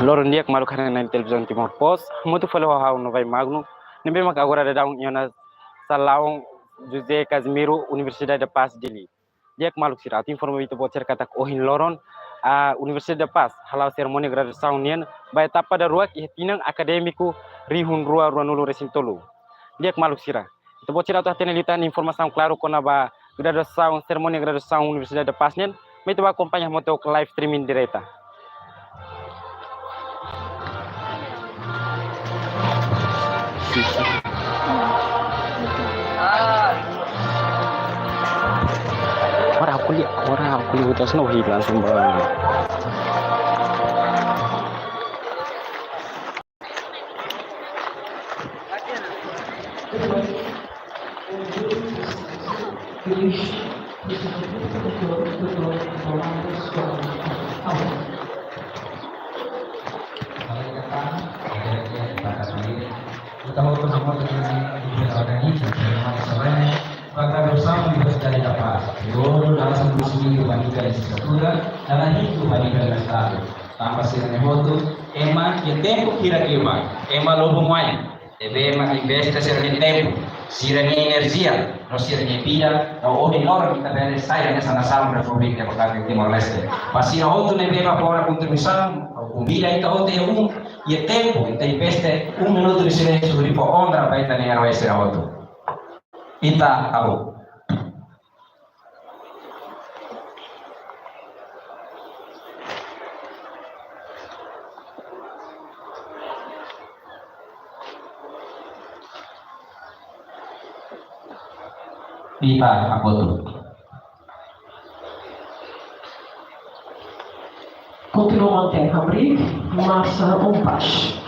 Loron diak malu kana na television Timor Post mutu falo ha no vai magno nembe mak agora da daun yona salaung Jose Casimiro Universidade da Paz dili diak malu sirat informa itu bocer kata ohin loron a Universidade da Paz halau seremoni graduação nien ba etapa da ruak ihtinang akademiku rihun rua rua nulu resintolu diak malu sira itu bocer atau tenelitan informasi claro kona ba graduação seremoni graduação Universidade da Paz nien me itu acompanha moto live streaming direta. Orang aku lihat utas no hit langsung bang. Bersama Universidade da Paz, Loro dalam solusi kebandingan licenciatura dalam hidup kebandingan Estado. Tanpa sirene voto, ema que tempo kira-kira, ema lobo mai, ema investe sirene tempo, sirene energia, no sirene pia, no odi loro kita bene sai nessa nação República Democrática de Timor-Leste. Mas sira outro ne bema fora contribuição, vida ita outro e tempo, ita investe minuto de silêncio ripo ondra para ita nero essere outro. Ita abu. Ita abu. Continuam a abrir, massa paz.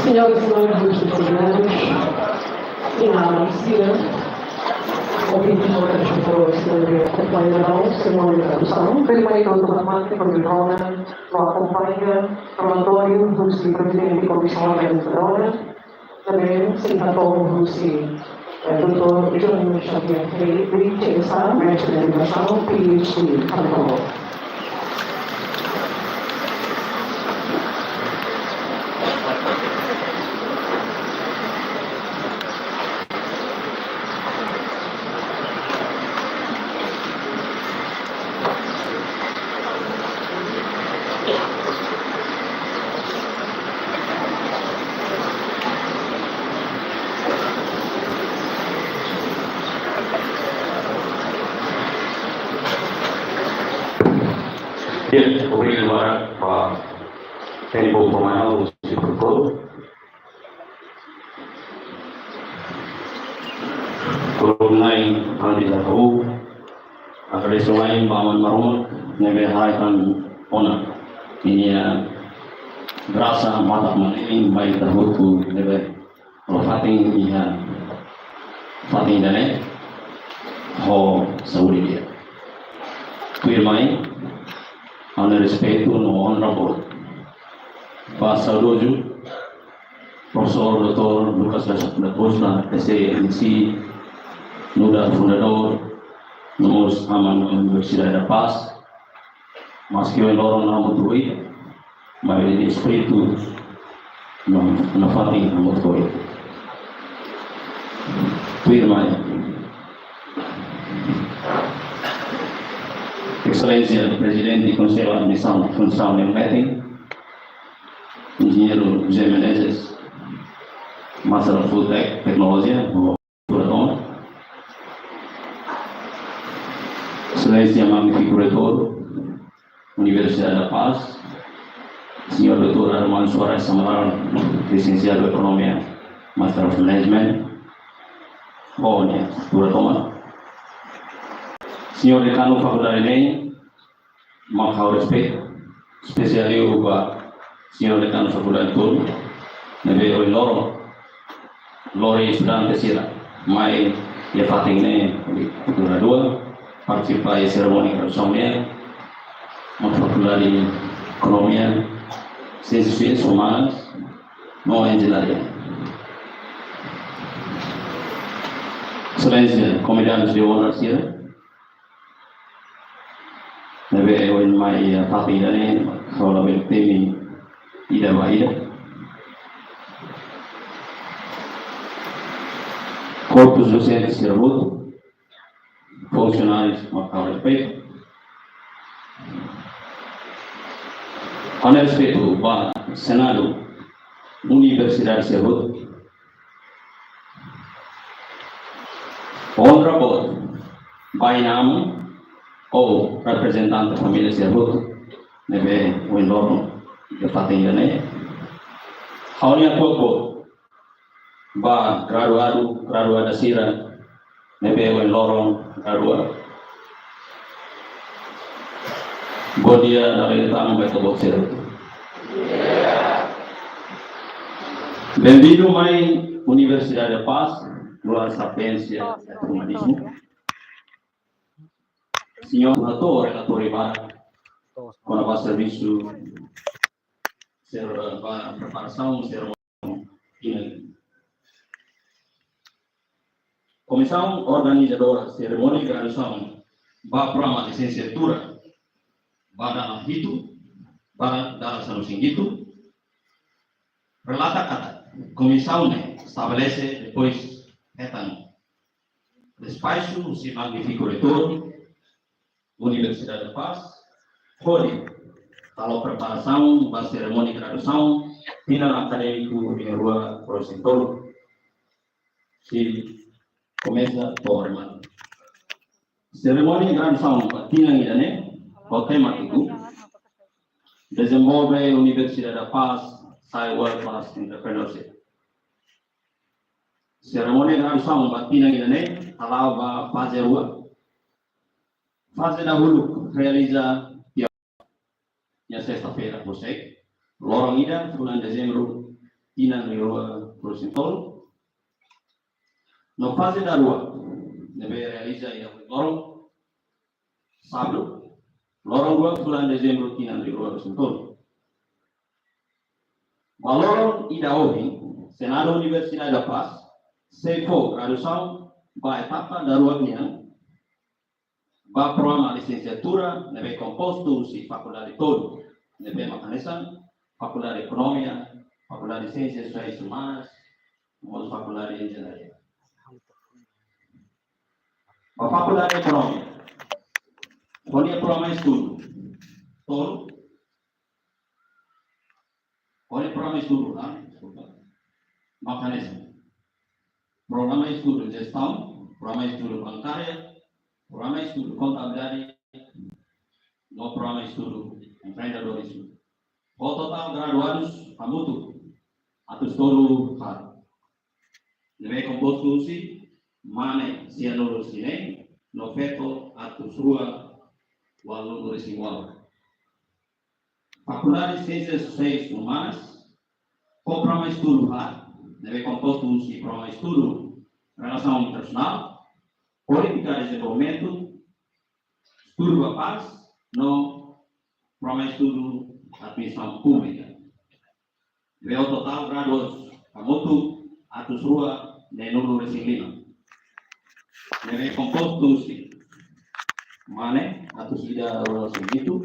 Senhoras e senhores estudantes, inaugura o pedido das pessoas que apoiarão Simão de Tradução. Primeiro, o Parlamento Provisório não acompanha o relatório do Presidente da Comissão Organizadora, também Senador Russi, Dr. Júnior Xavier Freire, TSA, Mestre de Educação, PhD, Canadá. Dia beri luar tempo pemain si Perko. Turun naik kami tahu agar sungai Baman Marun nebe harapan ona ini ya berasa mata maning baik terbuku nebe fating iya fating dane ho sauri dia firmai anda respeito no honorable Pak Saudoju Profesor Dr. Lucas da Costa SMC Nuda fundador nomos aman Universidade da Paz mas que o loro na mutui mas ele espírito na fating na mutui firmai Excelência Presidente do Conselho de Administração e Função de Meeting, Engenheiro José Menezes, Master of Food Tech, Tecnologia, Curador, Excelência Magnífico Reitor, Universidade da Paz, Senhor Dr. Armando Soares Samaral, Licenciado em Economia, Master of Management, Bonia, Curador, Senhor Decano Faculdade NEM, mau respeito, especialmente o Senhor Decano Faculdade Turno, nebe o loro estudante sira, mai ia fating ne dua participar em cerimônia de graduação ne, uma faculdade Economia, Ciências Humanas, não Engenharia. Excelência, convidados de honra sira, nebe o mai fating ne, kalau bertemi ida baida. Corpos docentes servuto, funcionários ao respeito. A respeito do Senado, Universidade servuto, honorable Bainam ou representante da família servuto, nebe o enorme de fatinha né. Haunia pouco graduada sira nebe o lorong gradua bom dia da rentang baik boxer bem-vindo mai Universidade da Paz luar sapiência e humanismo senhor relator Ibarra com a serviço preparação Comissão organizadora cerimônia de graduação ba programa de licenciatura ba dalam itu ba dalam solusi itu relata kata comissão estabelece depois etan espaço se magnifico reitor Universidade da Paz pode kalau preparação ba cerimônia de graduação final acadêmico de rua prosentor se começa por mano. Cerimônia de graduação patina idane, o temático desenvolve a Universidade da Paz, sai World Class Entrepreneurship. Cerimônia de graduação patina idane, alava fase rua. Fase dahulu realiza dia sexta-feira, você, lorong ida, bulan Desember, tina rua prosentol. No fase da rua, deve realizar lorong sábado, lorong rua bulan Desember tina rua prosentol. Lorong ida hoje, Senado Universidade da Paz, sefo graduação, ba etapa da rua nia, ba programa licenciatura, deve composto si faculdade todo, deve mecanismo, faculdade Economia, faculdade Ciências Sociais Humanas, ou faculdade Engenharia. A faculdade Economia, onde é programa de estudo, todo, onde é programa de estudo, mecanismo, programa de estudo de gestão, programa de estudo bancária, programa de estudo contabilidade, no programa de estudo empreendedorismo. O total graduados hamutu atus tolu har. Neve kompostusi mane sianulu sine no feto atus rua walu resimual. Faculdade de Ciências Sociais Humanas, com programa de estudo har. Neve kompostusi programa de estudo relação internacional, política de desenvolvimento, estudo da paz, no programa de estudo administração pública. Veo total graduados, hamutu atus rua nenulu resinglima. Neve kompostusi mane atus ida rolosin itu,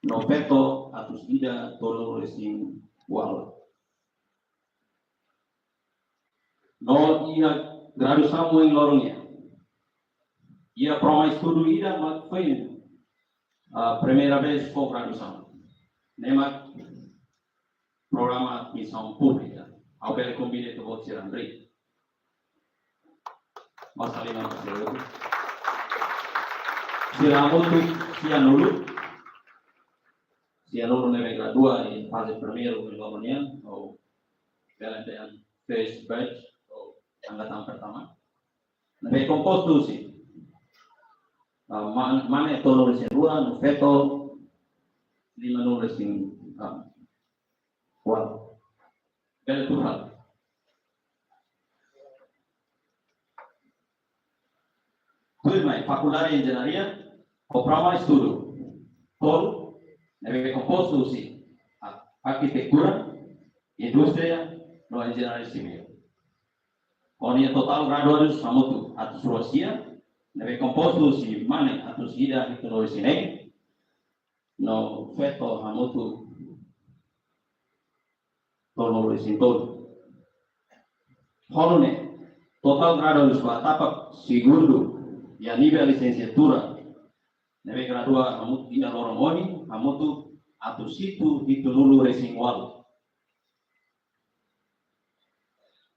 no veto atus ida tolu resin wal. No ia graduação em lorongnya. Ia programa estudo ida mak foi a primeira vez com graduação. Nemak programa missão pública. Ao ver combine to vou ser Andrei. Mas ali não passou. Sianulu neve gradua em fase primeiro em Lorongnya ou Valentine first batch ou angkatan pertama. Neve kompostusi. Mana itu nulis dua, no veto 5 nulis wal. Bel Tuhan. Tuh, faculdade de engenharia, o programa de estudo, todo, neve kompostusi, arquitetura, indústria, no engenharia civil. Konia total graduados hamutu atus Rusia. Neve kompostusi mane atus ida itu nulis ini, no veto hamutu tolu nulis todo. Holone total graduados batapa segundo e a nível licenciatura. Neve gradua hamutu ida lorongoni hamutu atus itu nulu resingual.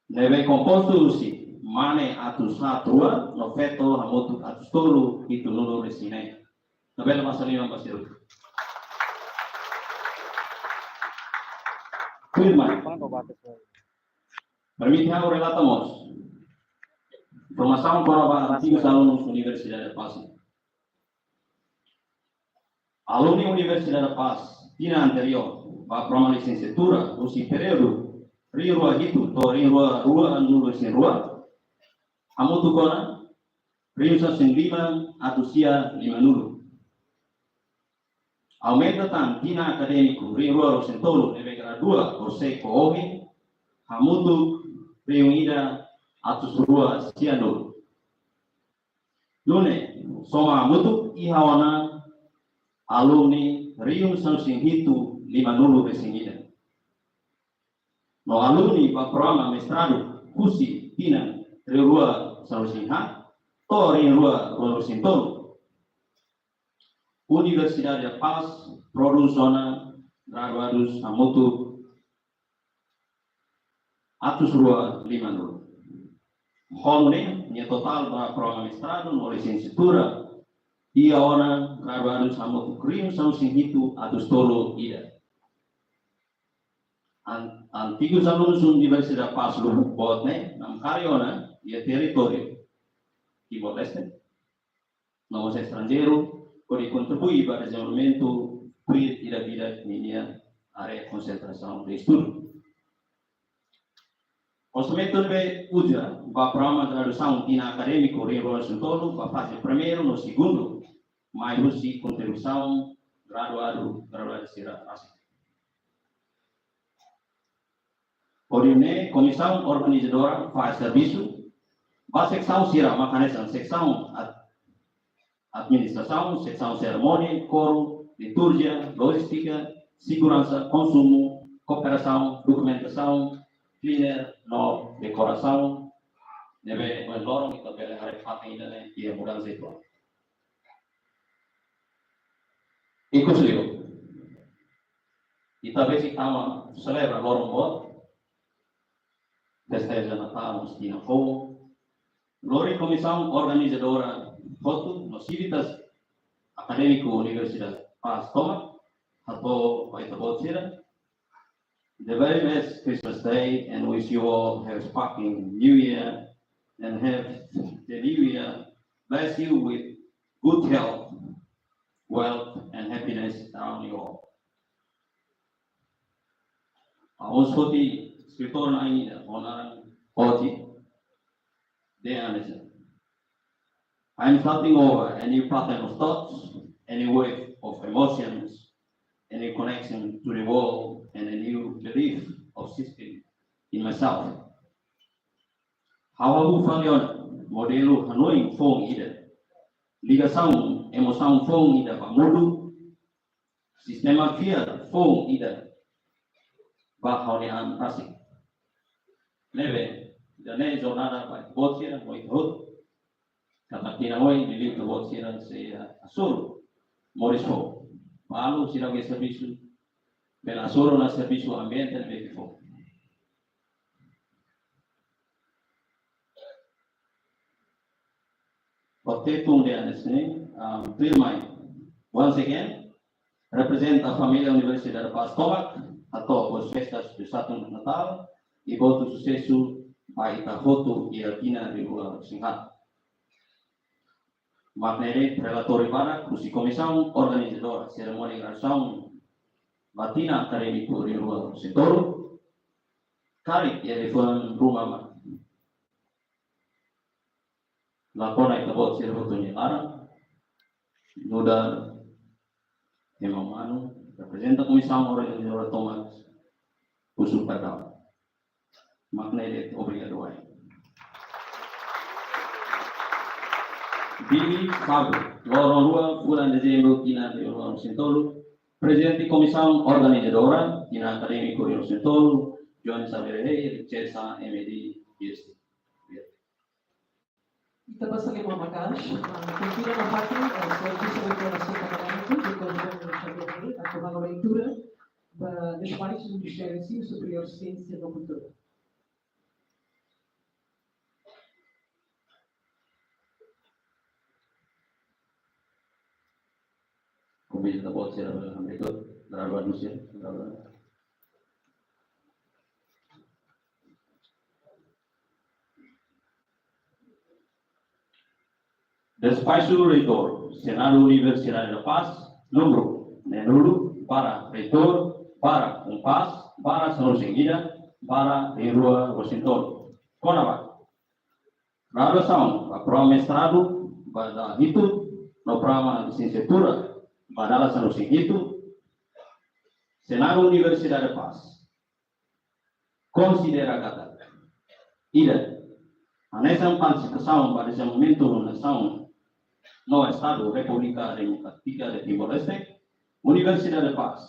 Neve kompostusi mane atus satua no veto hamutu atus tolu itu nulu resine. Tabela masalima basiru. Firman. Permitihan relatamos. Formação para antigos alunos da Universidade de Paz. Alumni Universidade de Paz, tina anterior, para programa licenciatura, o período, rio itu, to rio nulu sin rua. Hamutu kona, rinsa senglima atusia 5 nulu. Aumenta tan tina akademiku, rinruaro sentolo, neve gradua, orse koohi, hamutu, rinida atus rua sianulu. Lune, soma hamutu, ihawana, alumni, rinsa singhitu 5 nulu resingida. No alumni, pa programa mestrado, kusi, tina, Rua Salusinha, Tori Rua Rolosintolo. Universidade de Paz, Produzona, Graduados, Hamutu, atus Rua 5 nulu. Honne, minha total para programa mestrado, no licenciatura, e a hora, Graduados, Hamutu, Krim, Salusinhitu, atus tolo, ida. Antigos alunos da Universidade de Paz, Lubotne, nam Cariona, e território Timor-Leste, não é estrangeiro, pode contribuir para o desenvolvimento da vida minha área de concentração de estudo. O instrumento de usa para o programa de tradução tina acadêmico Revolução Tolo, para a fase primeiro, no segundo, mais usi contribuição graduado será fácil. Oriune, comissão organizadora faz serviço. A secção será mecanismo, secção administração, secção cerimônia, coro, liturgia, logística, segurança, consumo, cooperação, documentação, cleaner, no, decoração, deve o lorong kita bela hari pakai ini dia mudah itu. Ikut seliu. Kita basic tama celebra lorong bot. Festeja Natal, Mustina Como. Lori Comissão Organizadora Foto, no Civitas Acadêmico Universidade Pas Tomak, atau Vaitabot Sira. The very best Christmas Day, and wish you all have sparkling New Year, and have the New Year bless you with good health, wealth, and happiness around you all. Aos hoti scriptor na ini onar hoti de Anderson. I'm starting over any pattern of thoughts, any wave of emotions, any connection to the world, and a new belief of system in myself. Hawahu falion modelo Hanoi fong ida. Liga saung emosaung fong ida pamudu. Sistema fear fong ida. Bahaulian tasik. Leve, dane jornada pa botsira moi hot. Kapatina hoi nili to botsira se asur. Morisho. Malu sira ke serviço. Pela asuro na serviço ambiente me fo. Potato de Anderson, clear mind. Once again, represent a família Universidade da Paz Tomac, atau as festas de Satu Natal, e voto sucesso para Itahoto e Alpina de Rua Singhat. Magnere relatori para kursi comissão organizadora cerimônia de graduação Batina Acadêmico de Rua Sintoro, Kari e telefone rumah Lapor ay tabot sila po niya arang Nuda Hemamano representa komisão organizadora Thomas Pusuk Padang Magnetic obrigado ay Bibi Fabio Lorong Rua bulan Desember Tina de Rua Sintolo Presidente Comissão Organizadora Tina Acadêmico de Rua Sintolo John Saberhe Cesa MD PST. Kita pasal lima makas, pimpinan Mapati, Serviço de Informação Permanente, de Conjunto de Xavier, a tomar uma leitura das partes do Ministério de Ensino Superior, Ciência e Cultura. Komisi tabot sila berikut, berapa dusia, berapa. Despacho Reitor, Senado Universidade da Paz, número, Nenuru, para Reitor, para Paz, para São Seguida, para Rua Washington. Conava. Graduação, a prova mestrado, pada itu, no programa de licenciatura, pada São Seguida, Senado Universidade da Paz. Considera kata. Ida. Anessa participação para esse momento na nação no Estado República Democrática de Timor-Leste, Universidade de Paz,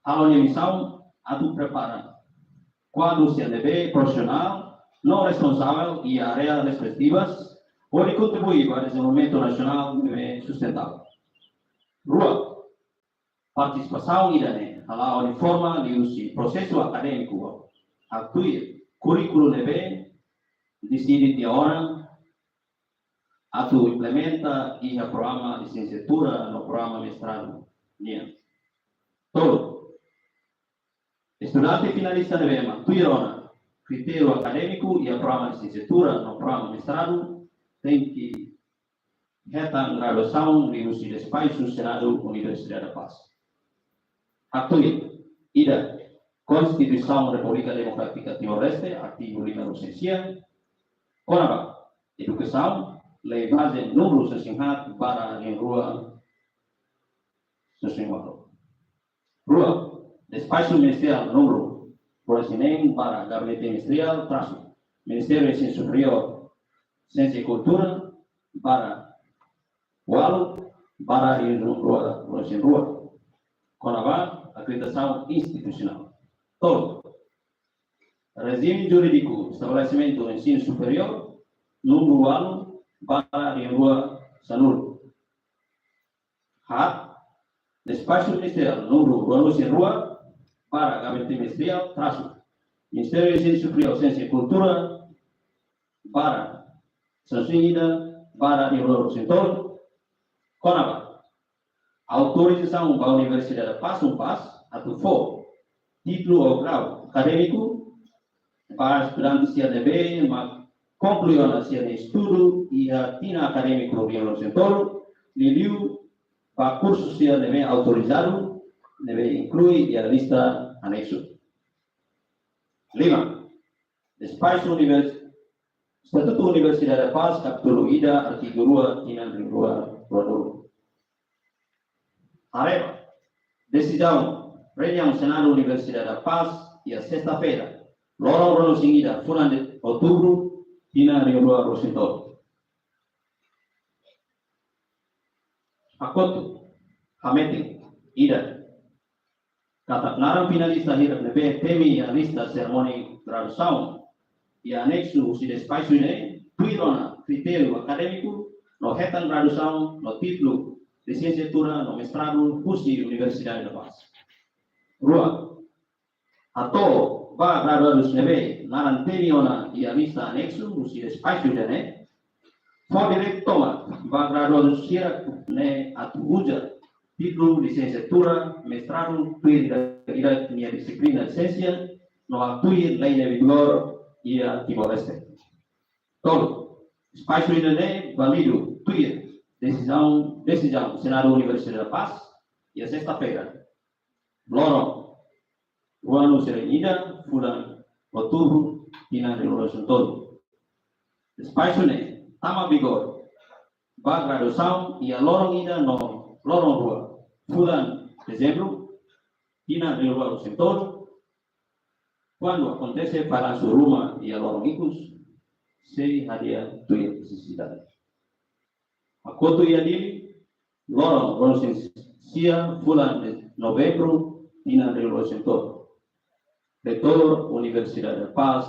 halo missão atu prepara quadro CNB profissional não responsável e áreas respectivas pode contribuir para o desenvolvimento nacional e sustentável. Rua, participação idane, halo uniforma de usi processo acadêmico, atui currículo DB, decide de orang atu implementa e a programa de licenciatura no programa mestrado. Todo. Estudante finalista de BEMA, tuirona, critério acadêmico e a programa de licenciatura no programa mestrado tem que retar graduação de uso de espaço Senado Universidade da Paz. Atui, ida, Constituição República Democrática Timor-Leste, artigo número 600, Conaba, educação, lei base número 600 para em rua 600. Rua, despacho ministerial número Prosiném para gabinete ministerial, traço, Ministério de Ensino Superior, Ciência e Cultura, para Walo, para em rua, Conava, acreditação institucional. Todo. Regime jurídico, estabelecimento do ensino superior, número Walo, para em rua Sanur. Hat, despacho ministerial, número Rua, para gabinete ministerial, traço, Ministério de Ensino Superior, Ciência e Cultura, para Sansuída, para em rua Washington, Conava. autorização da Universidade da Paz, atau título ou grau acadêmico para estudantes que deve concluir a seu estudo e a tina acadêmico no setor, livro para cursos que deve autorizado, deve incluir a lista anexo. 5. Estatuto Universidade da Paz, capítulo IDA, artigo 2, tina 2, Areva, decisão, reunião Senado Universidade da Paz, e a sexta-feira, lorong seguida, fulan de outubro, tina Rio Rosentol. Akoto, Hamete, Ida, kata narang finalista hirap nebe temi a lista seremoni tradução e anexo se despacho ne tuirona critério acadêmico no retan tradução no título licenciatura no mestrado cursi Universidade da Paz. Rua, atau ba graduados nebe naran temi ona e a lista anexo se despacho ne for direct toma ba graduados kira ne atuja título licenciatura mestrado tuir minha disciplina licencia no tuir lei de vigor e a Timor-Leste. Todo, espaço ainda válido, tuir, decisão, Senado Universidade da Paz, e a sexta-feira, lorong, o ano serenida, fulan, outubro, tina regulação todo. Espaço ne, tama vigor, ba graduação e a lorong ainda no lorong rua, fulan, dezembro, tina regulação todo. Quando acontece para sua rumah e a lorongicus, se hadia tuia necessidade. A coto ia dili, lorong sia bulan de novembro, tina regulação todo. Reitor Universidade da Paz,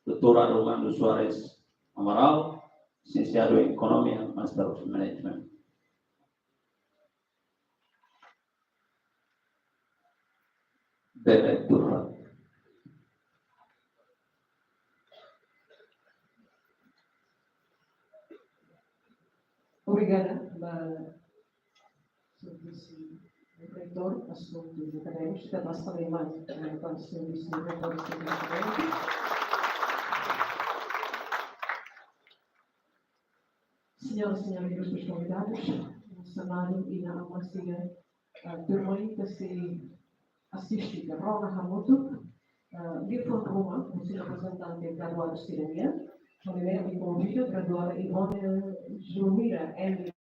Dr. Armando Soares Amaral, licenciado em Economia, Master of Management. Diretor. Obrigada, Sr. Vice-Reitor, Assuntos Académicos, que nós também mais para o Sr. Vice-Reitor do Serviço Académico. Senhoras e senhores ilustres convidados, no cenário e na almacia, permanente se assiste a Rona Hamuto, de Roma, o seu representante graduado de cidadania, onde me convido a graduar Ivone Jumira M.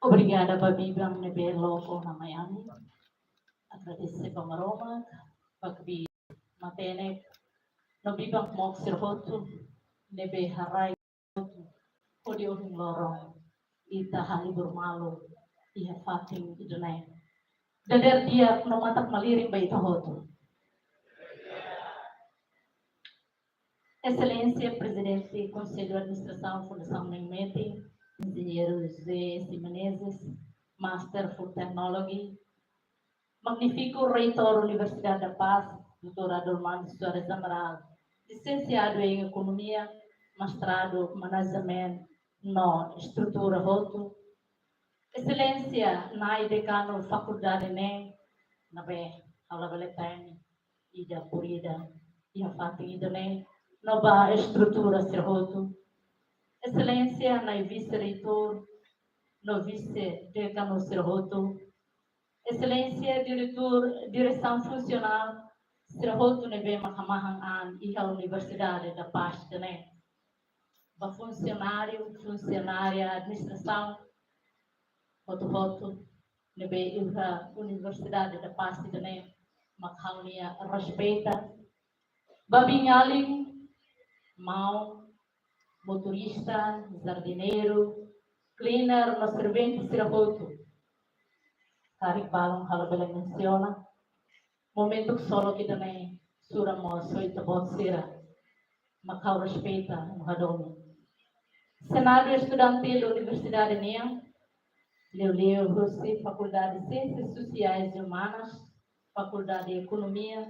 Obrigada, Babibang Nebelo, ko na Miami. Agradecer para Maroma, Pagbi Matenek, Nobibang Mok Sirhotu, Nebe Harai, Podio Lorong, Ita Halibur Malo, Iha Fating Idunay. Dader dia nomatak maliring ba ito hoto. Excelência, Presidente, Conselho de Administração, Fundação Nengmeti, Engenheiro José Simenezes, Master for Technology, Magnífico Reitor Universidade da Paz, Dr. Armando Soares Amaral, licenciado em Economia, Mestrado Management no Estrutura Roto, Excelência na Decano Faculdade NEM, na B, Aula Valetane, Ida Purida, Ia Fating Ida NEM, Nova Estrutura Serroto, Excelência na Vice-Reitor, no Vice-Decano Serroto, Excelência Direção Funcional, Serroto Nebe Makamahangan, e a Universidade da Paz também. Ba funcionária, administração, Roto, Nebe a Universidade da Paz também, Makaunia respeita, Babinhaling, Mau, motorista, jardineiro, cleaner, no servente sirahoto. Tarik balong halabela menciona, momento que solo kita na sura mo so itabot sira, makau respeita, makadomi. Senado estudantil da Universidade NEA, Leo Rossi, Faculdade de Ciências Sociais e Humanas, Faculdade de Economia,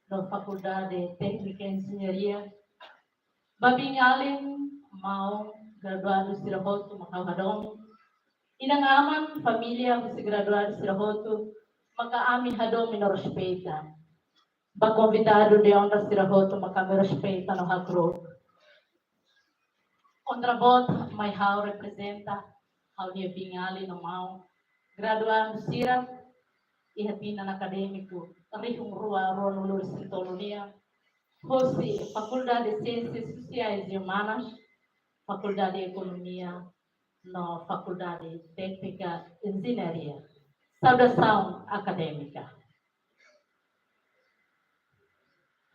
na Faculdade de Técnica e Engenharia, Babing Alin, Mau, graduado de Sirahoto, Makauhadong, Inangaman, família, você graduado de Sirahoto, Makaami Hadong, no respeita. Ba convidado de onda Sirahoto, Makami respeita no Hakro. Ondrabot, may hao representa, hao niya bingali no Mau, graduado de Sira, ihatinan akademiko, rihong rua, ronulo, sintolonia, Fosse Faculdade de Ciências Sociais e Humanas, Faculdade de Economia, na Faculdade de Técnica e Engenharia. Saudação acadêmica.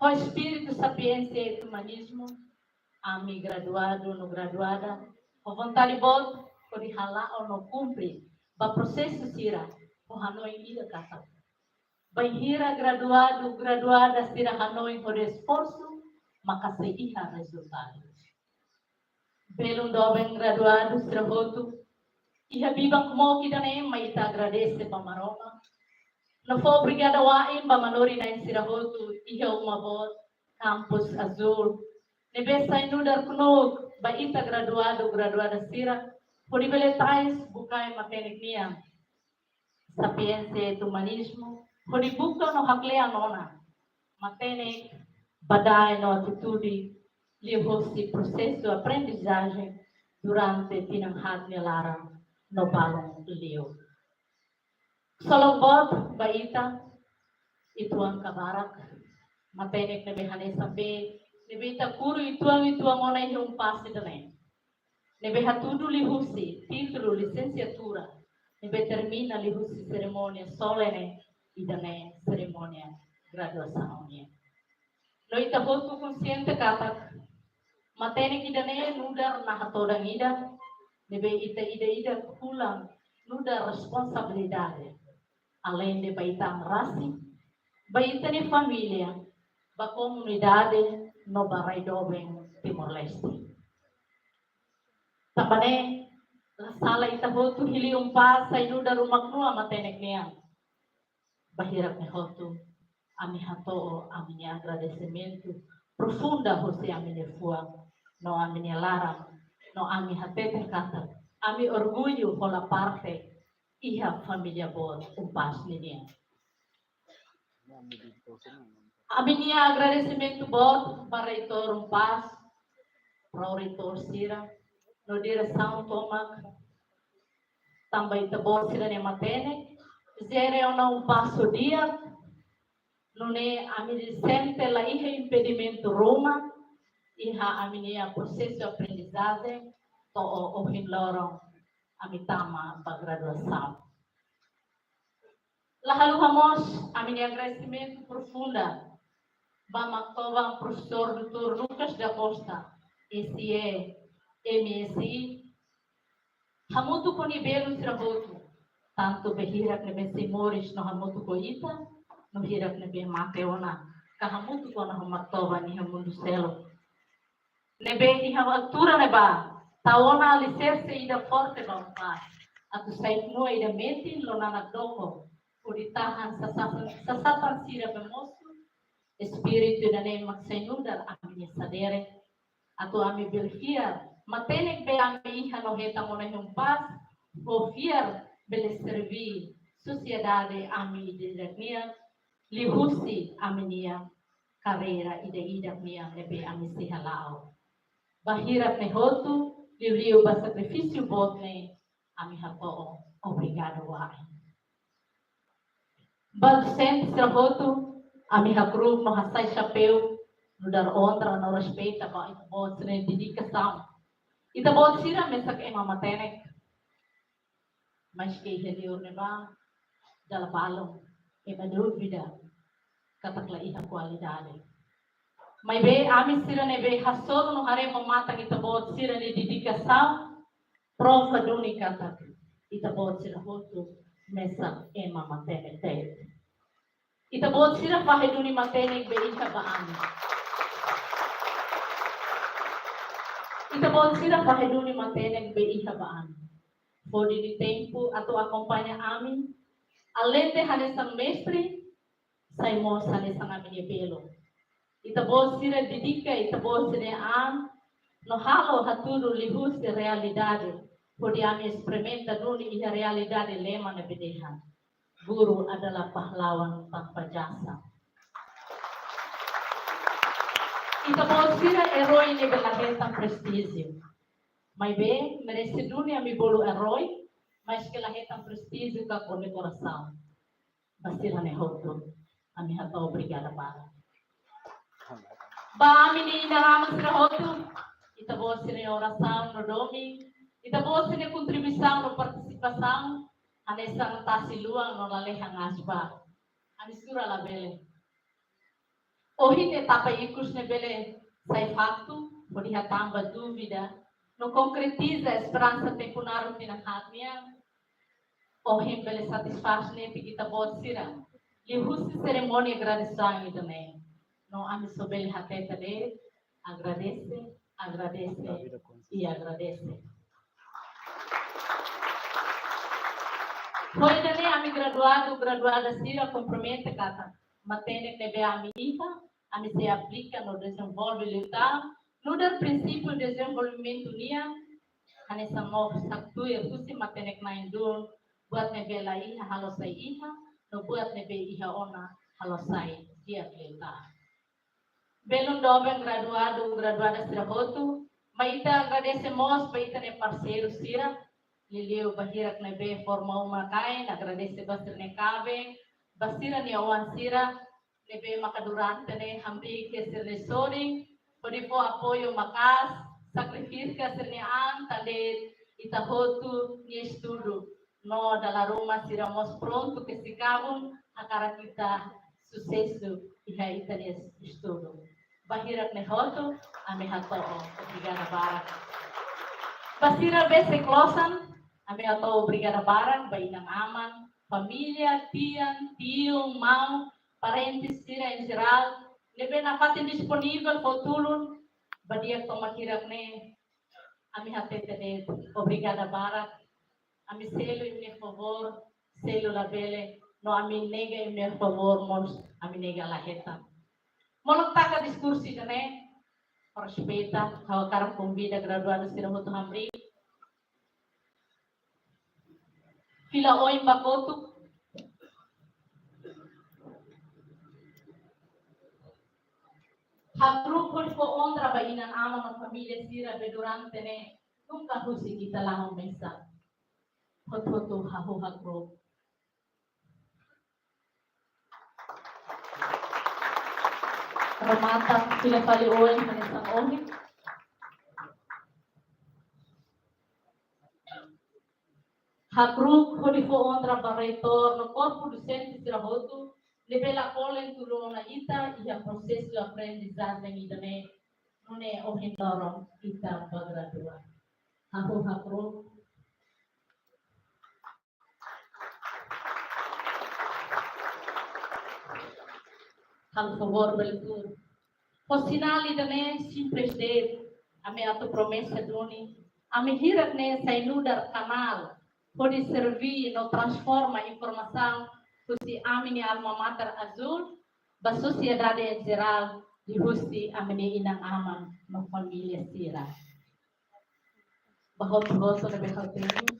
O espírito sapiência e humanismo, a mi graduado no graduada, o vontade boa, por halar ou não cumpre, o processo sira, o Hanoi ida kata. Bahira graduado, graduada sira Hanoi por esforço, makasaiha resultado. Belum dobeng graduado sira hotu, iha bibang mo kita na may ita agradece pa maroma. Na fo brigada wain ba manori na sira hotu, iha umabot, campus azul. Nebesa inudar kunog, ba ita graduado, graduada sira, podi beletais bukay matenik niya. Sapiência e humanismo, podi buka no haklea nona. Matenik, badai no atitude, levou-se processo de aprendizagem durante tinanghat nilaram no balong leo. Solobot baita ituang kabarak matenek na behane sabe nebeta kuru ituang onay yung pasi danay. Nebe hatudu lihusi título licenciatura nebe termina lihusi ceremonia solene idane ceremonia graduação niya. No itaboto consciente katak matenek idane nudar na hatodang ida nebe ida kulang nudar responsabilidade além de baita rasi baita ni família ba comunidade no Baray Dobeng Timor-Leste. Tapane la sala itaboto hili umpa sa nudar umaknua matenek niya bahirap ni hotu ami hato ami ni agradecimento profunda hosi ami ni fuang no ami ni larang no ami hatete kata ami orgulho pola parte iha família boa umpas niya. Ami niya agradecimento bot para itor umpas pro itor sira no direção tomak também tabot sila ni matene zere ona umpaso dia nune ami sente la iha impedimento Roma iha ami niya processo de aprendizagem to o hinlorong ami tama paggraduação. Lahaluhamos ami niya agradecimento profunda ba magtobang professor Dr. Lucas da Costa ECE MSI hamutu ko ni Belo Sirahoto tanto behirap na besimores no hamutu ko ita no hirap na be mateona kahamutu ko na magtoba ni hamundo selo nebe ni altura na ba taona alicerce ida forte ba pa at sa no ida metin lo na nagdoko puritahan sa sapan sira bemoso espiritu na nem magsaynudar ami sadere ato ami belfiar matenek be ami hano heta mo na yung paz o fiar bele servir sociedade ami dirignia lihusi ami niya carreira ida niya nebe ami sihalao bahirap ne hotu livrio ba sacrifício botne ami hato obrigado wa bal sent sa hotu ami hakrup mahasay chapeu no dar honra no respeita ba itabot sa dedikação itabot sira mesak e mamatenek mas que helior ne ba dala balong e madruvida katakla iha qualidade May be amin sira ne be hasoro no hare mamatang itabot sira ni dedikação prova duni kata itabot sira hotu mesa ema matene te. Itabot sira paheduni matene be ika baan. Itabot sira paheduni matene be ika baan. Pode di tempo atau acompanha amin além de hanesang mestre saimos hanesang amin pelo. Itabot sira dedica, itabot sira am, no halo haturu lihus de realidade, pode ami experimenta duni iha realidade lema na bedehan. Guru adalah pahlawan tanpa jasa. Itabot sira eroi ne belaheta prestígio. Mas bem, merece dunia mi bolu eroi, mas kelaheta prestígio ka condecoração. Basila ne hoto, ami hata obrigada para. Ba amin inaraman sila hoto, itabot sila yung oração no domi, itabot sila yung kontribusão no participação, anesang tasiluang no lalehang aspa, anisura la bele. O hindi etapa ikus ne bele sa fakto, pode hatamba dúvida, no concretiza a esperança temporária tinakat niya, o hindi bele satisfaz ne itabot sila. Lihusi ceremonia agradecção ito ne. No ami sobel hateta de agradece, agradece e agradece. Foi dane ami graduada sira compromete kata matene nebe ami iha, ami se aplica no desenvolvimento no dar princípio de desenvolvimento nia, ane samo saktu e kusi matene knaindun buat nebe la iha halosai iha, no buat nebe iha ona halosai dia kelita. Belum dobeng graduada sira hotu, maita agradecemos paita ne parceiro sira, liliu bahirak ne be forma uma kain, agradece basir ne kabe, basira ne awan sira, ne be makadurante ne hambi ke sir ne soring, podi po apoio makas, sacrifício sir ne an, tale ita hotu ni estudo, no dalla Roma sira mos pronto que se cabum, akara kita sucesso iha ita ne estudo. Bahirak ne hoto, ame hato obrigada barak. Basira bese klosan, ame hato obrigada barak, bainang aman, família, tiang, tio, mau, parentes sira em geral, lebe na fatin disponível fotulun, badiak tomakirak ne, ame hatete ne obrigada barak, ame selo im favor, selo labele, no ame nega im favor, mons ame nega laheta. Molotaka diskursi dane, respeita, kalau karam convida graduado sira hoto hamri. Fila oi bakotu. Habru pun ko ondra bainan ama na família sira bedurante ne, nunca husi kita lahong mesa. Hoto hahu habru. Ramata sila paliuin kanisang ohit. Hakruk hodifo ondra barreitor no corpo docente sila hotu, libela kolen tulong na ita, iya proseso aprendizagem idane, nune ohindorong ita pagradua. Hahu hakruk. Al favor beltur. O sinali dane simples de ame ato promessa doni, ame hirak ne sainudar kanal, pode servir no transforma informação husi amini alma mater azul, ba sociedade em geral, di husi amini inang aman no família sira. Bahot-bahot na behalteni,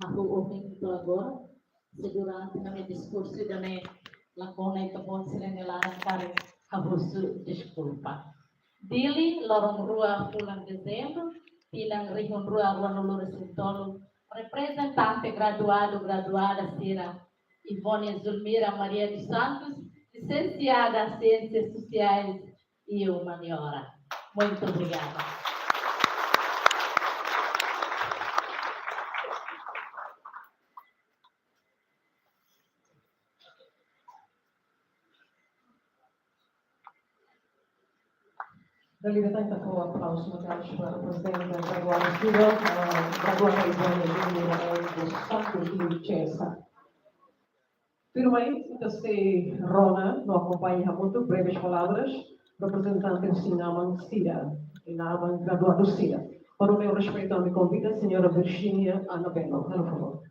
aku uming ito agora, segurante na may diskurso dane lakona ito po sila nilarang kare kabusu desculpa. Dili lorong rua bulan Desember, tilang rihon rua wanulur sintolo, representante graduada sira, Ivone Zulmira Maria dos Santos, licenciada em Ciências Sociais e Humaniora. Muito obrigada. Deliberante com o aplauso para o presidente da Graduada Civil, Graduada Ivone dos Santos de Chesa. Firmamente, se Rona, não acompanha muito breves palavras, representante do Sinaman Cira, Sinaman Graduado Cira. Para o meu respeito, me convida a senhora Virginia Anabelo, por favor.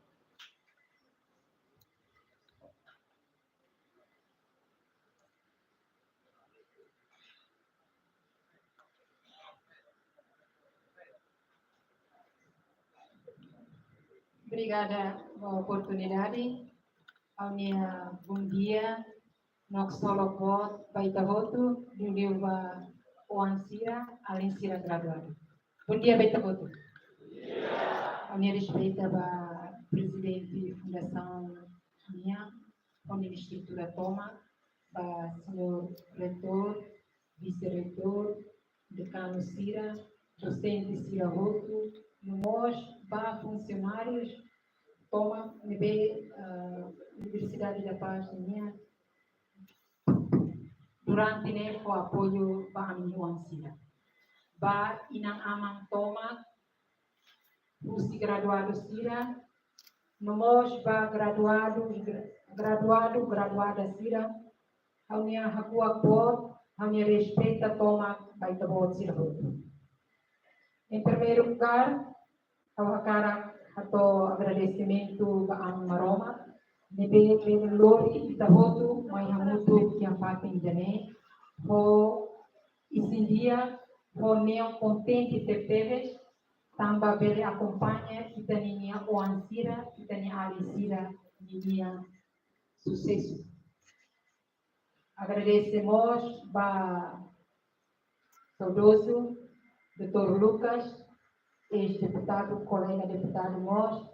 Obrigada pela oportunidade. Bom dia. Não só voto, baita voto, do o Ansira, além de ser graduado. Bom dia, baita voto. A minha respeita a presidente da Fundação minha, onde a estrutura toma, para senhor reitor, vice-reitor, decano Cira, docente Cira Voto, nós, para funcionários, toma, me vê Universidade da Paz minha, durante o apoio para a minha Cira. Ba inang amang toma, os graduados Cira, nós ba graduada Cira, a minha hakua bot, a minha respeita toma baita bot Cira Voto. Em primeiro lugar, ao cara ato agradecimento ba ang maroma, nebe lori da voto, mai hamutu que a patem jane, ho isindia, ho neo contente te teves, tamba bele acompanha kita niya o ansira, kita niya alisira niya sucesso. Agradecemos ba saudoso Dr. Lucas, ex-deputado, colega deputado nós,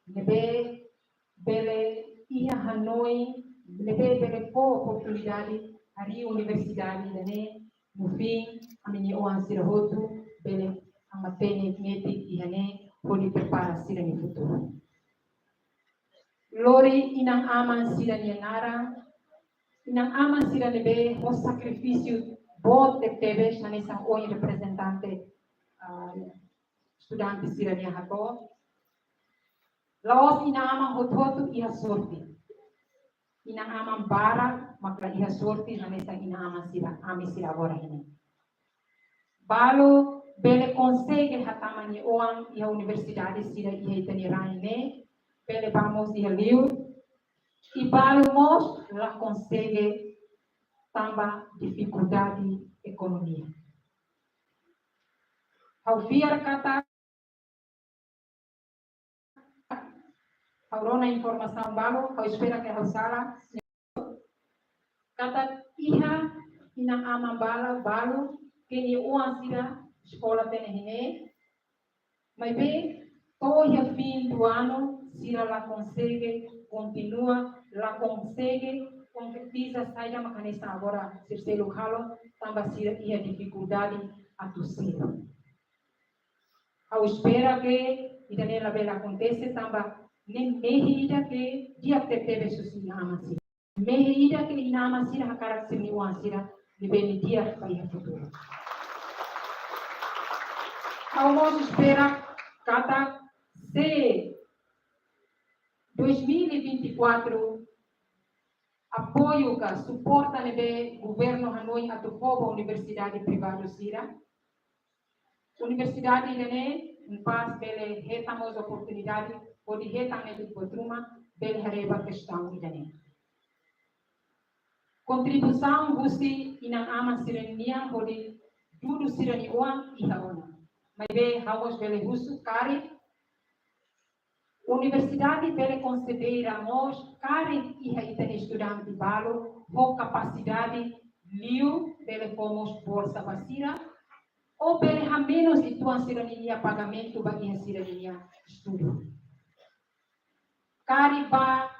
nebe bele ia Hanoi, nebe bele po oportunidade ari universidade dane, no fim a minha o ansira roto bele a matene ngeti ihane pode preparar sira no futuro. Lori inang aman sira nianara, inang aman sira nebe o sacrifício bom de teve nessa oi representante estudante sira nia hato. Laos inang aman hototo iha sorte. Inang aman bara maka iha sorte nessa inang aman sira ami sira agora ini. Balo bele consegue hatamani oang iha universidade sira iha itani raine, bele vamos iha liu, e balo mos la consegue tamba dificuldade economia. Ao vier kata, ao rona informação balo, ao espera que ao sala, kata iha inang aman balo, que ni uang sira escola tenehine, mas bem, todo o fim do ano, sira la consegue, continua, la consegue, concretiza, saia macanista agora, se local, também sira ia dificuldade a tossir. Ao espera que, e daí ela acontece, também, nem meia que, dia que teve sucinha amasi. Meia que ina amasi, a cara se niu ansira, de bem dia para o futuro. Vamos esperar cada se 2024 apoio que suporta o governo Hanoi a toda a universidade privada Sira. Universidade Nene, em paz, bele retamos oportunidade, pode retar de Potruma, bele hareba questão Nene. Contribuição você inang ama sirenia pode tudo sireni uang ihaona. Mas bem, vamos bele russo cari. Universidade bele considera nós cari iha itani estudante balo, com capacidade liu bele fomos bolsa basira, ou bele a menos ituan sirenia pagamento bagi a sirenia estudo. Cari ba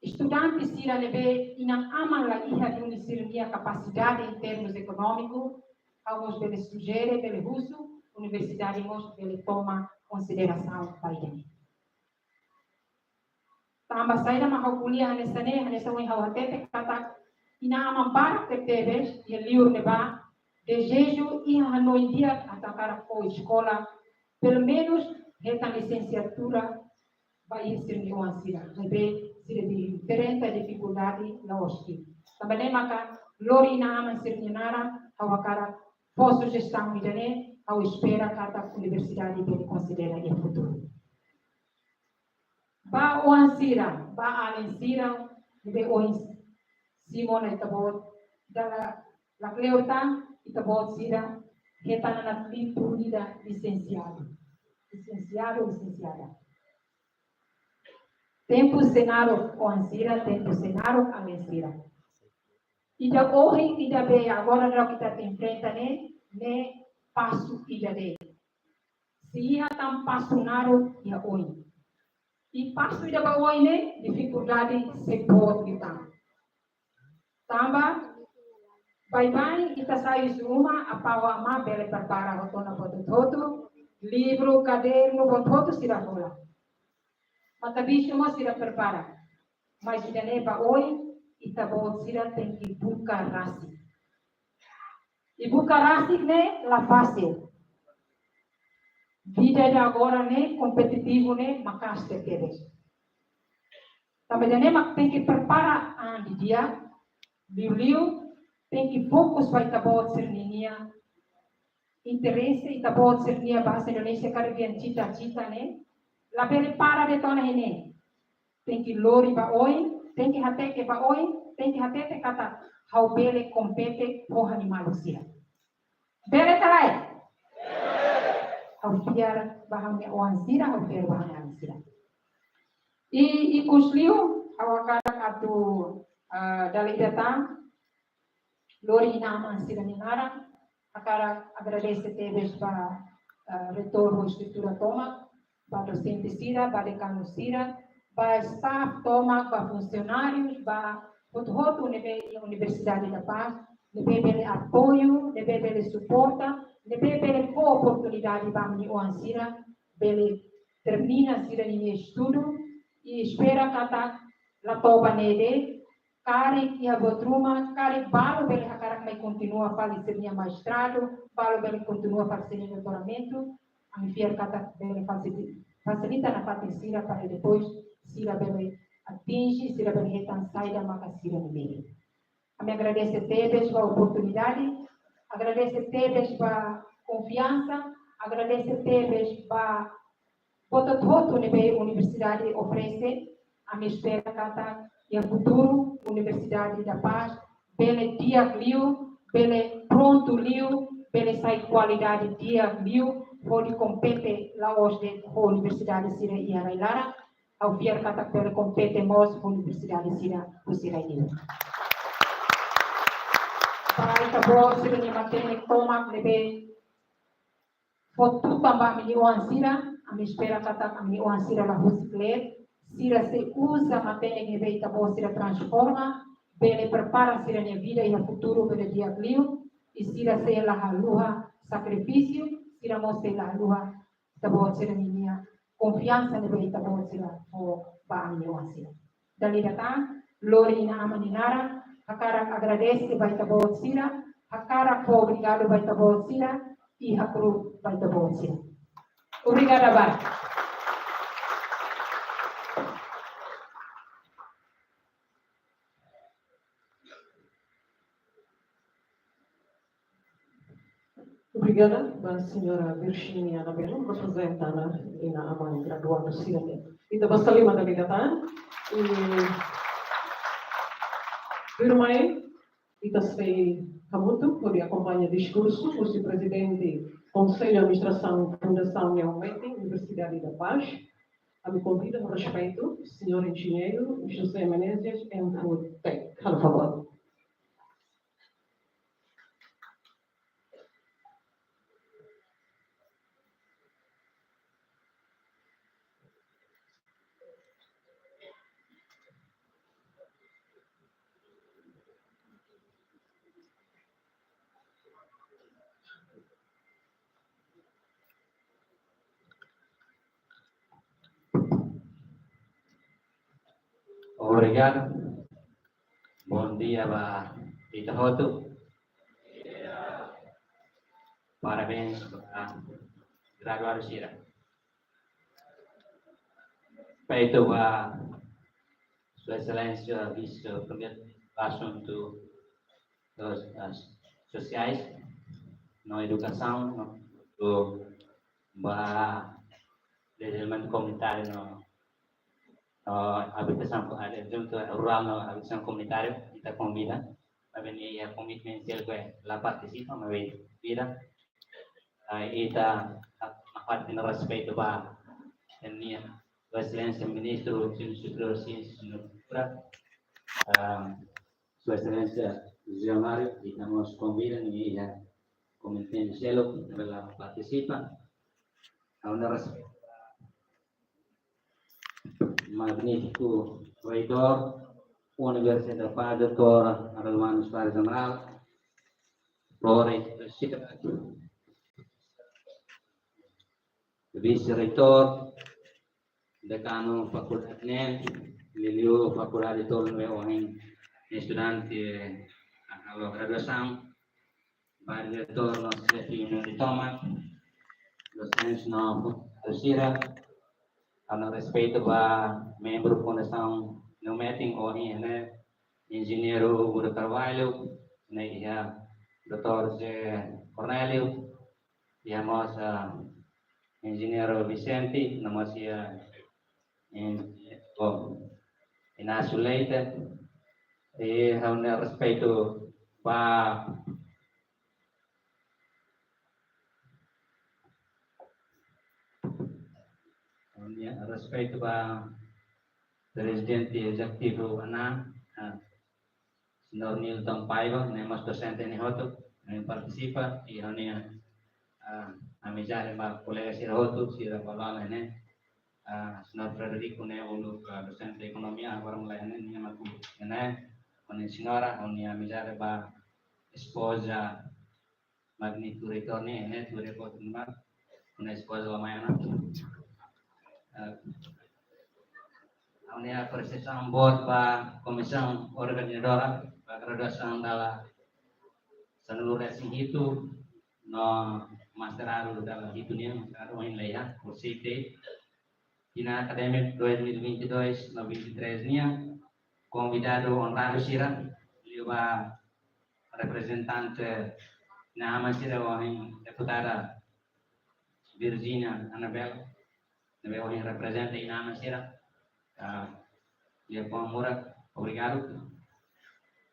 estudante sira lebe inang aman la iha de sirenia capacidade em termos econômicos, vamos bele sugere bele russo, universidade mos bele toma consideração para ele. Tamba saída ma kuliah nessa wen hawatete kata ina aman barak te teves ye liur neba Desejo ir a noite dia atacar a escola, pelo menos esta licenciatura vai ser nuancida, vai ser diferente dificuldade na hoje. Também maka lori na ama ser nara awakara posso gestão idane ao espera cada universidade que considera em futuro. Ba o ansira, ba alensira de oins Simona itabot da la cleota itabot sira hetana na pinturida licenciada. Tempo senaro o ansira, tempo senaro alensira. Ida hoje ida be agora não kita te enfrenta ne passo ida de. Se ia tam passo naro ia oi. E passo ida ba oi ne dificuldade se pode kita. Tamba bye kita sai rumah apa ama bele prepara rotona foto livro caderno foto sira fola. Mata bicho mo sira prepara. Mas ida ne ba oi ita bot sira tem que buka rasi. E buka rasi ne la fácil. Vida de agora ne competitivo ne makaste queres. Também ne mak tem que prepara andi dia. Bibliu tem que fokus vai tabot serninha. Interesse tabot serninha bahasa Indonesia karibian cita-cita ne. La bele para de tona ini. Tem que lori ba oi. Tem que hateke ba oi, tem que hateke kata how bele compete po manusia. Bele talai. How fiar bahang wansira, how fiar bahang ansira. I kusliu awakara atu dali datang lori nama ansira ninara akara agradece teves para retorno estrutura toma para docente sira, para decano sira, para staff toma, para funcionários, para todo a Universidade da Paz, nebe apoio, nebe suporta, nebe oportunidade para mim o ansira, bele termina sira em estudo e espera kata la toba nede, kari ia botruma, kari balo bele hakarak mai continua a fazer minha mestrado, balo bele continua a fazer doutoramento, a me fiar kata bele facilita na parte sira para depois sira bele atinge, sira bele retan saída maka sira no meio. A me agradece teves pela oportunidade, agradece teves pela confiança, agradece teves para todo que a universidade oferece, a me espera kata e a futuro Universidade da Paz, bele dia liu, bele pronto liu, bele sai qualidade dia liu, pode compete lá hoje a Universidade Sira e a Railara, ao vier kata bele compete mos a Universidade Sira o Sira liu. Para esta boa Sira ni matene toma lebe foto tambah miliwan Sira, a me espera kata a miliwan Sira la husiklet. Sira se usa matene que veita boa Sira transforma, bele prepara Sira minha vida e a futuro bele dia liu, e Sira se la haluha sacrifício, Sira mostra la haluha da boa Sira minha confiança ne veita boa Sira o ba miliwan Sira. Dali datang lori na amaninara, hakara agradece baita boa Sira, hakara po obrigado baita boa Sira e hakru baita boa Sira. Obrigada ba. Obrigada, a senhora Virginia Anabelo, representando a mãe graduada Sirene. E da basta lima da ligatan, e firmai, e da sei Camuto, por acompanhar o discurso, o presidente do Conselho de Administração Fundação e Meeting, Universidade da Paz. A me convida com respeito, senhor engenheiro José Menezes, MFUTEC. Por favor. Obrigado. Bom dia para Itahoto. Parabéns para graduados Sira. Feito a Sua Excelência Vice-Primeiro Assunto das Sociais, na educação, no desenvolvimento comunitário, na habitação junto rural, na habitação comunitária, kita convida, mas a komitmen silgue la participa, mas vida, ita parte no respeito ba nia Sua Excelência Ministro Superior de Ciências e Cultura, Sua Excelência Visionário, kita nos convida e a komitmen de selo, ela participa, a una respeito magnífico reitor Universidade Padre Dr. Arelwano Soares Amaral, vice-reitor, decano Fakultas NEN, Liliu Fakultas Torno Ohing estudante graduação, diretor no Universidade de Tomat, docentes no Sira, a respeito a membro da Fundação no meeting Ohing, né, engenheiro Buda Carvalho, né, Dr. Cornélio, e a nossa engenheiro Vicente, na nossa Inácio Leite, e a respeito a respeito a presidente executivo ANA, Senhor Nilton Paiva, nós docentes em Hoto, participa e amizade com colegas de Hoto, se recolhe, né? Senhor Frederico, né, docente de economia, agora mulher, né, com a senhora, amizade com a esposa Magnitud Retorne, né, tu recolhe, com a esposa Lamayana. A precisão board para comissão organizadora para graduação da seluruh racing itu no masteral dalam itu nih sekarang ini ya UCT Tina Academic 2022 no 23 nya convidado honrado Sira liwa representante nama Sira wahing deputada Virginia Annabel wahing representante nama Sira dia pemurah obrigado.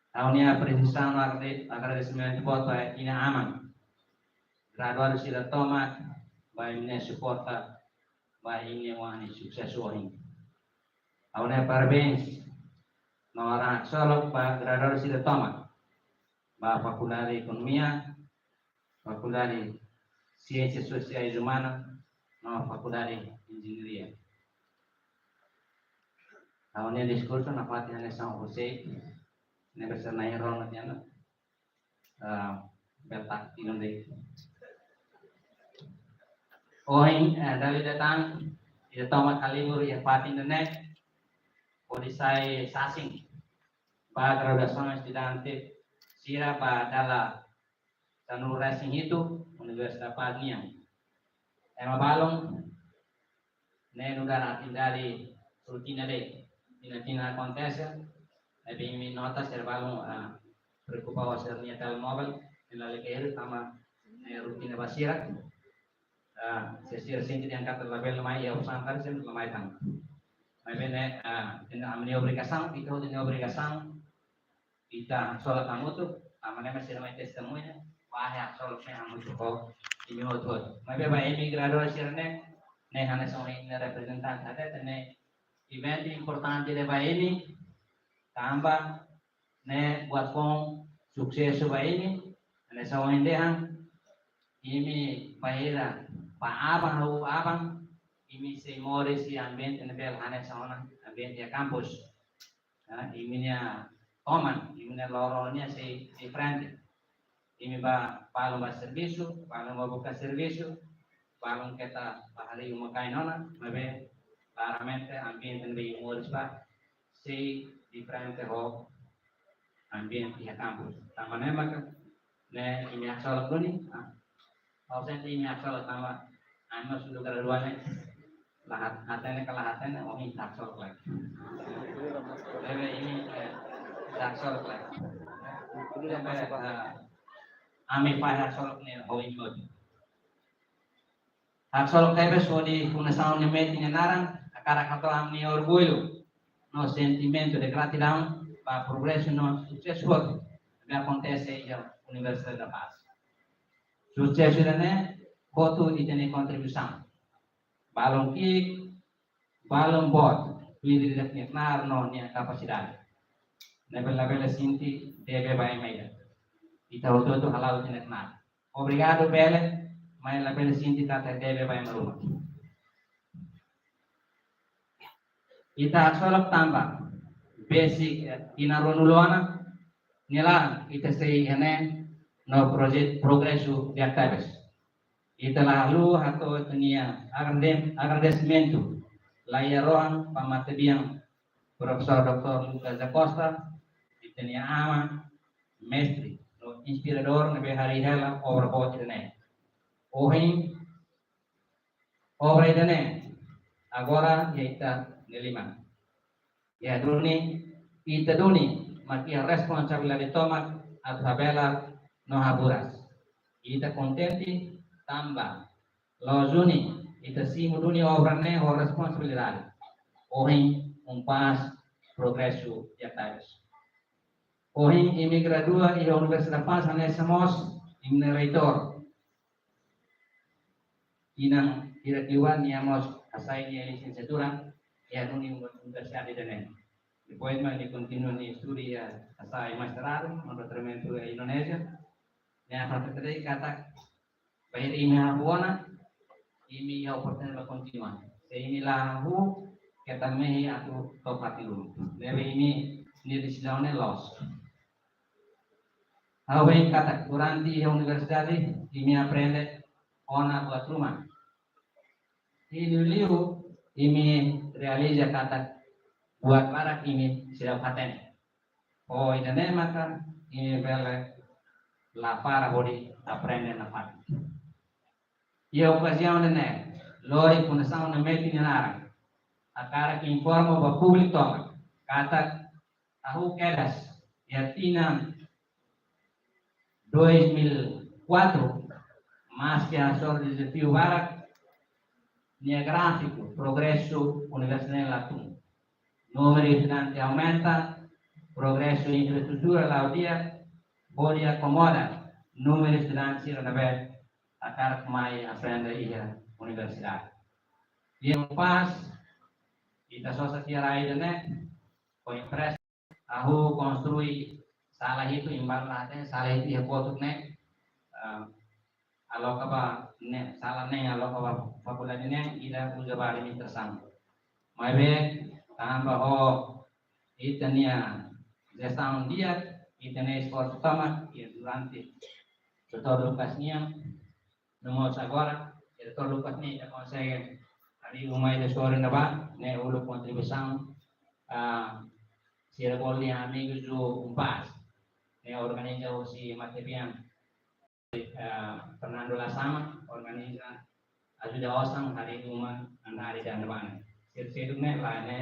Tahunnya precisão agradecimento para Ina Aman, graduado Sira Tomat, vai me suporta, vai ini wani sukses wani. Tahunnya parabéns, nora solo para graduado Sira Tomat, para fakultade ekonomia, fakultade ciências sociais humanas, no fakultade engenharia. Tahunnya diskurso na Fatihah São José, Universidade Nairon na Betak Indonesia. Ohing dari datang ia Tomat Kalimur ia Fatih Indonesia, Odisai Sasing, para graduação estudante Sira pada seluruh racing itu Universidade Padniang. Emma Balong, negara dari rutina de Tina acontece, mi nota servalo preocupado hacer nieta el móvil en la lequera sama rutina basira sesir sini diangkat label mai ya usaha karsen lamai tang mai bene amni obrigação itu din obrigação kita solat kamu tuh amane masih mai testemunha wah ya solat saya kamu tuh kok ini hotot mai be bai graduasi ne hanya sama ini representan ada tene event importante de ini tambah ne buat kong sukses ini ne sama ini paira pa abang ini si Morris si ambiente ne bel hane sama ambiente kampus ini Toman ini lorongnya si friend ini palung servisu palung buka servisu palung kita pahari umakai nona mabe claramente ambiente di Morris ba si differente ho ambiente di campus. Tamane maka ne ini asal ini ausente ini asal nama anu sudah keduanya lahat hatene kelahatene ini taksol lagi. Jadi ini taksol lagi. Ami pa taksol ni hoy mod. Taksol tebe sodi una sauna meeting narang akara kato amni orgulho no sentimento de gratidão para progresso no sucesso que acontece na Universidade da Paz. Sucesso né foto e tem contribuição. Balon kick, balon bot, pilih direknya narno nia kapasidade. Level sinti deve vai meia. Kita itu halal jenek nar. Obrigado bele, mas level sinti kata deve vai merumah. Kita solok tambah basic inarunuluana nila kita say ene no project progresso de actividades. Ita lalu atau dunia agradecimento layaroan pamatabiang Profesor Dr. Lucas da Costa itania ama mestre no inspirador na behari hela obra bot dene. Ohin obra dene agora kita nelima. Ya duni ita duni maki responsabilidade toma a tabela no haburas. Ita contenti tambah lozuni ita simu duni obrane o responsabilidade. Ohin pas progresso de actividades. Ohin imigradua e a Universidade Paz anesamos im reitor. Inang kira-kira niamos asai ni licenciatura ya duni universidade de Nen. Depois mais de continuar ni studi asai mestrado no departamento de Indonesia. Né a faculdade kata bahir ini habuana ini ya oportunidade continuar. Inilah hu kita mehi atau topat dulu. Dari ini disidaunya los. Awalnya kata kurang di universitas ini aprende ona buat rumah. Ini liu ini realiza kata buat barak ini sudah paten. Oh ini maka ini bela la para body aprende na pat. Ia ocasião ne lori punação na meeting na a cara que informa para o público kata tahu kedas ya tinam 2004 mas que a sor desafio barak nia gráfico progresso universidade latum número de estudantes aumenta progresso de infraestrutura lá o dia pode acomoda número de estudantes na vez a cara que mais aprende a universidade dia pas kita sosok tirai dene ko impres aku konstrui salah itu imbal latih salah itu ya potuk ne alo kaba ne salah ne alo kaba fakulan ne ida ujabari mi tersang mabe tambah itania gestão dia itania sport utama ya durante Dr. Lucas Niam nomor agora Dr. Lucas ni já consegue ali umay da sore na ba ne ulo kontribuição si recolhe amigos do Umpas ne organiza si Matebian Fernando Lasama organiza ajuda osang hari uman hari dan depan sir ne la ne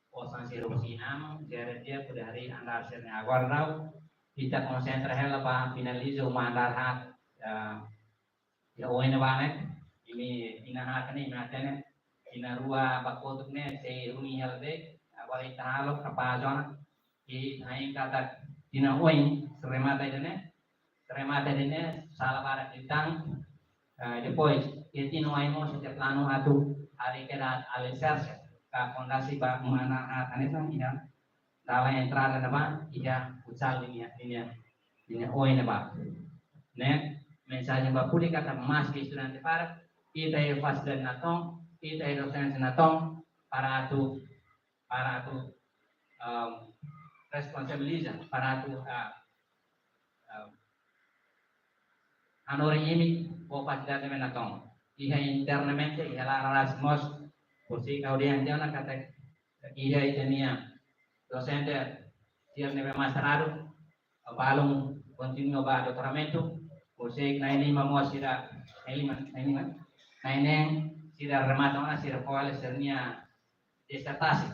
osang sir sinam jadi dia pada hari andar sir ne agora rau kita konsentra hela pa finaliza uma andar hat ya oina bane ini inahat ni matene ina rua bakotuk ne se rumi halde agora italo kapazona ki hain kata ina oin remata dene salah barat ditang depois itino aimo setiap plano atu hari kena alisarse ka fondasi ba mana anesa ina dalam entrada na ba ida ucal ini oin ba ne mensagem ba puli kata mas ke estudante para kita e faculdade natong kita e docente natong para tu responsabiliza para tu anore ini o faculdade natong iha internamente iha la rasmos por si audiencia na kata iha itenia docente tier neve masterado balong continuo ba doutoramento Usik na ini mamo sira naineng sira remata mana sira kuala sernia disertasi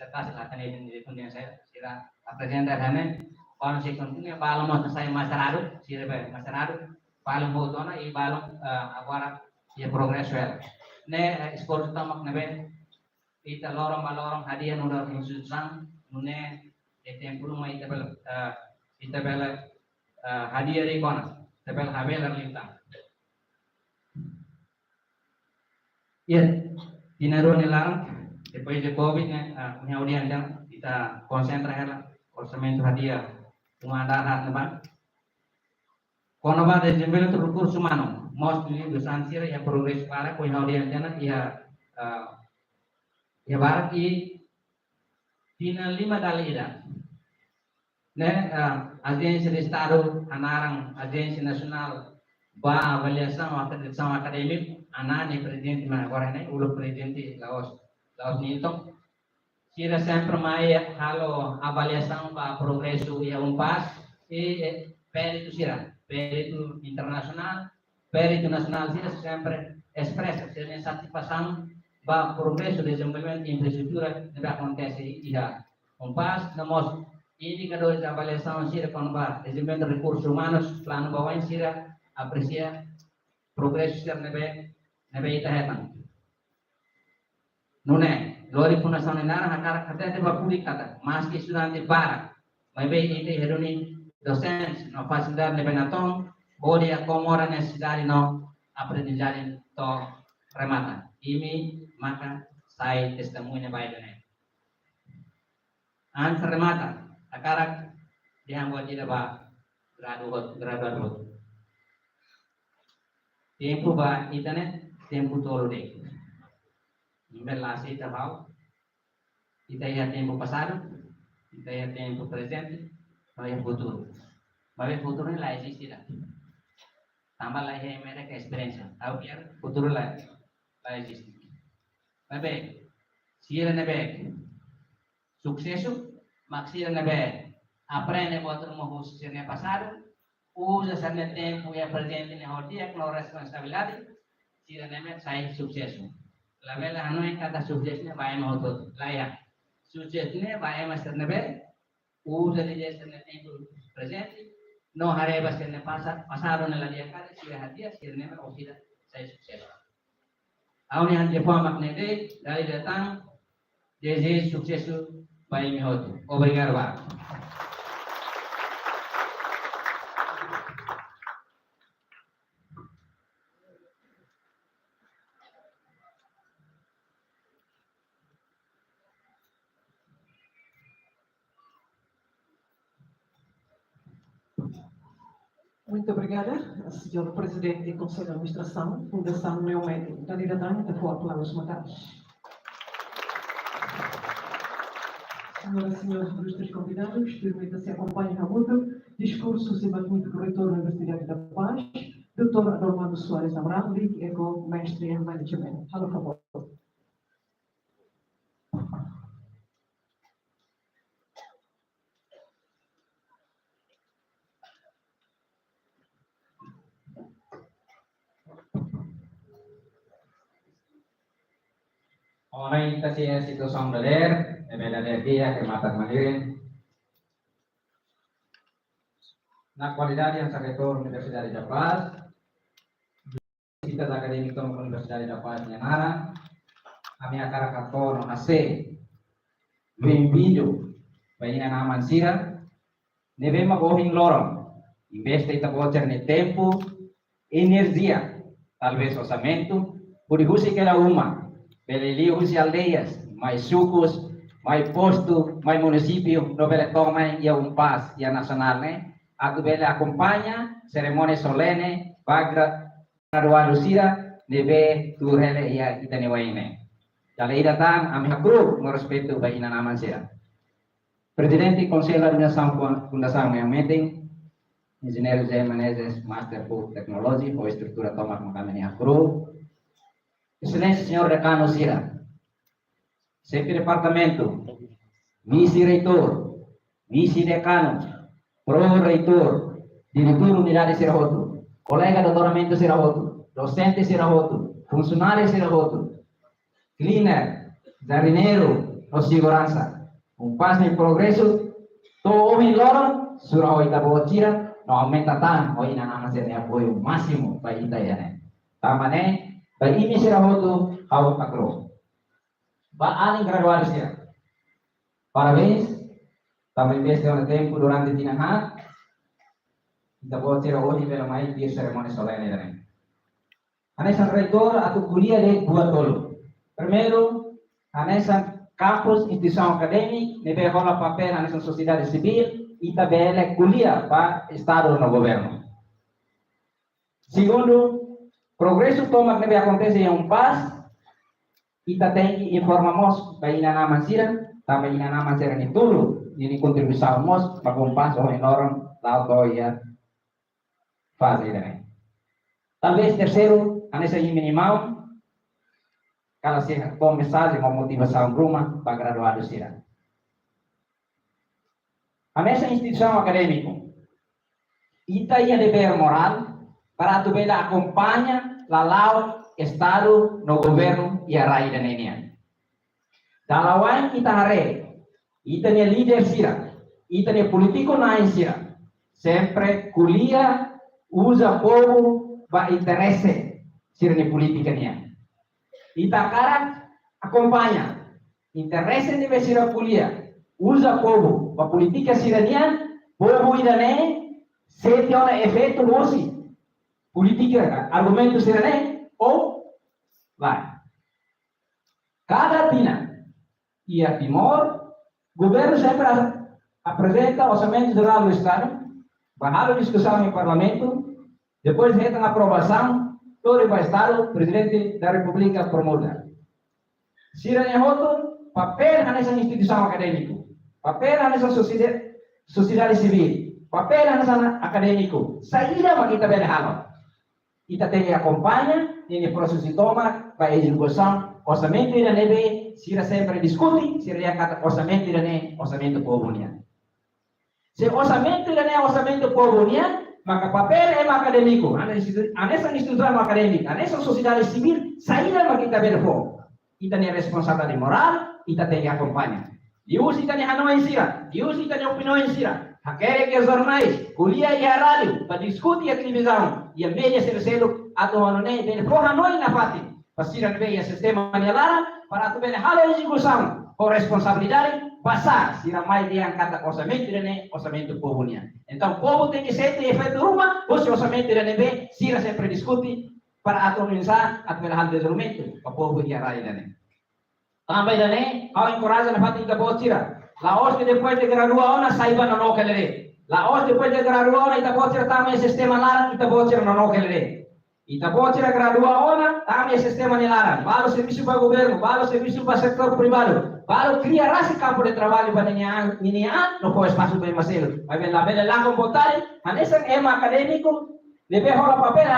lah kan ini punya saya sira presenter hane kalau sih kontinnya balong mau saya masyarakat sira masyarakat balong botona i balong agora ya progres well ne sport tamak nebe ita lorong hadiah nudar insusang nune tempulu mai ita bela hadiah di kona tebel habelar lintang. Ya, dinero nilang depois de COVID punya audiens yang kita konsentrasi orçamento hadiah pengandaran teman. Kono ba de jembel tu recurso humano, mostly besansir yang progres para punya audiens yang ya barat i tina 5 dali ida. Ne agência de estado anarang agência nasional ba avaliação acadêmica anane presidente mana agora né ulo presidente Laos Nilton sira sempre mai halo avaliação ba progresso e pas e perito sira perito internacional perito nacional sira sempre expressa sira satisfação ba progresso de desenvolvimento de infraestrutura que acontece ia pas namos indicadores de avaliação sira konba desenvolvimento de recursos humanos plano bawah sira aprecia progresso sira nebe ita hetan nune lori punasan nara hakar kata ba publik kata maski estudante para maybe ite heruni docentes no facilitar nebe natong bodi acomora necessidade no aprendizagem to remata ini maka saya testemunha baik dene an remata akarak dihambuat tidak ba graduat tempo ba internet tempo tolo de inverlasi tabau kita ya tempo pasado kita ya tempo presente vai futuro vai futuro ni la existirá tambah la ya mereka experiência au biar futuro la existir babe sira nebe sucesso maksir nebe aprende outro mohus sirne pasado usa sarne tempo e presente ne hodia com responsabilidade sira nebe sai sucesso la vela hanoi kata successnya vai moto la ya successnya vai master nebe usa de sirne tempo presente no hareba sirne pasado ne la dia kare sira hadia sira nebe osida sai sucesso au ni hanje famak nede dari datang desde sucesso vai me hoto obrigado ba Muito obrigada, Sr. Presidente do Conselho de Administração, Fundação Neomédio. Candidato de for aplausos marcados. Senhoras e senhores ilustres convidados, permita-se acompanhar a mútuo discurso e magnífico reitor da Universidade da Paz, Dr. Adormando Soares Amaral, Lic Eco, mestre em Management. Por favor. Orang kasih institusi daler, beda dia kematan Mandirin. Na qualidade yang sekretor Universidade da Paz, Citas Acadêmico Universidade da Paz Nyanara, a minha cara cantor no AC, bem-vindo, banyak nama sira, neve magohing lorong, investe ita voucher ne tempo, energia, talvez orçamento, por isso que ela uma. Belelios e aldeias, mais sucos, mais posto, mais município, no vele toma e paz e a nacional, né? A que vele acompanha, cerimônia solene, bagra, graduado sira, neve tu hele e a kita newaine. Jale datang, a minha cru, no respeito ba ina naman sira. Presidente Conselho de Fundação Meio Meeting, Engenheiro José Menezes, Master of Technology, ou estrutura toma com a cru. Excelência senhor decano Sira, sempre departamento, vice-reitor, vice-decano, pro-reitor, diretor unidade Sirahoto, colega de doutoramento será outro, docente será outro, funcionário será outro, cleaner, jardineiro, ou segurança. Pas no progresso, todo homem loro, surah oita botira, não aumenta tanto, oi na nama ser apoio máximo para ita ya né. Tamane, para ini será outro, ao acro. Ba aling graduado será. Parabéns, também deste ano tempo durante a tinahat, kita botira hoje pela mais dia cerimônia solene também. Anesan reitor atau kuliah de dua tolo. Primeiro, anesan campus, instituição acadêmica, nebe rola papel anesan sociedade civil, e também kuliah para Estado no governo. Segundo, progresso toma que acontece em paz, e tem que informarmos para ina nama sira, também ina nama sira ni tulo, ini contribuição mos para paz ou enorme lá do ia fazer também. Talvez terceiro, anesan minimal, kalau saya bom mensagem ou motivação bruma para graduado sira. A nessa instituição acadêmica, ita ia dever moral para tu bela acompanha lalau Estado no governo e a raia da nenia. Dalawan kita hare, ita ne líder sira, ita ne politico nain sira, sempre kuliah usa povo para interesse sira ne politica nia. Ita cara acompanha interesse de sira kuliah, usa povo para politica sirania, povo idane se tiona efeito losi politica argumento sirane ou vai. Cada tina e a Timor, governo sempre apresenta orçamento geral do Estado, vai discussão em parlamento, depois entra na aprovação, todo o Estado, presidente da República promulga. Sirane roto, papel nessa instituição acadêmica, papel nessa sociedade civil, papel nessa acadêmico, saída para kita berhalo. Kita tem que acompanhar nesse processo de toma para a execução, orçamento da neve, sira sempre discute, sira kata orçamento da neve, orçamento povonia. Se orçamento da neve, orçamento povonia, maka papel é acadêmico, nessa instituição acadêmica, nessa sociedade civil, saída para kita berhalo. Kita tem responsabilidade moral, kita tem que acompanhar. Dius kita tem hanoi sira, dius kita tem opinião sira. Hakere que jornais, kuliah e a rádio, para discutir a televisão e a mídia sercelo, atau anone bene for hanoi na fati, pasira nebe sistema manialara, para tu bene halo execução, com responsabilidade, passar, sira mais de angkata orçamento dene, orçamento povonia. Então, o povo tem que ser de efeito ruma, o orçamento dene, sira sempre discute, para atualizar a hal desenvolvimento, para o povo e a rádio dene. Também dene, ao encorajar na fati da sira. Laos que depois de graduar saiba no kelere. Laos depois de graduar ita botira também sistema lá ita botira no kelere. Ita botira graduar também sistema nilara. Baru serviço para governo, baru serviço para setor privado. Baru criar esse campo de trabalho para ninguém no pode espaço para macelo. Vai ver lá com botar, anessa é acadêmico, deve rolar papel,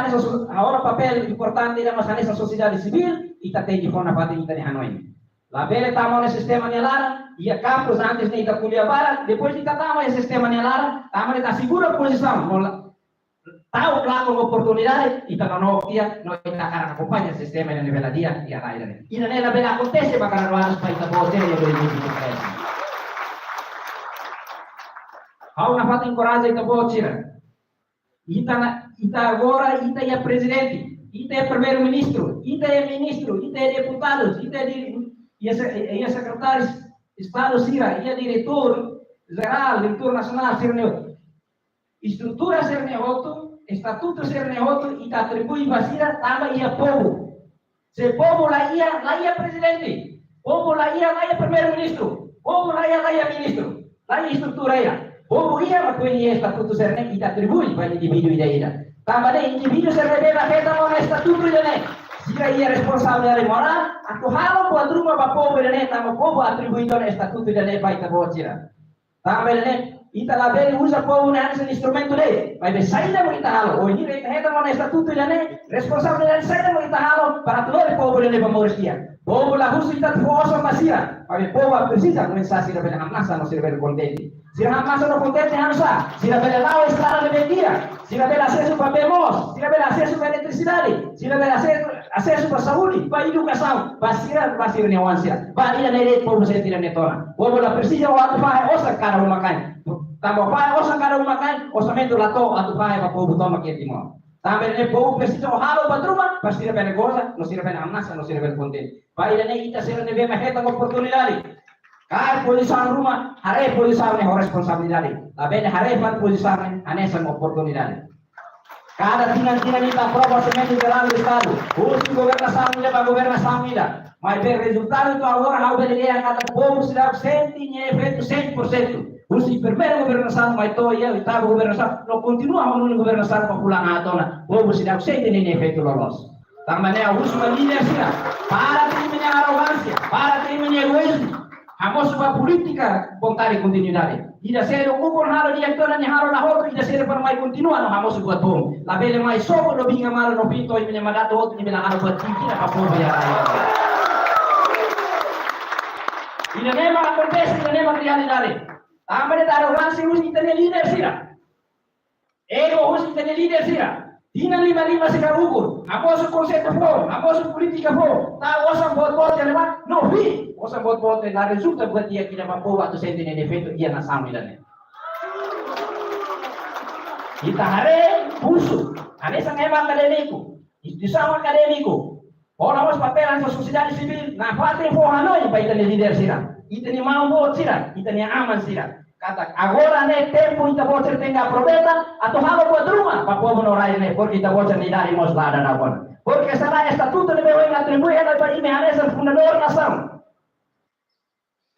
rola papel importante da nossa sociedade civil, ita tem que formar parte de Hanoi. La bele tamo no sistema nelara, e a campus antes de ita kuliah barat, depois de tamo no sistema nelara, tamo de segura posição, tahu lá com oportunidade, ita não dia, não ita cara acompanha o sistema de nível dia e a raia. E na nela bela acontece para graduar para ita poder e bem de How na fata encoraja ita poder. Ita agora ita é presidente, ita é primeiro-ministro, ita é ministro, ita é deputado, ita é ia secretário de Estado sira, ia diretor geral, diretor nacional sira neutro. Estrutura sira neutro, estatuto sira neutro, e atribui para sira também ia povo. Se povo lá ia presidente, povo lá ia primeiro-ministro, povo lá ia ministro, lá ia estrutura ia. Povo ia para conhecer estatuto sira neutro e atribui para indivíduo e ida. Também indivíduo sira neutro afeta no estatuto ida. Sira ia responsabilidade moral, aku halo buat rumah bapak berene, nama povo atribuído no estatuto da lei para ita sira. Também ita label usa povo nesse instrumento lei, mas saída muito halo, hoje ita reta no estatuto da lei, responsabilidade saída muito halo para todo o povo berene para moristia. Povo la usa ita força masira, mas povo precisa começar sira bela hamasa no sira bela contente. Sira hamasa no contente hamasa, sira bela lao estrada de mentira, sira bela acesso para bemos, sira acesso à eletricidade, se não tiver acesso à saúde, para a educação, para a nuance, para ir na rede, povo se tira netona. Povo lá precisa o ato para osa cara uma can. Tamo para osa cara uma can, orçamento lá to ato para povo toma que timão. Também ne povo precisa o halo patruma, para sira bene coisa, não sira bene amassa, não sira bene contente. Para ir na ita sira ne bem mais oportunidade. Kaya posição rumah, hari posição ne responsabilidade. Tapi hari pan posição ne anessa oportunidade. Cada tingan-tingan kita prova semente geral do estado. Usi governação ida para governação ida. Mas o resultado itu agora hau belia cada povo será senti efeito 100%. Usi primeira governação mas to ia oitava governação, não continua a governação popular na atona. Povo será senti efeito lolos. Também a última líder será para terminar a arrogância, para terminar o egoísmo. Hamos sebuah politika kontari continuidade. Ida ser ukur halo direktora ni halo na hoto ida ser per mai continua no hamos sebuah bom. La bele mai sopo no binga malo no pinto i mine madato hoto ni bila halo buat kira apa ya. Ida nema acontece, ida nema realidade. Também da arrogância usi tene líder sira. Ego usi tene líder sira. Tina lima se ukur. Hamos conceito bom, hamos politika bom. Ta osam bot elevat no vi. Osa bot na resulta buat dia kita mampu atau sentine efeito dia na samilane. Kita hari pulso, ane sang hebat akademiku, istisam akademiku. Orang mas papelan sa sociedade civil, na patre po Hanoi pa ita ni leader sira. Ita ni mau bot sira, ita ni aman sira. Kata agora ne tempo ita bocer tenga probeta atau halo buat rumah pa povo no rai ne porque ita bocer ni dari mos lada na bon. Porque será estatuto ne beu atribuído para imehanesa fundador nação.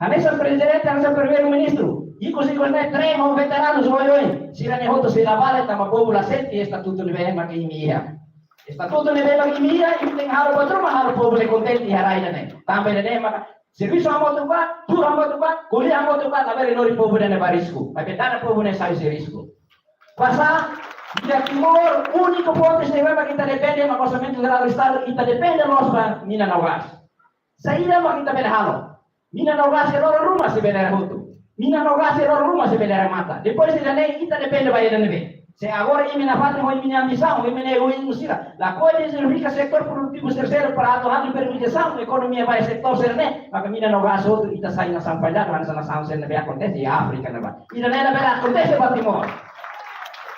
Hanesa presidente, hanesa primeiro-ministro. Iko si kone tremo veteranos hoy. Sira ne hoto sila vale tama popula senti estatuto ne bema ke imia. Estatuto ne bema ke imia, imteng halo patruma halo popula contenti harai ne. Tambe ne maka serviço amo tuba, tu amo tuba, kuliah amo tuba, tabe no ri popula ne barisku. Tapi tana popula ne sai risco. Pasa dia timor único ponto ne bema kita depende ma orçamento geral do estado, kita depende nós pa mina naugas. Saída ma kita bele halo. Mina não gasta rumah se belera hutu. Mina não gasta rumah se belera mata. Depois de lei kita depende vai neve. Se agora imina patria ou imina missão, imina egoísmo sira. La coisa significa setor produtivo terceiro para atuar em permissão, a economia vai setor serne, maka mina não gasta outro ita sai na sampalha, kan sana sang serne be acontece em África na ba. Ida nela bela acontece ba Timor.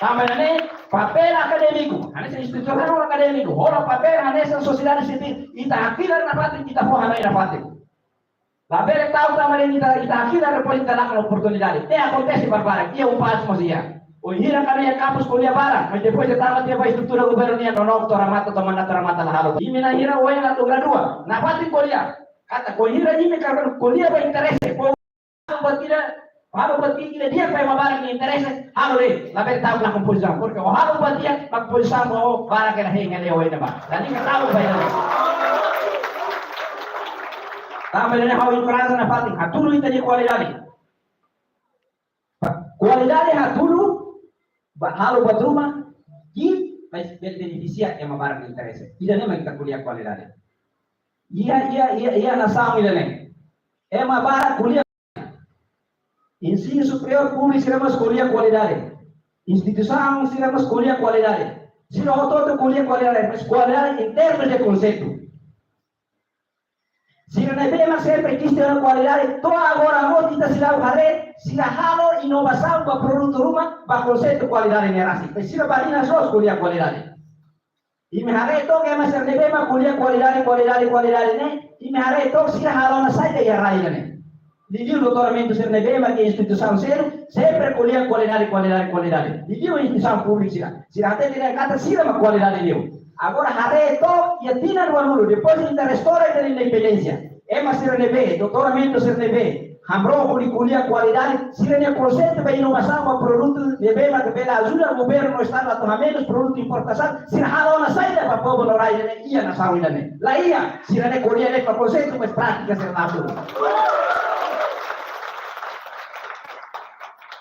Também ne papel acadêmico, anessa institucional acadêmico, ora papel anessa sociedade civil, ita akila na patria kita po hanai na patria. La bere tahu tamare ita akhirnya depois kita lakukan oportunidade. Acontece barbara, ia passo mosia. O hira kami campus kuliah barang, mas depois de tamat dia vai estrutura governia no toramata tomanda toramata la halo. Imina hira o ela to gradua. Na pati kuliah. Kata ko hira ime karena kuliah ba interesse. Ko halo bati kira dia pa mabarang ni interesse. Halo re, la bere tahu la composição, porque o halo batia composição o para que na henga leo ina ba. Dani ka tahu ba ina. Também ne hau imprensa na pating hatulu ita di qualidade. Qualidade hatulu halo buat rumah di mas beneficia yang mabarang interesse. Ida ne kita kuliah qualidade. Ia na sama ida ne. Mabarang kuliah ensino superior público seremos kuliah qualidade. Instituição seremos kuliah qualidade. Sino todo kuliah qualidade, mas qualidade em termos de conceito. Si não devemos sempre existe uma qualidade, toda agora a kita sila hare, sila halo inovação para produto rumah, para conceito qualidade nerasi. Sila balina sos kuliah qualidade. E me hare to que mas devemos kuliah qualidade ne, e me hare to sila halo na saída e raia ne. Didiu doutoramento ser devemos que instituição ser, sempre kuliah qualidade. Didiu instituição pública sila até dire kata sila ma qualidade deu. Agora hare to ia tina no aluno, depois ainda restaura a independência. Mas ser neve, doutoramento ser neve, hamro kuliah qualidade, se ne conceito de inovação para produto de bela que bela ajuda o governo no estado a tomar menos produto importação, se halo na saída para povo no rai ne ia na saúde ne. La ia, se ne kuliah ne para conceito mas prática ser na tudo.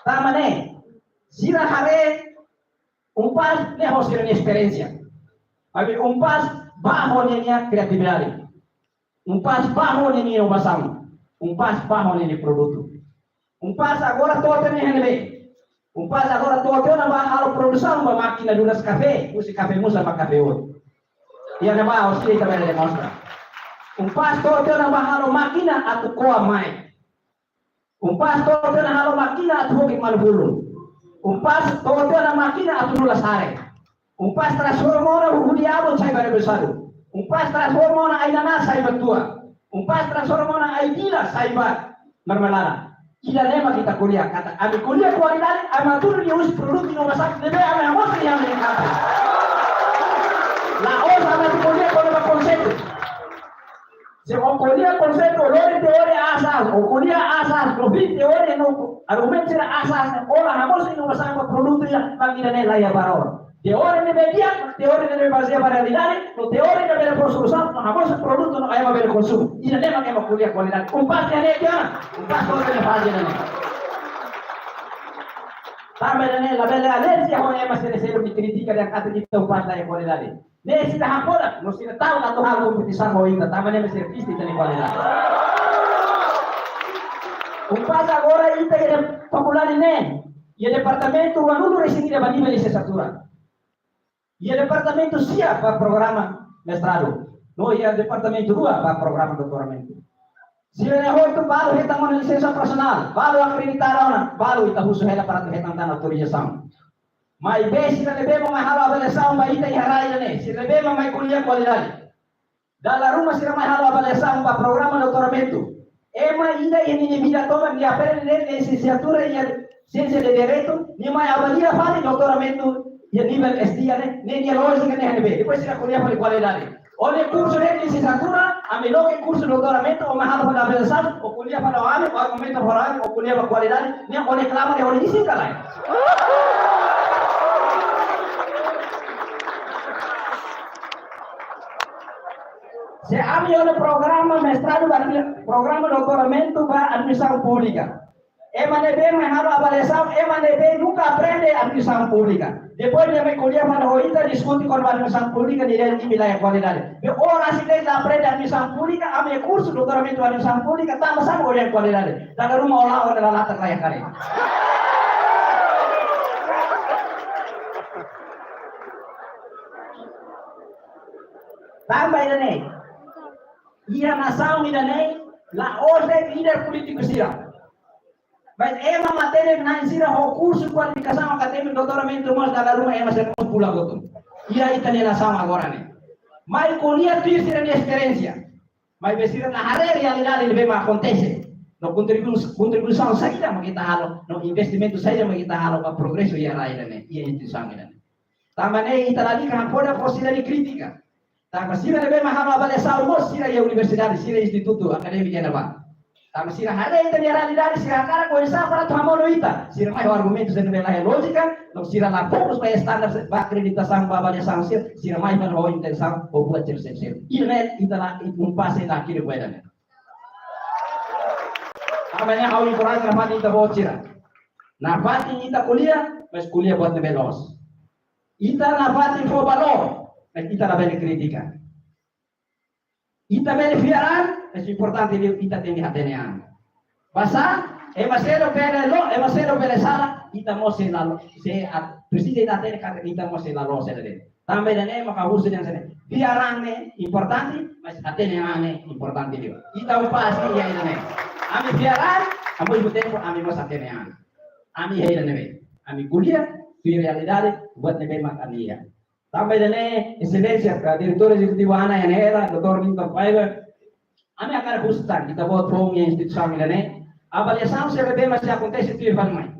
Tamane, se na hare pas ne ho ser experiência. Abi pas bajo niya criatividade. Pas bajo niya inovação. Pas bajo niya produto. Pas agora todo tem NB. Umpas agora todo na ba halo produção ba máquina duras café, usi café musa ba café outro. E ana ba auxílio também demonstra. Umpas todo na ba halo máquina atu koa mai. Umpas todo na halo máquina atu hoki malbulu. Umpas todo na máquina atu dula sare. Umpas transformou na huliabo sai bare besado. Umpas transformou na ainana sai batua. Umpas transformou na aidila sai ba marmelada. Kila lema kita kuliah kata ami kuliah kualidade amatur dia us produk inovasi debe ami amos yang meningkat. La os ami kuliah kalau konsep. Se o kuliah konsep oleh teori asas, o kuliah asas, profit teori no argument sira asas, olah amos inovasi produk yang panggilan lain baror. Teori de media, teori de base para realidade, no teori de ver por solução, amos produto no ayama ver consumo. Ila lema que kuliah kualidade. Umpas dia dia, umpas todo que faz dia. Também la bela alergia ho ema se recebe de crítica de kata kita umpas da kualidade. Nesse da hapola, no se tahu na to hal competição ho ita, também me serviço de kualidade. Umpas agora ita que popular ne, e o departamento anulo recibir a nível de licenciatura. E o departamento SIA para programa mestrado. No, e o departamento RUA para programa doutoramento. Se ele é outro, vale o retamão de licença profissional, vale o acreditar a vale o itahuso reda para retamar na autorização. Mas bem, se levemos mais a avaliação, vai ir em raio, né? Se levemos mais colher qualidade. Da ruma se mais a avaliação para programa doutoramento. É mais ainda em inimiga toma de aprender licenciatura e ciência de direito, e mais avalia faz doutoramento. E a nível estia, né? Nem a lógica nem a nível. Depois se recolher para qualidade. Olha curso de licenciatura, a melhor que curso de doutoramento, ou mais para a avaliação, ou colher para o ano, ou argumento para o ano, ou colher para qualidade, nem olha clama de origem, cara. Se há o programa mestrado, programa de doutoramento para administração pública. Emanebe mais a avaliação, Emanebe nunca aprende administração pública. Depois de me colher para o ITA, discute com a administração pública de wilayah qualidade. Ora se ele aprende administração pública, a meu curso de doutoramento de administração pública, também sabe olhar qualidade. Da rumah olah orang dalam latar kaya kare. Tambah ini, ia nação ini, la ordem líder político sira. Mas é uma matéria que não ensina o curso de qualificação acadêmica, doutoramento, mas da rumah é uma certa pula goto. E aí está nação agora né. Mas colhia tudo ser a experiência. Mas vestir na realidade ele vê mais acontece. No contribuição saída mas kita halo, no investimento saída mas kita halo para progresso e a raia né. E a instituição né. Também kita lagi kan pode possibilidade crítica. Também se ele vê mais halo avaliação, mas se a universidade, se a instituto acadêmico é nova. Tapi sira hada ita di realidade sira cara ko isa para tu hamolo ita sira mai argumento se nela lógica no sira la fokus para standar ba acreditação ba avaliação sira mai para o intenção o buat cercer ilmet ita la un passe la kiri buena amanya hau ni kurang na pati ita buat sira na pati ita kuliah mas kuliah buat veloz ita na pati fo valor mas ita la bene kritika ita bene fiaran es importante que kita tenga atenean. Basa, emasero pele sala, kita mose la se preside da tene kata kita mose la lo sele. Tambe dane maka husu yang sene. Biarane importante, mas ateneane importante dia. Kita upas ya ini. Ami biaran, amo ibu tempo ami mas atenean. Ami hei dane. Ami kuliah di realidade buat nebe makania. Tambe dane excelencia, diretor executivo ana yang era, Dr. Lincoln Fiber. Kami akan hustan kita buat form yang instituição ini. Avaliação se rebe mas acontece tudo vai mais.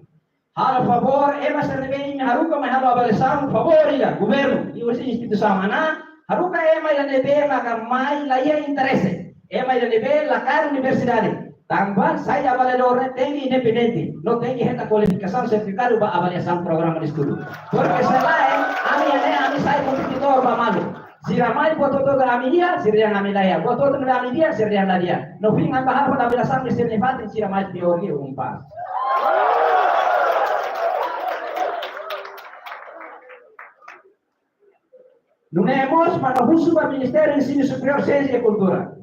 Halo favor, mas se rebe haruka mas halo avaliação favor ila governo e você instituição mana haruka mas rebe maka mai laia interesse. Mas rebe la cara universidade. Tambah saya avaliador tem independente, não tem reta qualificação certificado para avaliação programa de estudo. Porque selain ami saya kompetitor ba malu. Si ramai buat toto kami dia, si yang kami daya. Buat toto kami dia, si yang dia. No fin ang bahar pada bila sang si levatin si ramai teori umpas. Nunemos para uso para Ministério de Ensino Superior, Ciência e Cultura.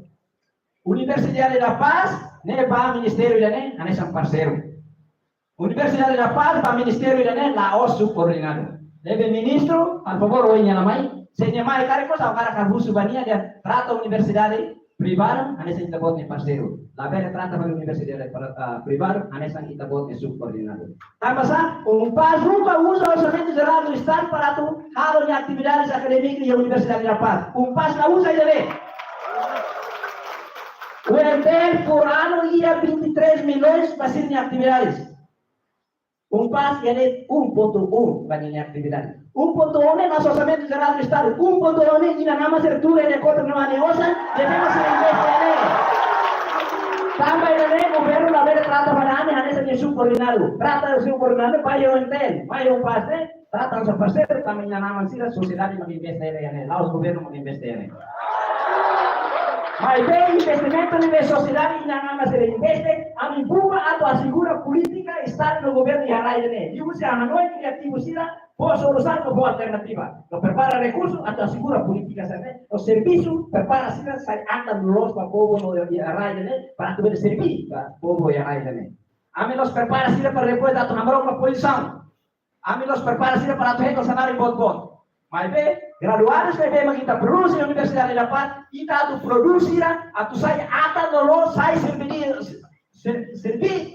Universidade da Paz, ne pa Ministério da ne, ane sang parceiro. Universidade da Paz, para Ministério da Laos subordinado. Deve ministro, al favor, hoje na mãe, se nyamai kare ko sa kara kabusu bania dia trata universidade privada, anesa kita buat parceiro. La bela trata para universidade privada, anesa kita buat subordinado. Tambah sa, Paz nunca usa orçamento geral do Estado para tu halo de atividades acadêmicas da Universidade da Paz. Paz não usa ele. O ENTEL por ano ia 23 milhões para ser atividades. Paz ele 1.1 banyak atividades. 1.1 é nosso orçamento geral do Estado. 1.1 é na nama sertura de conta na negócio, devemos ser investidos. Também ele governo da vez trata para ane ane se subordinado. Trata subordinado para o Entel, para o Paz, trata os parceiros também na nama sira sociedade mas investir ane, lá os governos mas investir ane. Mas bem investimento na sociedade na nama se investe, a mim buba a assegura política estar no governo de Harai ane. E você a não é criativo sira boa solução ou boa alternativa. Não prepara recursos, até assegura política, sabe? O serviço prepara se sai anda nos para o povo no Arraia, para poder servir para o povo de Arraia. A mim nos prepara se para depois da tua uma posição. A mim nos prepara se para tu o salário bom. Mas bem, graduados que bem kita produz na Universidade da Paz, kita tu produzir a tu sai ata dolos sai servir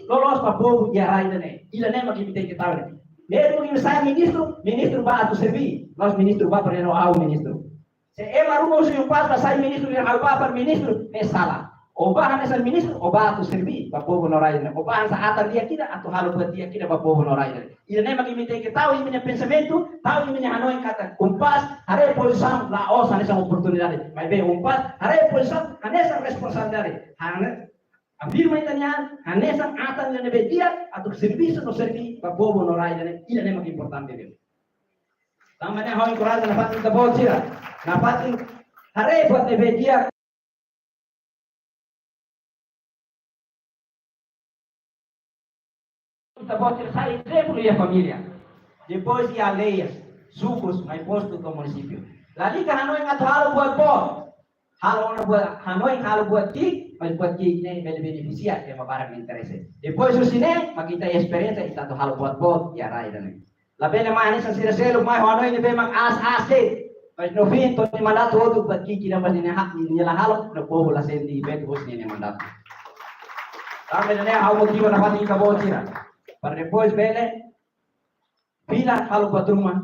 dolos para o povo de Arraia. Ila nem mas que tem que estar. Mesmo que saia ministro vai a servir. Nós ministro vai para ao ministro. Se é marumo se Paz vai sair ministro e ao para ministro, é sala. Ou vai nessa ministro, ou vai a servir para o povo noraide. Ou vai a atar dia aqui, a tu halo para dia aqui para o povo noraide. E nem mais que tem que tal e minha pensamento, tal e minha hanoi kata. Paz, haré posição lá osa nessa oportunidade. Mas bem, Paz, haré posição nessa responsabilidade. Afirma italiano, anessa atan na nebedia atau serviço no servir para povo no raia, isso é muito importante dele. Também é muito importante na parte da bolsa, na parte haré para nebedia. Da bolsa sai exemplo e a família. Depois de aleias, sucos, mais posto do município. Lá liga Hanoi ngatalo buat bom. Hanoi halo buat tik, mas buat tik ini beneficia que é barang interesse. Depois o sine, makita experiência está do halo buat bom ya rai dan. La bene mais sa sira selo mai Hanoi ne be mak as mas no fim to ni mandato todo buat tik kira mas ni la halo no povo la sendi bet os ni mandato. Também né ao motivo na parte da bolsa. Para depois bele pila halo buat rumah.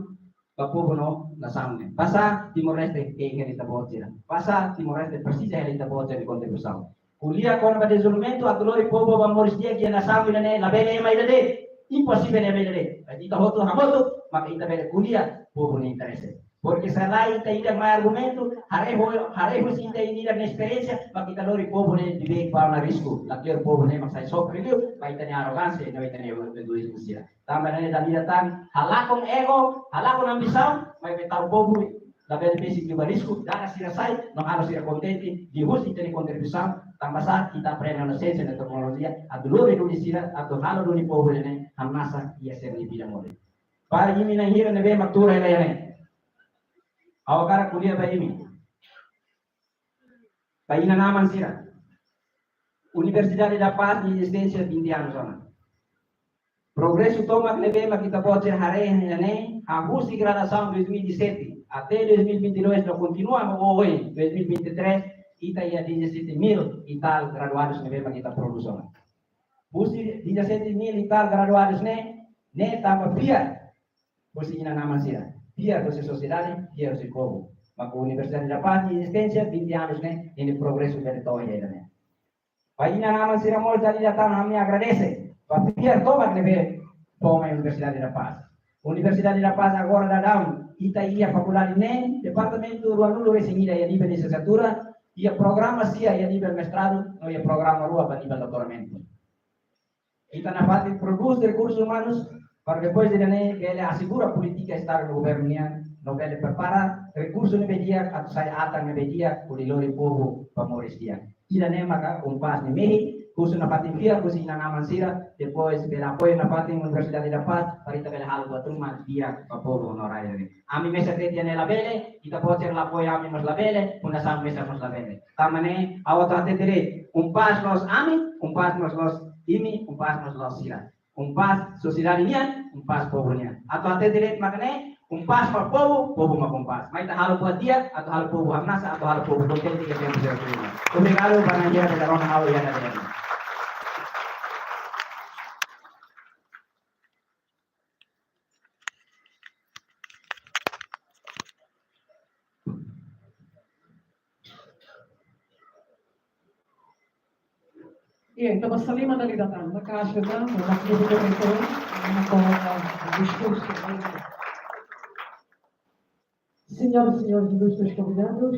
Povo no na samne. Pasa Timor Leste que kita bolsa. Pasa Timor Leste precisa kita bolsa de contribuição. Kuliah con ba desenvolvimento a glória povo vamos dia que na samne ne la bele mai dele. Impossível ne bele. Kita hoto hamoto, maka kita bele kuliah povo ne interesse. Porque se lá ita ida mai argumento, haremos ita ida na experiência, maka kita lori povo ne vive para na risco. La que povo ne mas sai sofre liu, vai ter arrogância, não vai ter egoísmo sira. Também ne dali datang halakon ego, halakon ambição, mas vai estar o povo da benefício de risco, dá sira sai, não harus sira contente, de hoje tem contribuição, também sa kita aprende na ciência na tecnologia, a dulu do sira, a do halo do povo ne, amasa ia ser ni vida mole. Para imi na hira ne be matura ele ne. Ao cara kuliah ba imi. Ba ina naman sira. Universidade da Paz de existência 20 anos zona. Progresso toma que levemos kita pode haré né a curso de graduação 2017 até 2022 nós continuamos hoje 2023 kita ia 17.000 e tal graduados que levemos kita produção. Curso de 17.000 e tal graduados né tama pia curso ina naman sira. Pia a sociedade, pia o povo. Mas a Universidade da Paz de existência 20 anos né e progresso dele todo ele né. Vai ina naman sira molto ali datang kami agradece. Papia toma que ver toma a Universidade da Paz. Universidade da Paz agora da down, ita ia faculdade nem departamento do aluno recebida a nível de licenciatura, ia programa sia a nível mestrado, não ia programa rua para nível doutoramento. Ita na parte produz recursos humanos para depois de nem que ele assegura a política estar no governo não ele prepara recursos no media, atau saya atang no media, o lori povo para moristia. Ida nem maka Paz ni mehi curso na parte via, curso na naman sira, depois pela apoio na parte Universidade da Paz, para ita pela halo buat rumah dia para povo no raia. Ami mesa cretia ne labele, kita pode ter apoio ami nos labele, una sam mesa nos labele. Tamane awat ate dire, Paz nos ami, Paz nos imi, Paz nos sira. umpas sociedade nian, umpas povo nian. Atau até direito makane, umpas para povo, povo makumpas. Mas halo buat dia, atau halo povo hamnasa, atau halo povo kontenti que temos de terima. Obrigado para dia da rona halo ya na. Iya, kita bersalima dari datang. Maka sudah mewakili itu discurso. Senhoras e senhores ilustres convidados,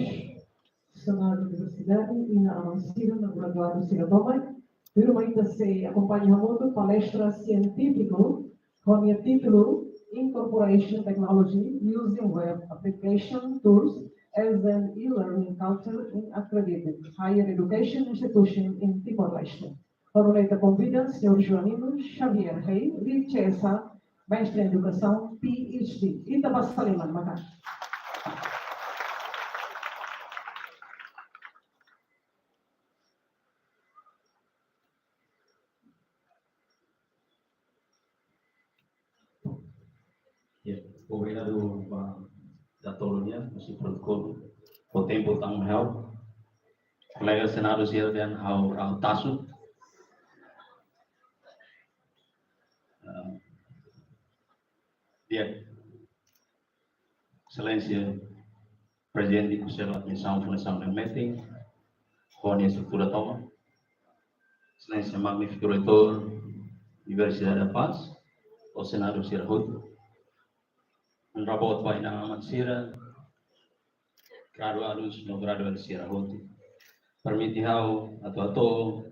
Senado da Universidade e na Amancira, na graduada Ciratoma, primeiramente se acompanha muito palestra científico com o título Incorporation Technology Using Web Application Tools as an e-learning culture in accredited higher education institution in Timor-Leste. Para convida o Sr. Joanino Xavier Rei, Richesa, mestre em educação, PhD. Itaba Saliman, Makan. Ya, obrigado da tolonha, masih protokol, o tempo tang mahal. Colega Senado siya dan ao taso. Dia, Excelência Presidente do Conselho de Admissão e Fundação do Meeting, Rony Estrutura Toma, Excelência Magnífico Reitor, Universidade da Paz, o Senado Sierra Hood, Honorable Painang Amat Sira, graduados no graduado Sierra Hood, permitiau atau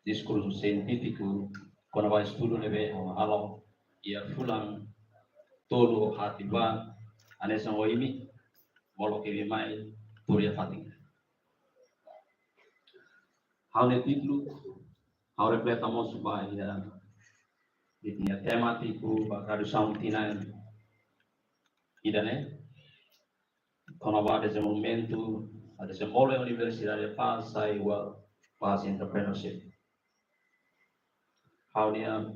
diskurso científico, quando vai estudo neve alau, ia fulang todo hati ba, anesang oimi, molo kiri mai, turia fating. Hal ne título, hal refletamos ba ia ditnya tematiku ba tradução tinan idane, quando vai desse momento, a desse mole Universidade Paz sai wa Paz Entrepreneurship. Hal nia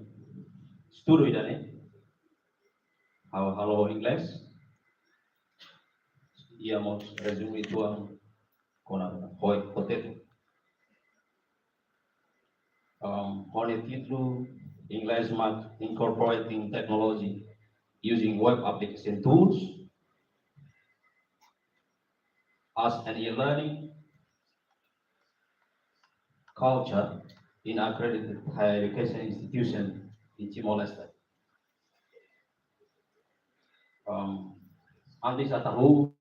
estudo idane, halo inglês, íamos resumir tuang con hoi potato. Hoi título inglês mag incorporating technology using web application tools as an e-learning culture in accredited higher education institution in Timor-Leste. Antes saya tahu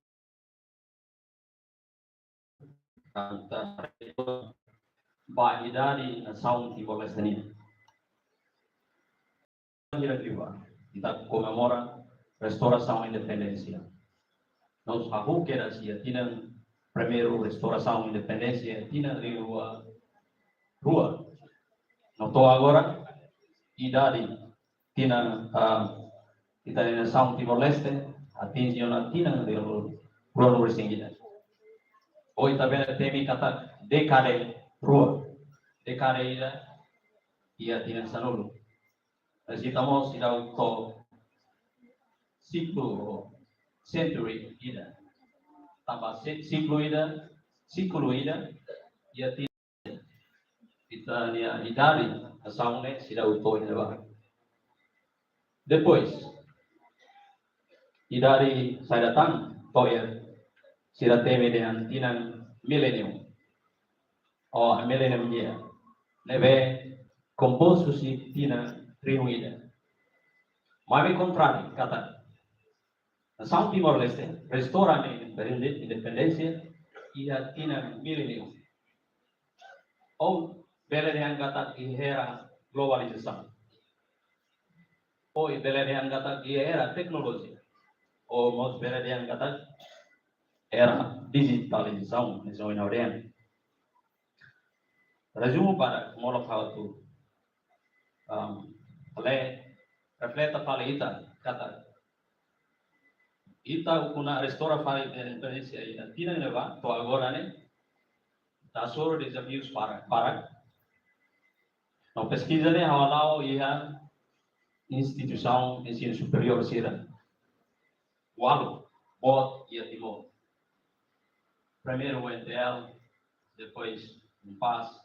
baik dari nação Timor-Leste ini. Kita comemora restauração independência. Nós tahu que era sia tinang primeiro restauração independência tinang di rua. Não tô agora idade tinang kita di nação Timor-Leste atingi una tinang di rua bersinggidan. Hoy também temi kata decade rua, decade ida ia tinang sanulu. Estamos ida to ciclo century ida, tambah ciclo ida ia tinang kita nia idari asaune sida uto ida bah. Depois idari saya datang toya sida teme dengan tinang milenium. Oh, milenium dia. Neve komposisi tinang triunida. Mas ao contrário, kata São Timor-Leste, restaurante independência ia tinang milenium. Ou bela yang kata era globalização. Ou bela yang kata era teknologi. Ou mas bela yang kata era digitalização, isso é na ordem. Resumo para molok hal tu. Oleh refleta fala ita kata ita kuna restaura fala Indonesia ita tinang leva to agora ne tasoro desafios para Na pesquisa ne hawalau ia instituição de ensino superior sira. Walu, bot ia timor. Primeiro o NTL, depois o PAS,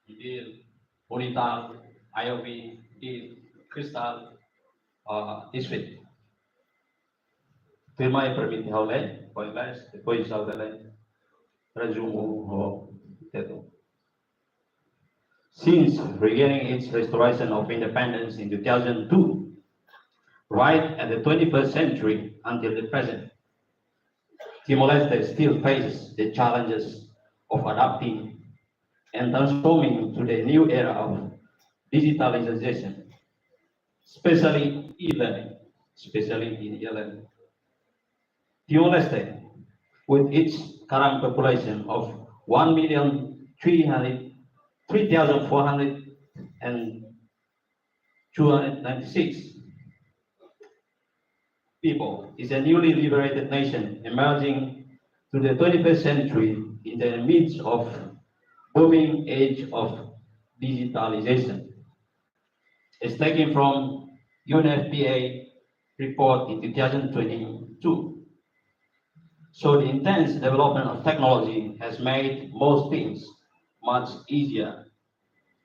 o DIL, Oriental, IOB, DIL, Cristal, ISFIT. Primeiro permite haulé, depois haulé, resumo o teto. Since regaining its restoration of independence in 2002, right at the 21st century until the present, Timor-Leste still faces the challenges of adapting and transforming to the new era of digitalization, especially e-learning, Timor-Leste, with its current population of 1,303,496 people, is a newly liberated nation emerging to the 21st century in the midst of booming age of digitalization. It's taken from UNFPA report in 2022. So the intense development of technology has made most things much easier,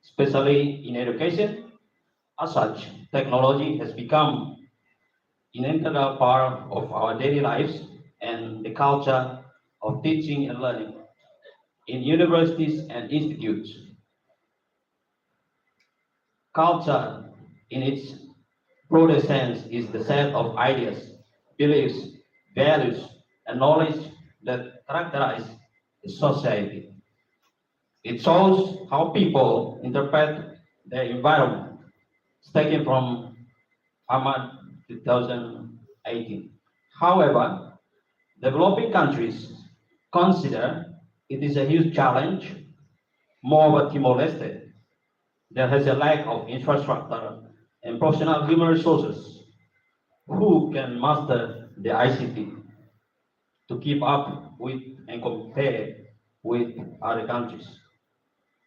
especially in education. As such, technology has become an integral part of our daily lives and the culture of teaching and learning in universities and institutes. Culture, in its broader sense, is the set of ideas, beliefs, values, and knowledge that characterize a society. It shows how people interpret their environment. It's taken from Ahmad 2018. However, developing countries consider it is a huge challenge. Moreover, Timor-Leste, there has a lack of infrastructure and professional human resources who can master the ICT to keep up with and compare with other countries.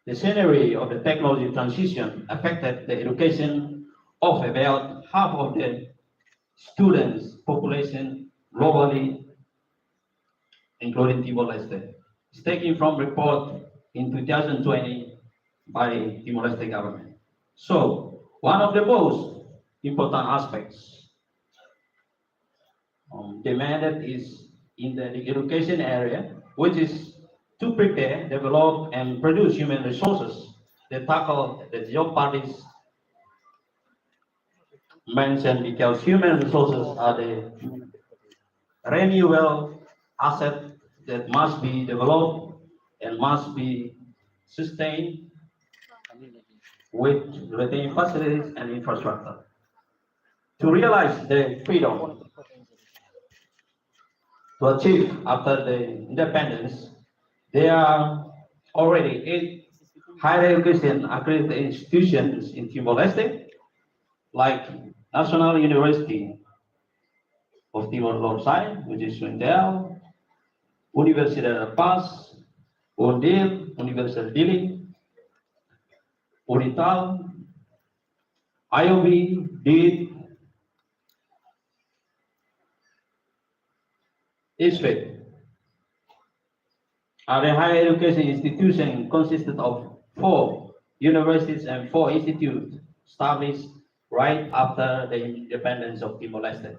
The scenario of the technology transition affected the education of about half of the students' population globally, including Timor-Leste. It's taken from report in 2020 by Timor-Leste government. So one of the most important aspects demanded is in the education area, which is to prepare, develop, and produce human resources that tackle the geoparties mentioned, because human resources are the renewable asset that must be developed and must be sustained with retaining facilities and infrastructure. To realize the freedom to achieve after the independence, there are already 8 higher education accredited institutions in Timor-Leste, like National University of Timor-Leste, which is UNTL, Universidad de Paz, UNDIL, Universidad Dili, Oriental, IOB, DID, ISFIT. Our higher education institution consisted of 4 universities and 4 institutes established right after the independence of Timor-Leste.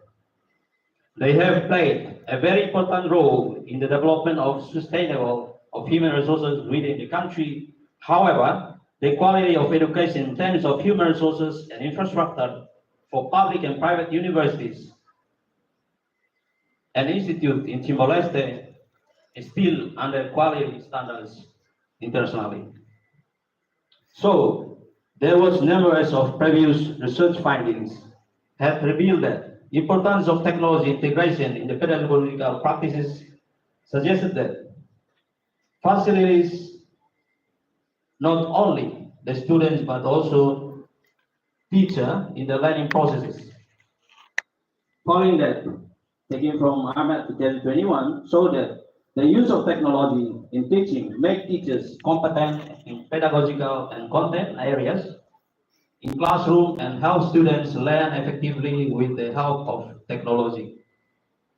They have played a very important role in the development of sustainable of human resources within the country. However, the quality of education in terms of human resources and infrastructure for public and private universities and institutes in Timor-Leste is still under quality standards internationally. So there was numerous of previous research findings have revealed that importance of technology integration in the pedagogical practices suggested that facilities not only the students but also teacher in the learning processes. Following that, taken from Ahmed 2021, showed that The use of technology in teaching make teachers competent in pedagogical and content areas in classroom and help students learn effectively with the help of technology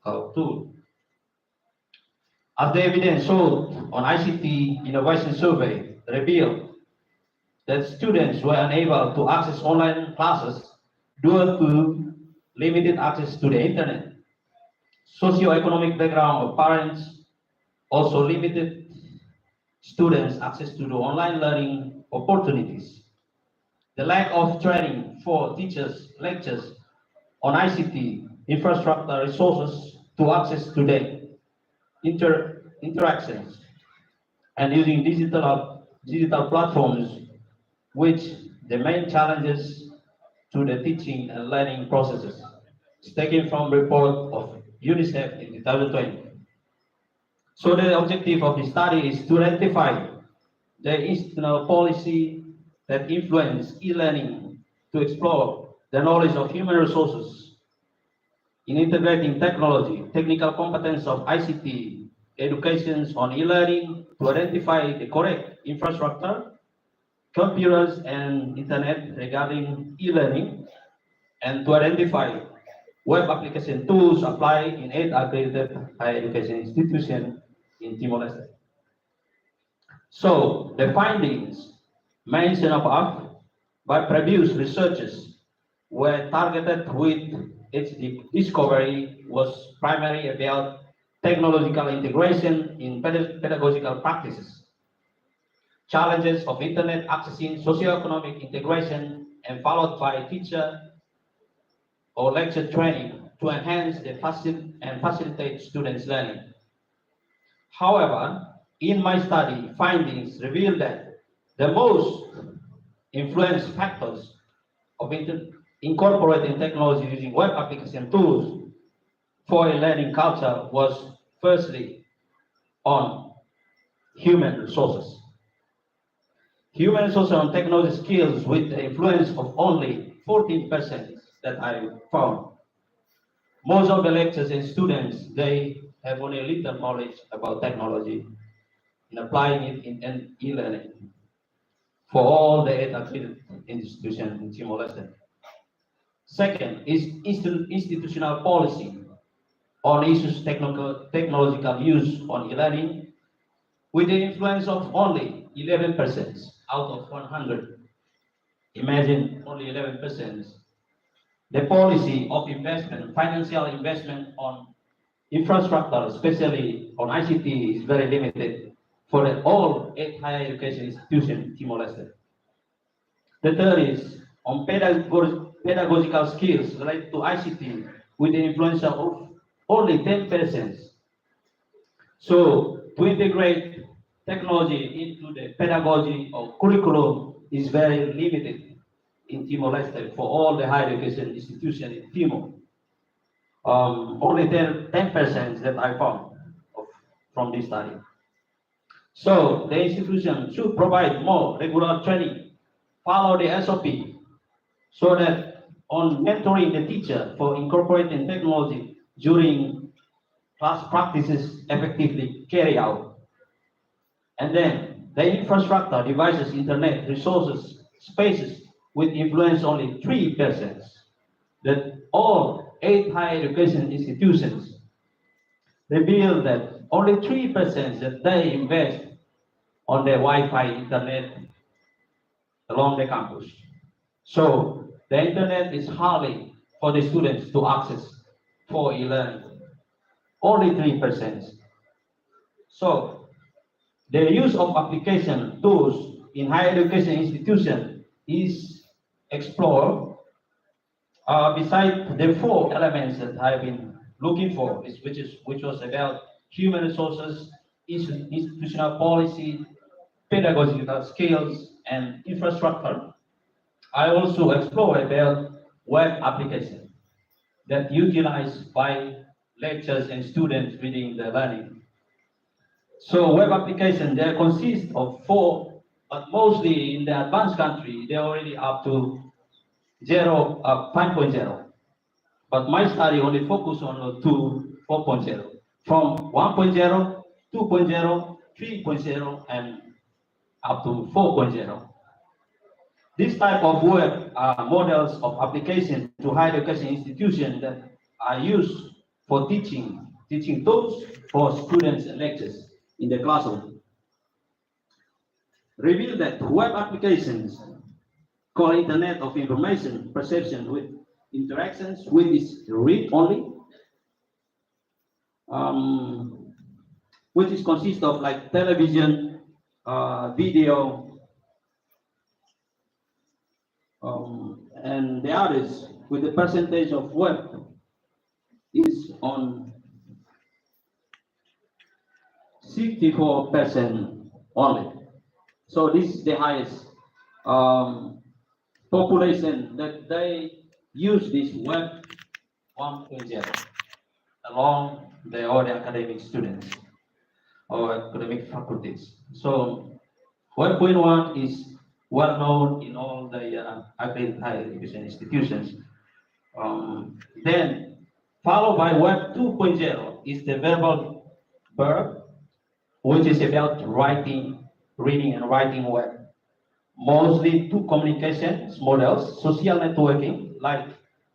tool. As the evidence showed on ICT Innovation Survey revealed that students were unable to access online classes due to limited access to the internet. Socioeconomic background of parents also limited students access to the online learning opportunities. The lack of training for teachers, lectures on ICT, infrastructure resources to access to the interactions, and using digital platforms, which the main challenges to the teaching and learning processes, is taken from report of UNICEF in 2020. So the objective of the study is to identify the institutional policy that influence e-learning to explore the knowledge of human resources in integrating technology, technical competence of ICT, educations on e-learning to identify the correct infrastructure, computers and internet regarding e-learning, and to identify web application tools applied in 8 accredited higher education institutions in Timor-Leste. So the findings mentioned above by previous researchers were targeted with its discovery was primarily about technological integration in pedagogical practices, challenges of internet accessing socioeconomic integration, and followed by teacher or lecture training to enhance the and facilitate students' learning. However, in my study, findings reveal that the most influence factors of incorporating technology using web application tools for a learning culture was firstly on human resources. Human resources and technology skills with the influence of only 14% that I found. Most of the lecturers and students, they have only little knowledge about technology and applying it in e-learning for all the 8 accredited institutions in Timor-Leste. Second is institutional policy on issues technological use on e-learning with the influence of only 11% out of 100. Imagine only 11%. The policy of investment, financial investment on infrastructure, especially on ICT, is very limited for all 8 higher education institutions in Timor-Leste. The third is on pedagogical skills related to ICT with the influence of only 10%. So to integrate technology into the pedagogy or curriculum is very limited in Timor-Leste for all the higher education institutions in Timor. Only 10% that I found from this study. So the institution should provide more regular training, follow the SOP, so that on mentoring the teacher for incorporating technology during class practices effectively carry out. And then the infrastructure, devices, internet, resources, spaces with influence only 3%, that all 8 higher education institutions reveal that only 3% that they invest on the Wi-Fi internet along the campus. So the internet is hardly for the students to access for e-learning. Only 3%. So the use of application tools in higher education institutions is explored besides the 4 elements that I've been looking for, which was about human resources, institutional policy, pedagogical skills, and infrastructure. I also explore about web applications that utilized by lecturers and students within the learning. So web application, they consist of 4, but mostly in the advanced country, they're already up to 5.0. But my study only focused on 4.0. From 1.0 2.0, 3.0, and up to 4.0. This type of work are models of application to higher education institutions that are used for teaching tools for students and lectures in the classroom. Reveal that web applications called Internet of Information Perception with interactions with is read-only, which is consist of like television, video, and the others with the percentage of web is on 64% only. So this is the highest population that they use this web 1.0 along the other academic students or academic faculties. So web 1.1 is well known in all the accredited higher education institutions. Then followed by web 2.0 is the verbal verb, which is about writing, reading and writing web. Mostly two communications models, social networking, like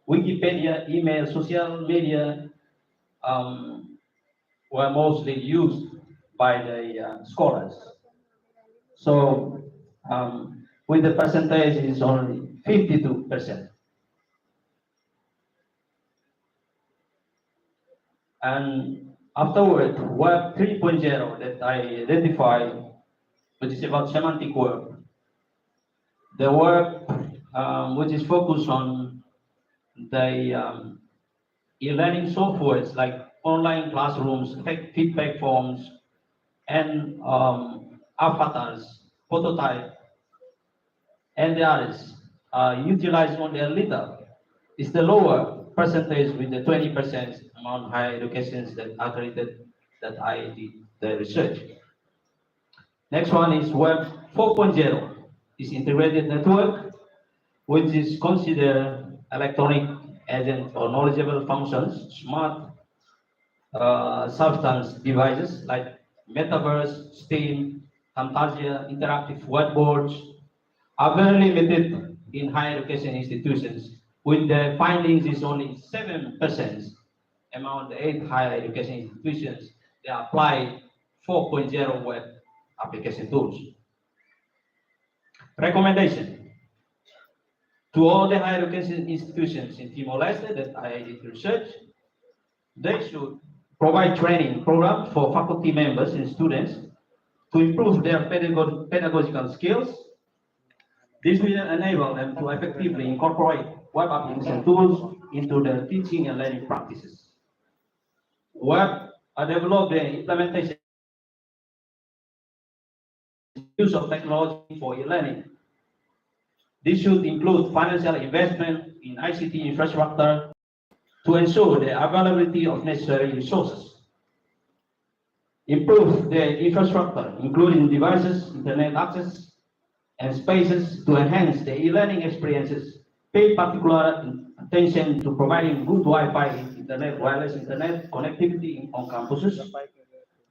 Wikipedia, email, social media, were mostly used by the scholars. So with the percentage is only 52%. And afterward, web 3.0 that I identified, which is about semantic work. The work which is focused on the e-learning softwares like online classrooms, feedback forms, and avatars, prototype, and the others utilize only a little. It's the lower percentage with the 20% among higher educations that accredited that I did the research. Next one is Web 4.0. Is integrated network, which is considered electronic agent or knowledgeable functions, smart substance devices like Metaverse, Steam, Camtasia, interactive whiteboards are very limited in higher education institutions, with the findings is only 7% among the 8 higher education institutions that apply 4.0 web application tools. Recommendation to all the higher education institutions in Timor-Leste that I did research, they should provide training programs for faculty members and students to improve their pedagogical skills. This will enable them to effectively incorporate web application tools into their teaching and learning practices. Web develop the implementation use of technology for e-learning. This should include financial investment in ICT infrastructure to ensure the availability of necessary resources. Improve the infrastructure, including devices, internet access, and spaces to enhance the e-learning experiences. Pay particular attention to providing good Wi-Fi, internet, wireless internet connectivity on campuses.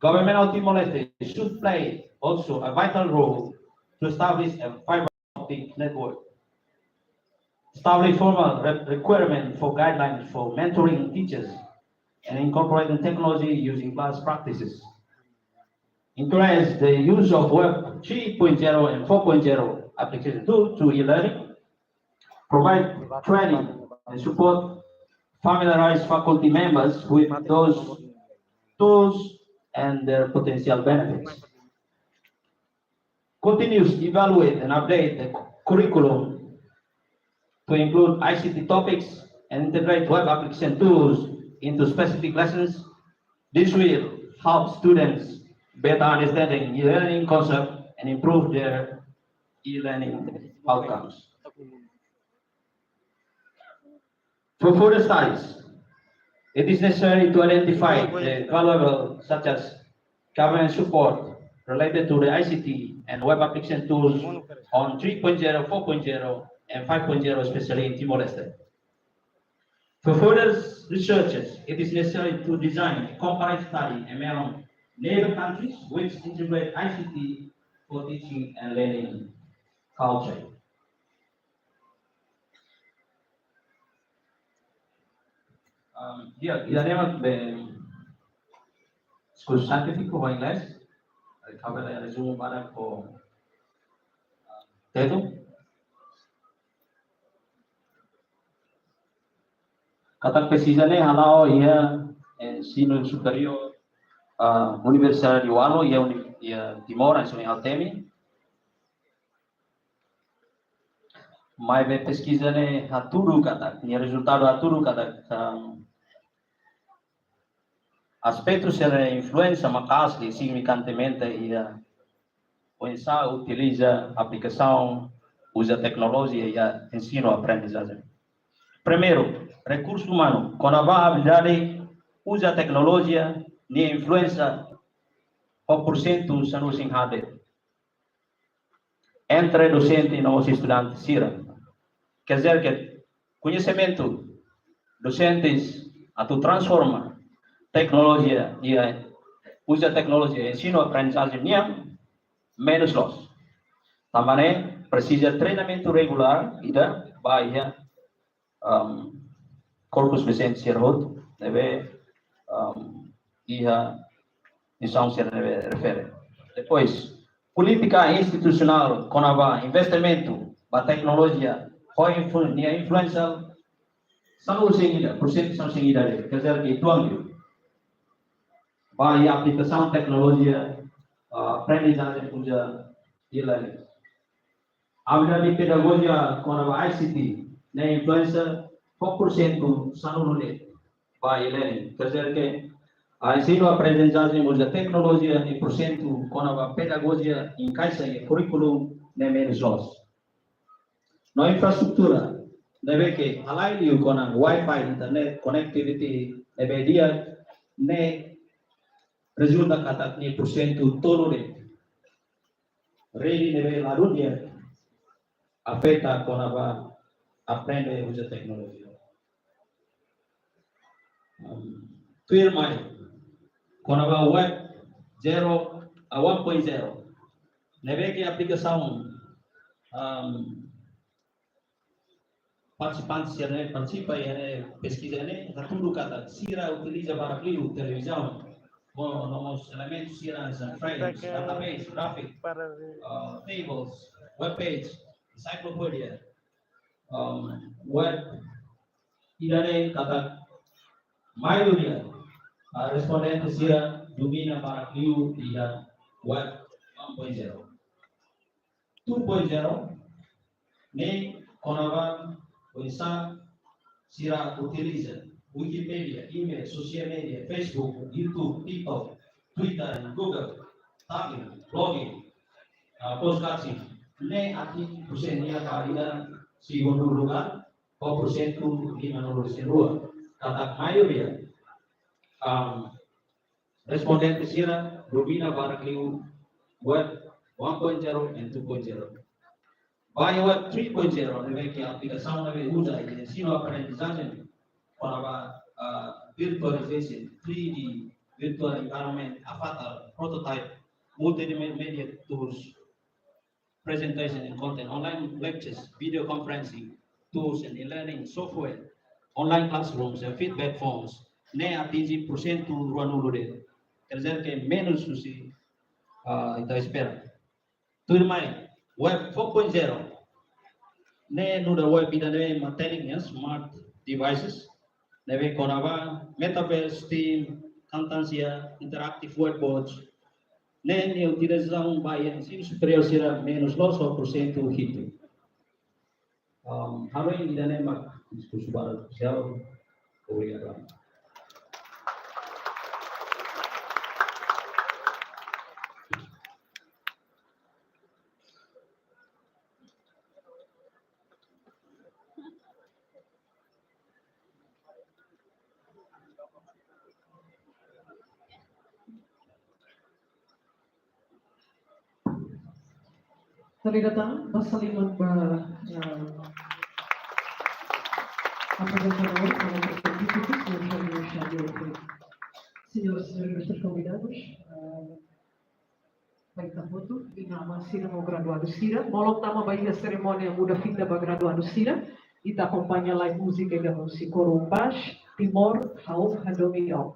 Government of Timor-Leste should play also a vital role to establish a fiber optic network. Establish formal requirement for guidelines for mentoring teachers and incorporating technology using class practices. Encourage the use of Web 3.0 and 4.0 application tools to e-learning. Provide training and support familiarize faculty members with those tools and their potential benefits. Continues to evaluate and update the curriculum to include ICT topics and integrate web application tools into specific lessons. This will help students better understanding e-learning concept and improve their e-learning outcomes. For further studies, it is necessary to identify the valuable such as government support related to the ICT and web application tools on 3.0, 4.0, and 5.0, especially in Timor-Leste. For further researches, it is necessary to design a comparative study among neighbor countries which integrate ICT for teaching and learning culture. Iremos de escola científica ou inglês, acaba de resumo para o teto. Kata pesquisa ne halau ia ensino superior Universidade de Walo ia Timor ensino Altemi. Mas be pesquisa ne haturu kata, tinha resultado haturu kata aspectos da influência macasli significantemente ia começar utiliza aplicação, usa tecnologia e ensino aprendizagem. Primeiro, recurso humano, quando a habilidade usa a tecnologia, nem influência o porcento se nos enrade. Entre docente e nosso estudante, Sira. Quer dizer que conhecimento, docentes, a tu transforma tecnologia e usa a tecnologia, ensino aprendizagem, menos los. Também precisa treinamento regular e vai corpus docente serhot deve missão se refere. Depois, política institucional com a investimento para tecnologia, influência são seguida, porcento são seguida, quer dizer que tuang vai aplicação tecnologia, aprendizagem usa e-learning. Habilidade pedagogia com a ICT, na influência 4% são vai e-learning, quer dizer que a ensino aprendizagem usa tecnologia e porcento com a pedagogia encaixa em currículo nem menos los. Na infraestrutura, deve que além com a Wi-Fi, internet, connectivity, deve dia ne resulta kata ni porcento todo de rede deve la dunia afeta com a aprende usa tecnologia. Firmai com a web 0 a 1.0 deve que aplicação participantes yang participa yang pesquisa ini tudo kata Sira utiliza para clio televisão nos elementos Sira são frames, database, graphic, tables, web page, encyclopedia, web idane kata maioria respondente Sira domina para clio e web 1.0 2.0 nem konava Bisa Sira utiliza Wikipedia, email, social media, Facebook, YouTube, TikTok, Twitter, Google, tagging, blogging, podcasting. Ne arti persennya kalian segundo lugar, o porcento di menurut seluruh kata mayoria. Respondente Sira domina para kliu web 1.0 and 2.0. Vai web 3.0 deve que a aplicação deve usar e ensino aprendizagem para virtualization, 3D, virtual environment, avatar, prototype, multimedia tools, presentation and content, online lectures, video conferencing, tools and e-learning software, online classrooms and feedback forms. Ne atinge porcento do ano dele. Quer dizer que menos se está espera. Tudo mais. Web 4.0 ne nuda web idane maintaining smart devices neve konava metaverse team cantancia interactive whiteboards ne utilização by ensino superior será menos 2% hito halo idane mak diskurso baru social obrigado. Kami datang pasalimat ba apresentador para o Senhores e senhores convidados, Baik, Tabutu, inama sira mo graduado sira. Molok tama baik a cerimônia muda fita ba graduado sira. Ita acompanha live música da música Corumbas, Timor, Raul, Radomio.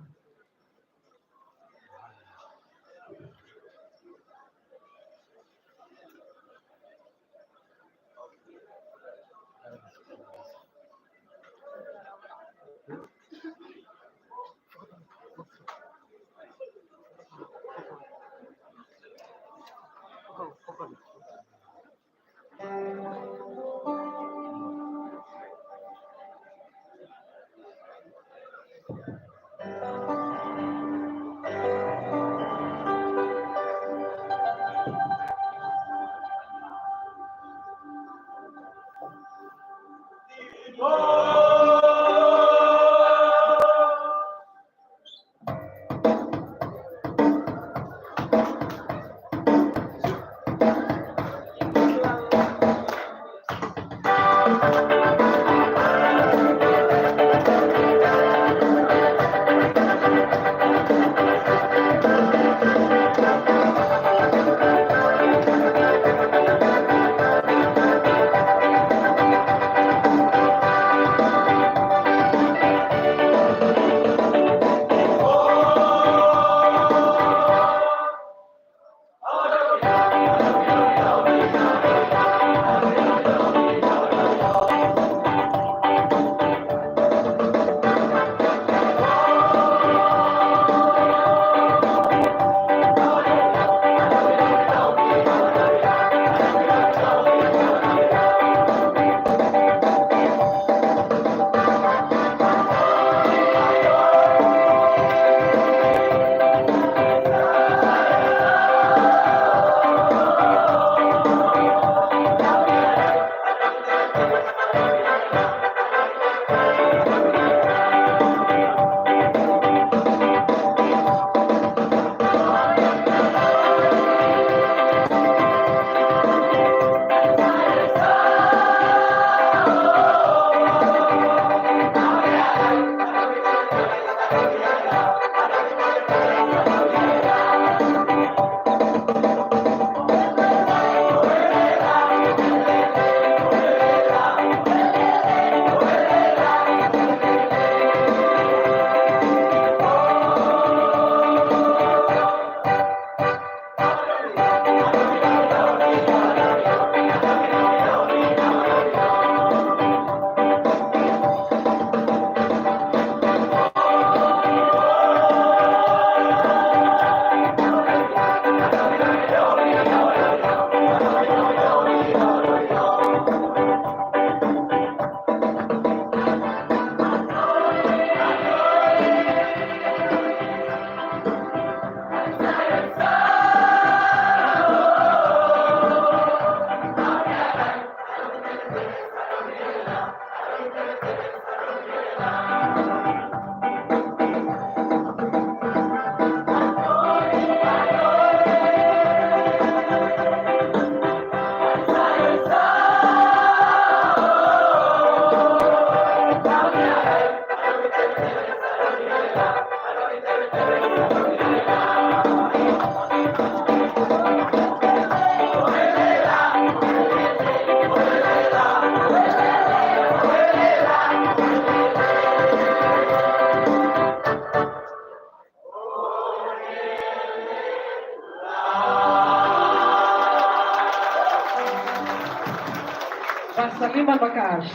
Lima Bacas,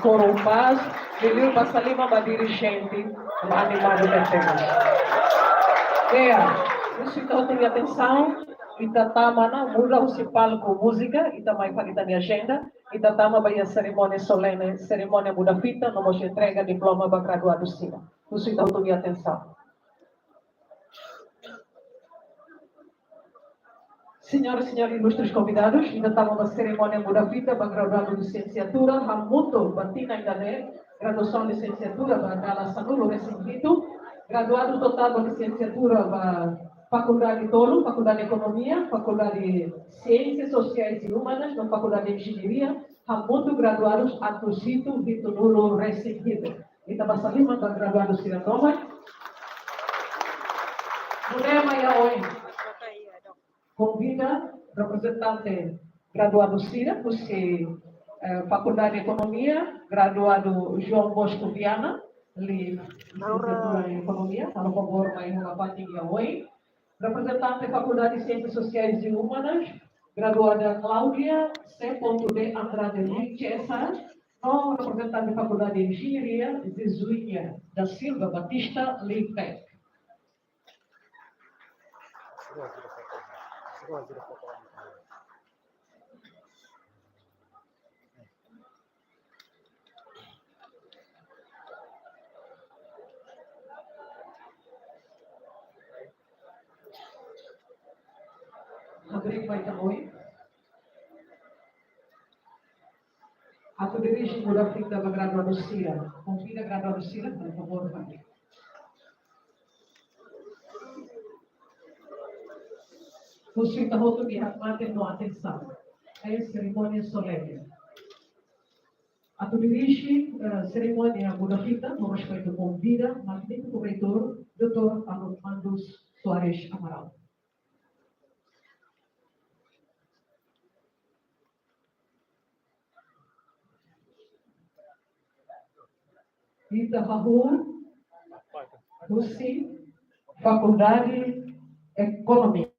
Corumbas, Liliu basta lima ba dirigente, animado de temas. Isso então tem atenção, itatama na mula o palco música, itamai falita de agenda, itatama ba a cerimônia solene, cerimônia muda fita, no mos entrega diploma ba graduado sina. Isso então tem atenção. Senhoras e senhores ilustres convidados, ainda estava uma cerimônia muda fita para graduado de licenciatura, Hamuto Batina Indane, graduação de licenciatura para Gala Sanulo Recém-Vito, graduado total de licenciatura para Faculdade Tolo, Faculdade de Economia, Faculdade de Ciências Sociais e Humanas, na Faculdade de Engenharia, Hamuto graduados Atusito Vito Nulo Recém-Vito. Então, passamos para graduados Siratoma. Mulher Maia Oi. Convida representante graduado Cira, Faculdade de Economia, graduado João Bosco Viana, licenciatura em Economia, por favor, mais uma patinha Oi. Representante da Faculdade de Ciências Sociais e Humanas, graduada Cláudia C.D. Andrade Richessa, não representante da Faculdade de Engenharia, Zezuinha da Silva Batista, LIPEC. Rodrigo Baitaoi. Ato dirige por África da graduada Cira. Convida a graduada Cira, por favor, Rodrigo. Consulta roto de Hakmate no atenção. É cerimônia solene. Ato dirige cerimônia Budafita, no respeito convida, magnífico reitor, Dr. Armando Soares Amaral. Ita Rahul, Russi, Faculdade de Economia.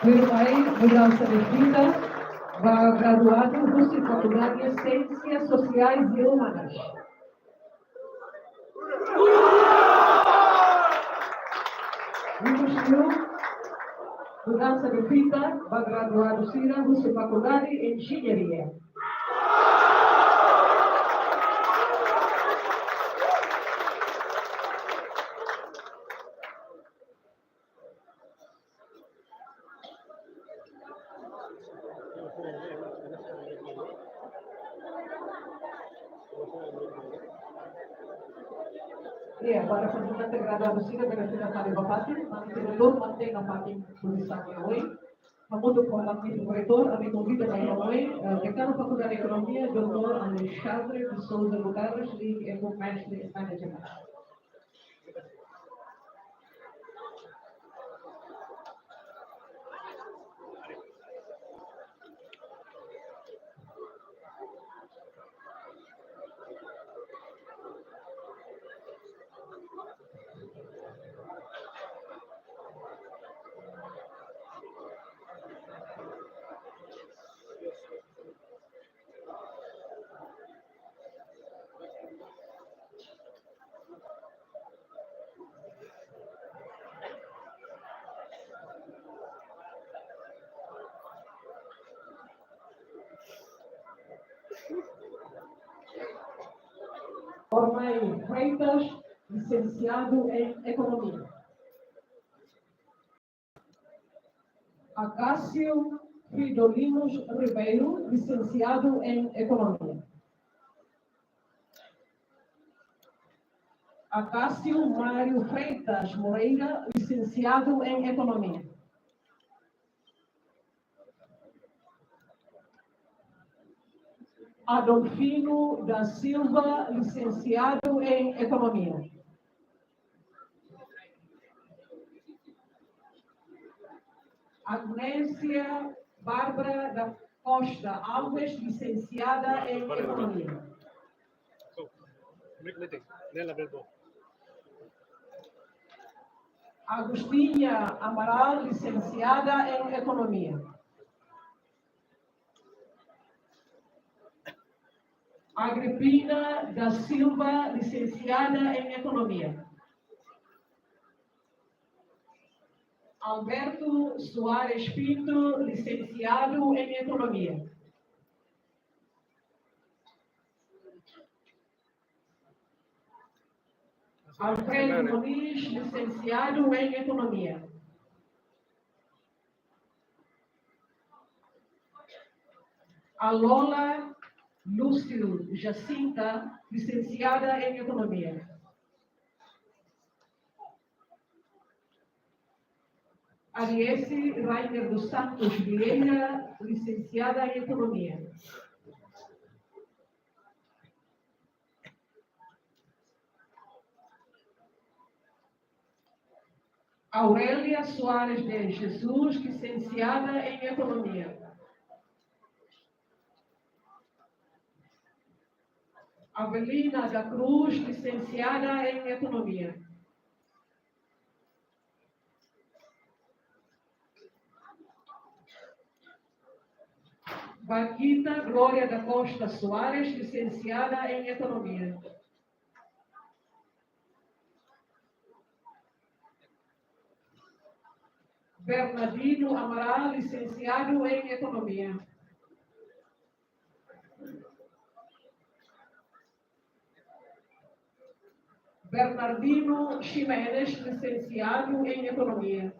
Firmai, mudança de vida, graduado Russi, Faculdade de Ciências Sociais e Humanas. Mudança de vida, graduado Cira, Russi, Faculdade de Engenharia. E agora, representante graduado Cira, Beneficia Fábio Bapati, mantenedor, mantém a parte posição de hoje. Vamos com o magnífico reitor, a me convida a hoje, decano da Faculdade de Economia, Dr. Alexandre de Souza Guterres, e o mestre em Management. Ormai Freitas, licenciado em Economia. Acácio Fridolinos Ribeiro, licenciado em Economia. Acácio Mário Freitas Moreira, licenciado em Economia. Adolfino da Silva, licenciado em Economia. Agnésia Bárbara da Costa Alves, licenciada em Economia. Agostinha Amaral, licenciada em Economia. Agripina da Silva, licenciada em Economia. Alberto Soares Pinto, licenciado em Economia. Alfredo Muniz, licenciado em Economia. Alola Lúcio Jacinta, licenciada em Economia. Ariesse Rainer dos Santos Vieira, licenciada em Economia. Aurélia Soares de Jesus, licenciada em Economia. Avelina da Cruz, licenciada em Economia. Vaquita Glória da Costa Soares, licenciada em Economia. Bernardino Amaral, licenciado em Economia. Bernardino Ximenes, licenciado em Economia.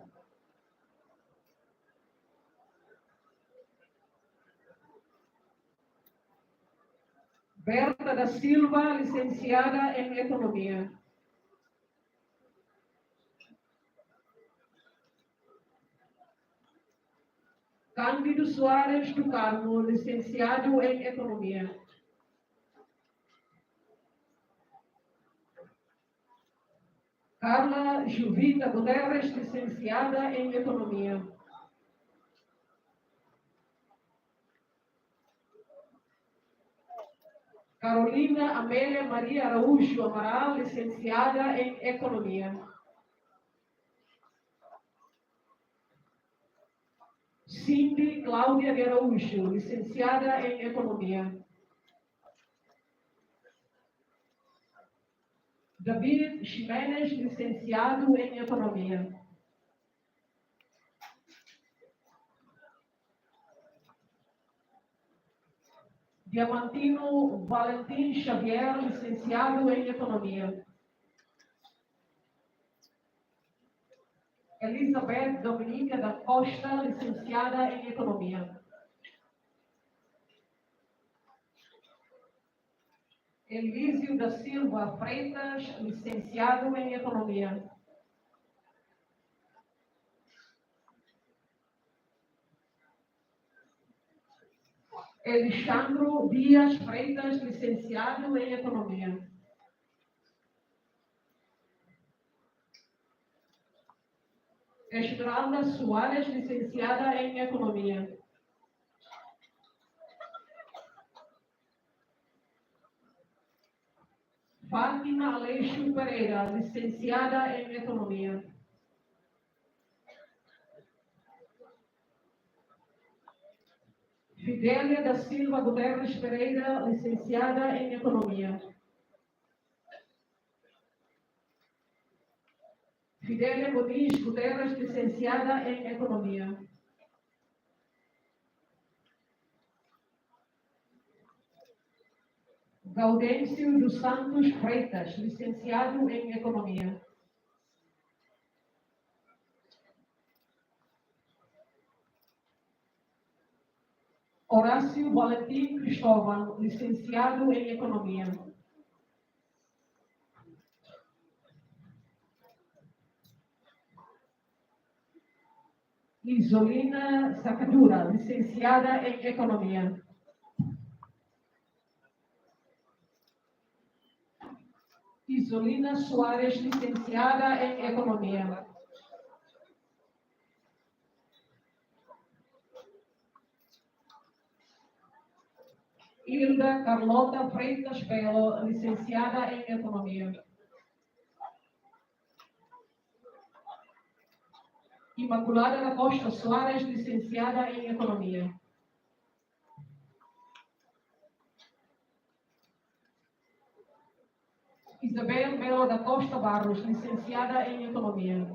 Berta da Silva, licenciada em Economia. Cândido Soares do Carmo, licenciado em Economia. Carla Juvita Guterres, licenciada em Economia. Carolina Amélia Maria Araújo Amaral, licenciada em Economia. Cindy Cláudia de Araújo, licenciada em Economia. David Ximenes, licenciado em Economia. Diamantino Valentim Xavier, licenciado em Economia. Elizabeth Dominica da Costa, licenciada em Economia. Elísio da Silva Freitas, licenciado em Economia. Alexandro Dias Freitas, licenciado em Economia. Esmeralda Soares, licenciada em Economia. Fátima Aleixo Pereira, licenciada em Economia. Fidélia da Silva Guterres Pereira, licenciada em Economia. Fidélia Muniz Guterres, licenciada em Economia. Gaudêncio dos Santos Freitas, licenciado em Economia. Horácio Valentim Cristóvão, licenciado em Economia. Isolina Sacadura, licenciada em Economia. Isolina Soares, licenciada em Economia. Hilda Carlota Freitas Belo, licenciada em Economia. Imaculada da Costa Soares, licenciada em Economia. Isabel Belo da Costa Barros, licenciada em Economia.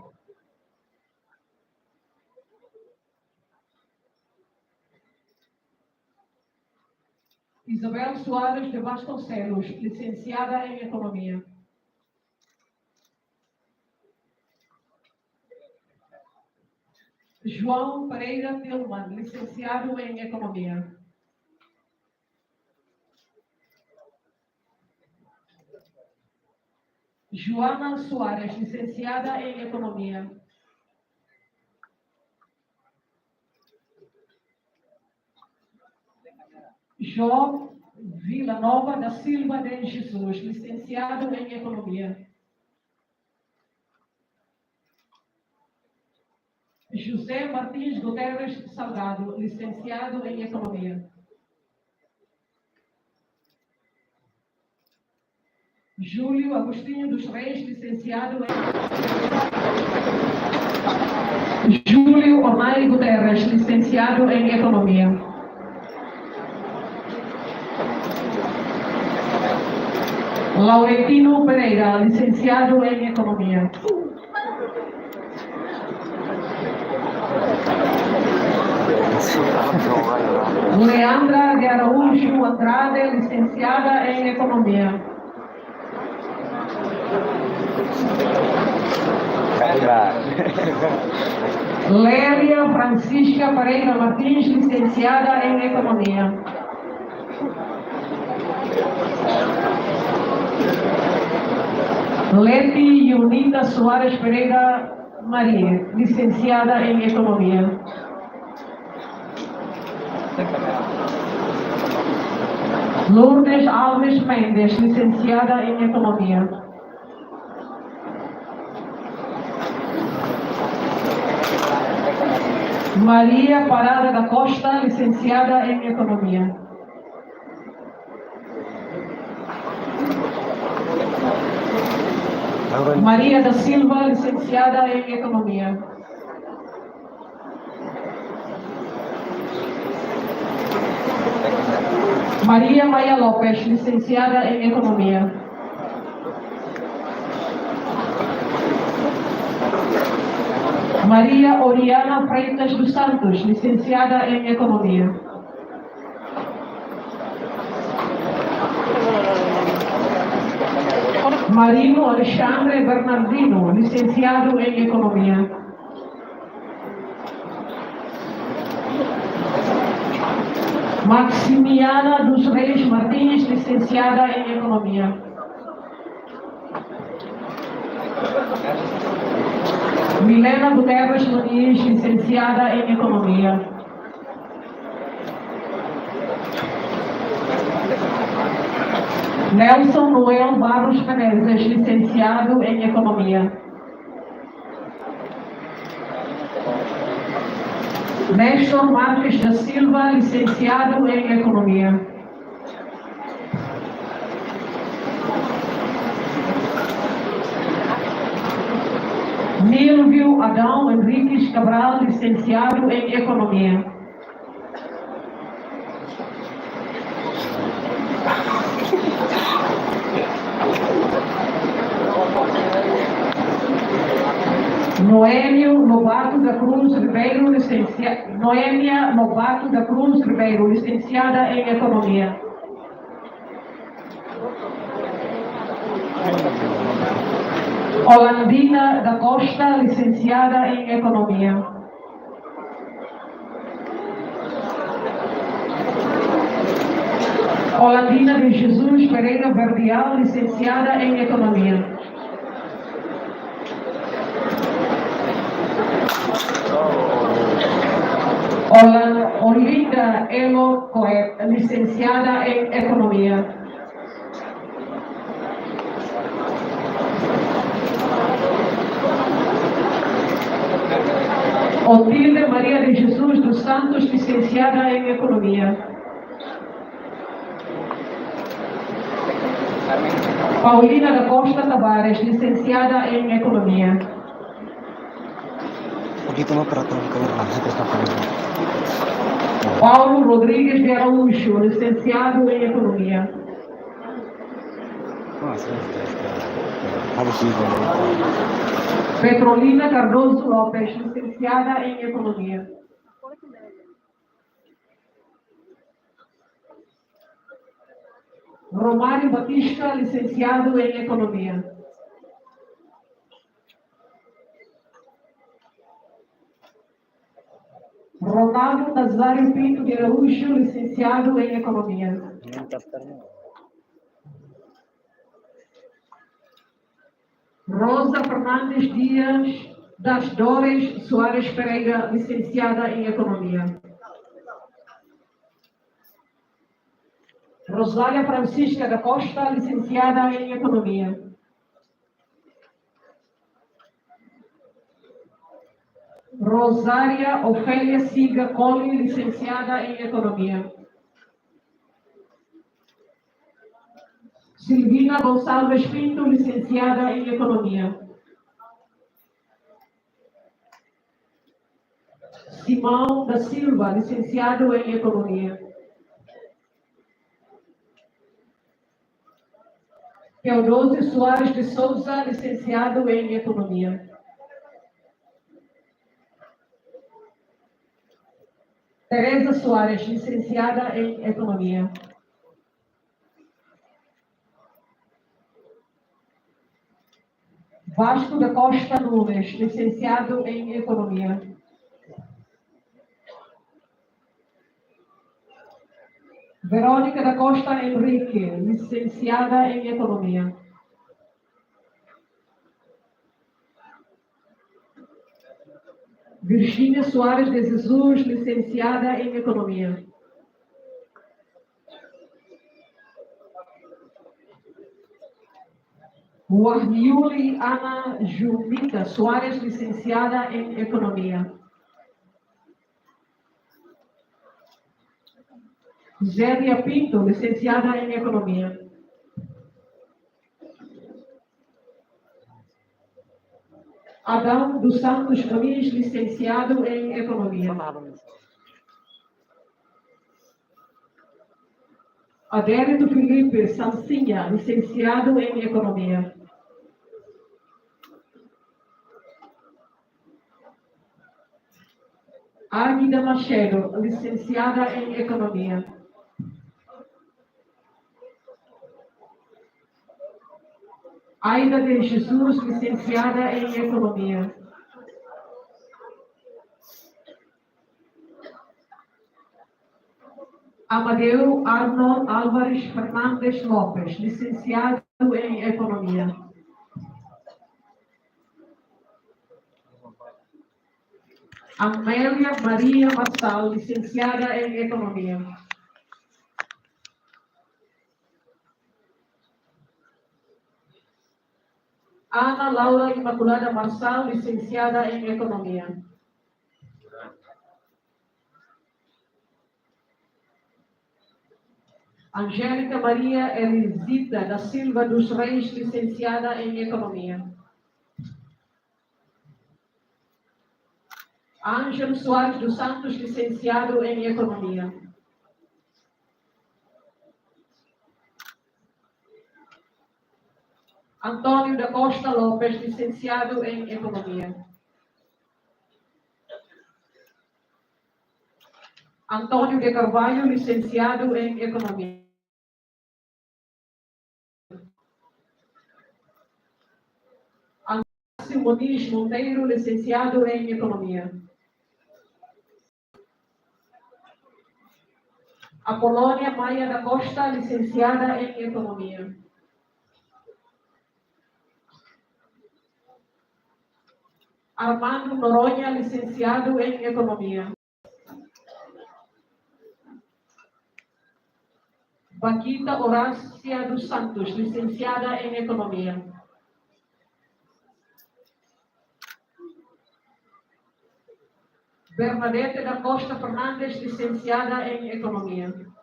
Isabel Soares de Vasconcelos, licenciada em Economia. João Pereira Tillman, licenciado em Economia. Joana Soares, licenciada em Economia. Jó Vila Nova da Silva de Jesus, licenciado em Economia. José Martins Guterres Salgado, licenciado em Economia. Júlio Agostinho dos Reis, licenciado em... Júlio Omai Guterres, licenciado em Economia. Laurentino Pereira, licenciado em Economia. Leandra de Araújo Andrade, licenciada em Economia. Lélia Francisca Pereira Martins, licenciada em Economia. Leti Yunita Soares Pereira Maria, licenciada em Economia. Lourdes Alves Mendes, licenciada em Economia. Maria Parada da Costa, licenciada em Economia. Maria da Silva, licenciada em Economia. Maria Maia Lopes, licenciada em Economia. Maria Oriana Freitas dos Santos, licenciada em Economia. Marino Alexandre Bernardino, licenciado em Economia. Maximiana dos Reis Martins, licenciada em Economia. Milena Guterres Muniz, licenciada em Economia. Nelson Noel Barros Menezes, licenciado em Economia. Néstor Marques da Silva, licenciado em Economia. Nílvio Adão Henriques Cabral, licenciado em Economia. Noêmia Novato da Cruz Ribeiro, licenciada em Economia. Holandina da Costa, licenciada em Economia. Holandina de Jesus Pereira Verdial, licenciada em Economia. Olinda Elo Coe, licenciada em Economia. Otilde Maria de Jesus dos Santos, licenciada em Economia. Paulina da Costa Tavares, licenciada em Economia. Paulo Rodrigues de Araújo, licenciado em Economia. Petrolina Cardoso Lopes, licenciada em Economia. Romário Batista, licenciado em Economia. Ronaldo Nazário Pinto de Araújo, licenciado em Economia. Rosa Fernandes Dias das Dores Soares Pereira, licenciada em Economia. Rosália Francisca da Costa, licenciada em Economia. Rosária Ofélia Siga Colli, licenciada em Economia. Silvina Gonçalves Pinto, licenciada em Economia. Simão da Silva, licenciado em Economia. Teodósio Soares de Souza, licenciado em Economia. Teresa Soares, licenciada em Economia. Vasco da Costa Nunes, licenciado em Economia. Verônica da Costa Henrique, licenciada em Economia. Virgínia Soares de Jesus, licenciada em Economia. Guarniuli Ana Julita Soares, licenciada em Economia. Zélia Pinto, licenciada em Economia. Adão dos Santos Muniz, licenciado em Economia. Adérito Felipe Salsinha, licenciado em Economia. Águida Machado, licenciada em Economia. Aida de Jesus, licenciada em Economia. Amadeu Arnold Álvares Fernandes Lopes, licenciado em Economia. Amélia Maria Marçal, licenciada em Economia. Ana Laura Imaculada Marçal, licenciada em Economia. Angélica Maria Elisita da Silva dos Reis, licenciada em Economia. Ângelo Soares dos Santos, licenciado em Economia. Antônio da Costa Lopes, licenciado em Economia. Antônio de Carvalho, licenciado em Economia. Antácio Muniz Monteiro, licenciado em Economia. Apolônia Maia da Costa, licenciada em Economia. Armando Noronha, licenciado em Economia. Vaquita Horácia dos Santos, licenciada em Economia. Bernadette da Costa Fernandes, licenciada em Economia.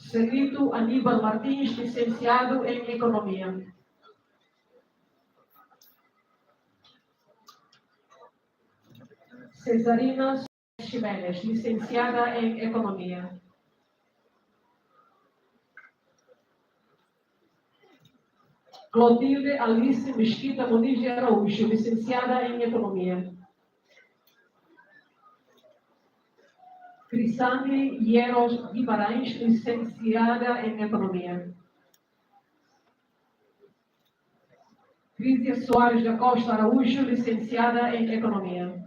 Celito Aníbal Martins, licenciado em Economia. Cesarina Ximenes, licenciada em Economia. Clotilde Alice Mesquita Muniz de Araújo, licenciada em Economia. Crisane Hieros Guimarães, licenciada em Economia. Crísia Soares da Costa Araújo, licenciada em Economia.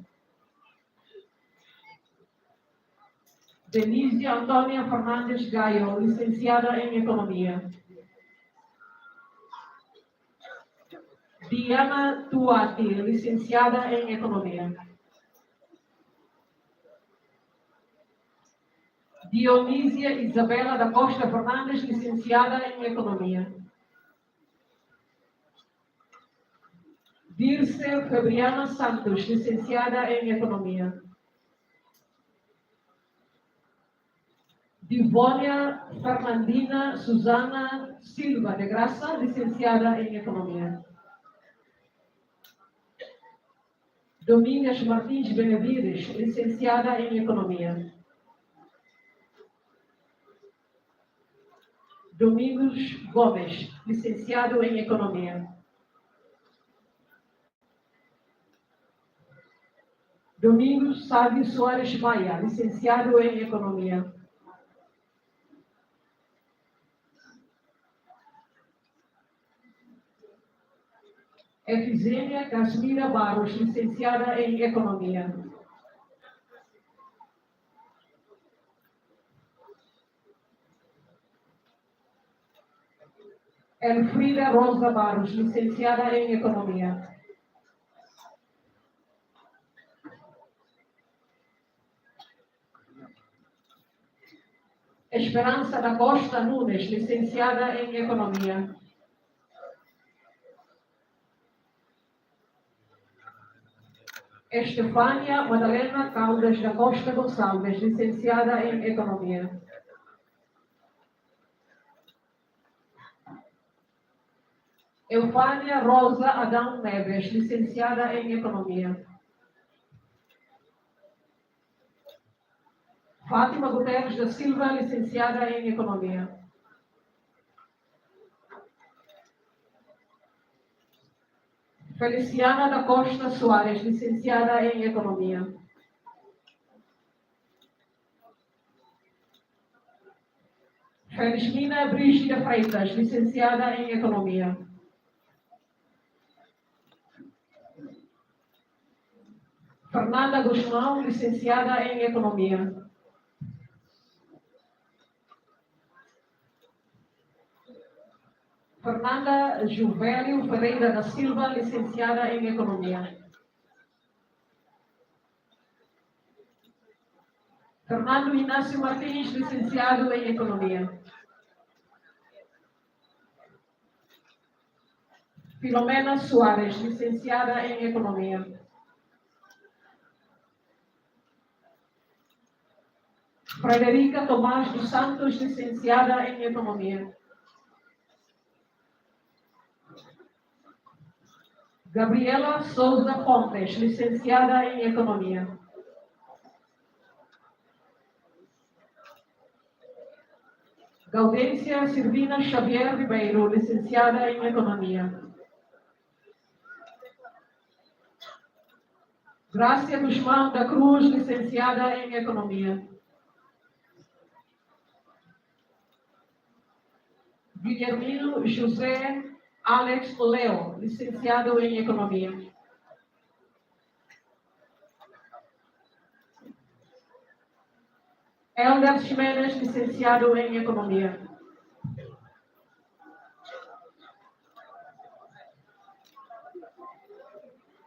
Denise Antônia Fernandes Gaio, licenciada em Economia. Diana Tuati, licenciada em Economia. Dionísia Isabela da Costa Fernandes, licenciada em Economia. Grácia Fabriana Santos, licenciada em Economia. Divónia Fernandina Susana Silva de Graça, licenciada em Economia. Domingas Martins Benavides, licenciada em Economia. Domingos Gomes, licenciado em Economia. Domingos Sávio Soares Maia, licenciado em Economia. Efizênia Casmira Barros, licenciada em Economia. Elfrida Rosa Barros, licenciada em Economia. Esperança da Costa Nunes, licenciada em Economia. Estefânia Madalena Caldas da Costa Gonçalves, licenciada em Economia. Eufânia Rosa Adão Neves, licenciada em Economia. Fátima Guterres da Silva, licenciada em Economia. Feliciana da Costa Soares, licenciada em Economia. Felizmina Brígida Freitas, licenciada em Economia. Fernanda Guzmão, licenciada em Economia. Fernanda Juvelio Ferreira da Silva, licenciada em Economia. Fernando Inácio Martins, licenciado em Economia. Filomena Soares, licenciada em Economia. Frederica Tomás dos Santos, licenciada em Economia. Gabriela Souza Fontes, licenciada em Economia. Gaudência Silvina Xavier Ribeiro, licenciada em Economia. Grácia Guzmão da Cruz, licenciada em Economia. Guilhermino José Alex Leo, licenciado em Economia. Helder Ximenes, licenciado em Economia.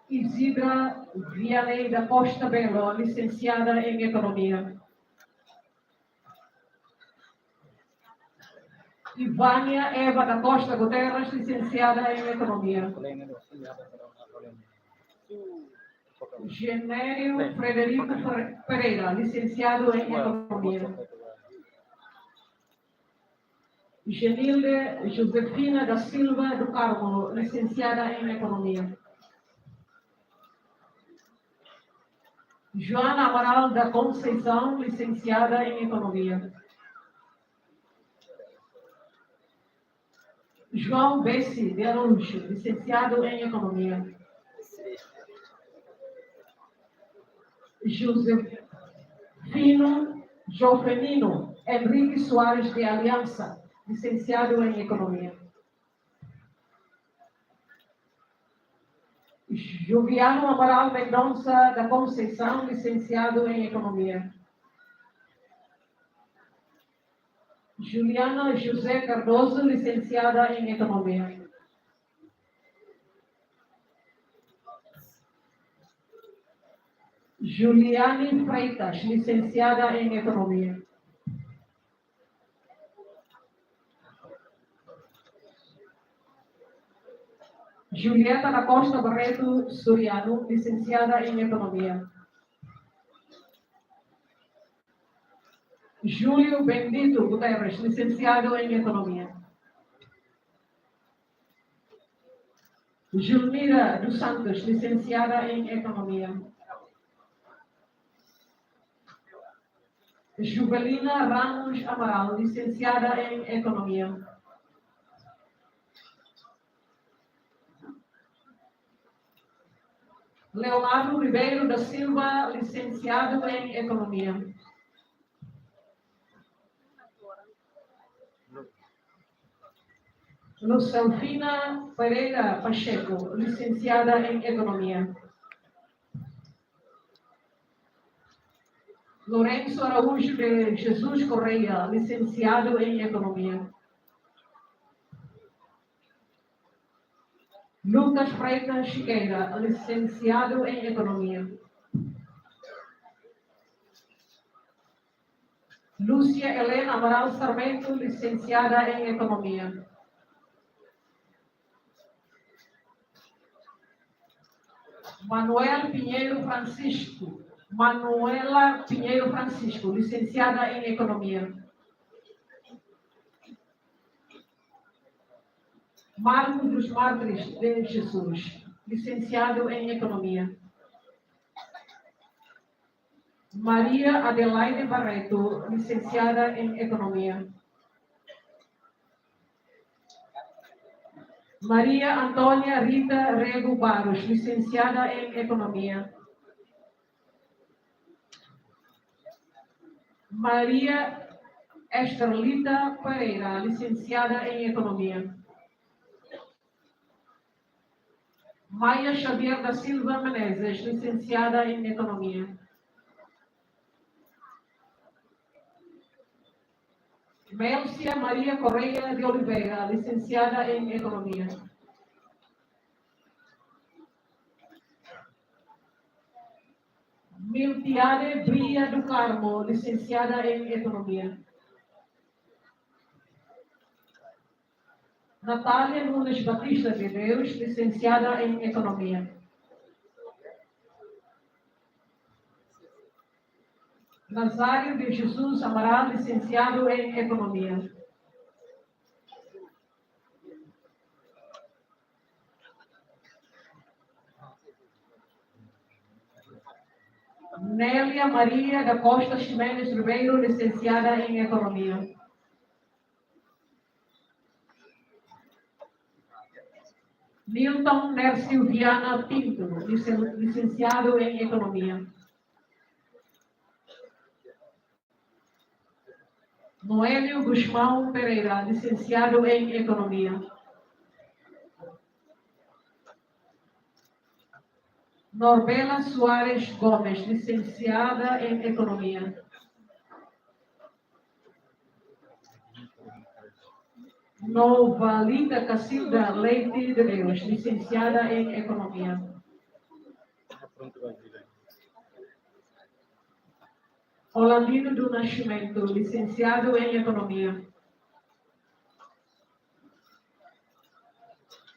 Isidra Vianney da Costa Belo, licenciada em Economia. Ivânia Eva da Costa Guterres, licenciada em Economia. Genério Frederico Pereira, licenciado em Economia. Genilde Josefina da Silva do Carmo, licenciada em Economia. Joana Amaral da Conceição, licenciada em Economia. João Bessi de Araújo, licenciado em Economia. Josefino Jofenino Henrique Soares de Aliança, licenciado em Economia. Joviano Amaral Mendonça da Conceição, licenciado em Economia. Juliana José Cardoso, licenciada em Economia. Juliane Freitas, licenciada em Economia. Julieta da Costa Barreto Soriano, licenciada em Economia. Júlio Bendito Guterres, licenciado em Economia. Julmira dos Santos, licenciada em Economia. Juvelina Ramos Amaral, licenciada em Economia. Leonardo Ribeiro da Silva, licenciado em Economia. Lucelfina Pereira Pacheco, licenciada em Economia. Lourenço Araújo de Jesus Correia, licenciado em Economia. Lucas Freitas Chiqueira, licenciado em Economia. Lúcia Helena Amaral Sarmento, licenciada em Economia. Manuela Pinheiro Francisco, licenciada em Economia. Marcos dos Mártires de Jesus, licenciado em Economia. Maria Adelaide Barreto, licenciada em Economia. Maria Antônia Rita Rego Barros, licenciada em Economia. Maria Esterlita Pereira, licenciada em Economia. Maia Xavier da Silva Menezes, licenciada em Economia. Mélcia Maria Correia de Oliveira, licenciada em Economia. Miltiade Bria do Carmo, licenciada em Economia. Natália Nunes Batista de Deus, licenciada em Economia. Nazário de Jesus Amaral, licenciado em Economia. Nélia Maria da Costa Ximenes Ribeiro, licenciada em Economia. Milton Nércio Viana Pinto, licenciado em Economia. Noélio Guzmão Pereira, licenciado em Economia. Norbela Soares Gomes, licenciada em Economia. Novalita Cacilda Leite de Deus, licenciada em Economia. Holandino do Nascimento, licenciado em Economia.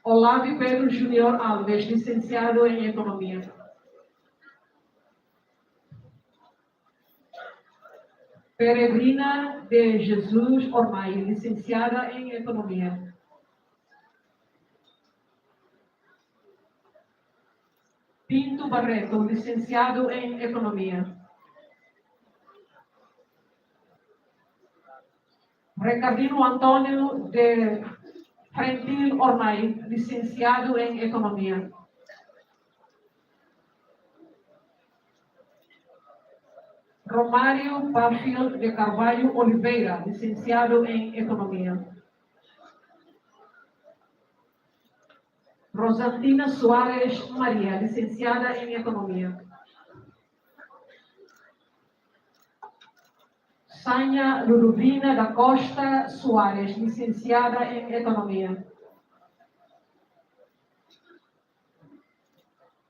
Olávio Pedro Júnior Alves, licenciado em Economia. Peregrina de Jesus Ormai, licenciada em Economia. Pinto Barreto, licenciado em Economia. Ricardino Antônio de Frentil Ormai, licenciado em Economia. Romário Pafil de Carvalho Oliveira, licenciado em Economia. Rosantina Soares Maria, licenciada em Economia. Sânia Ludovina da Costa Soares, licenciada em Economia.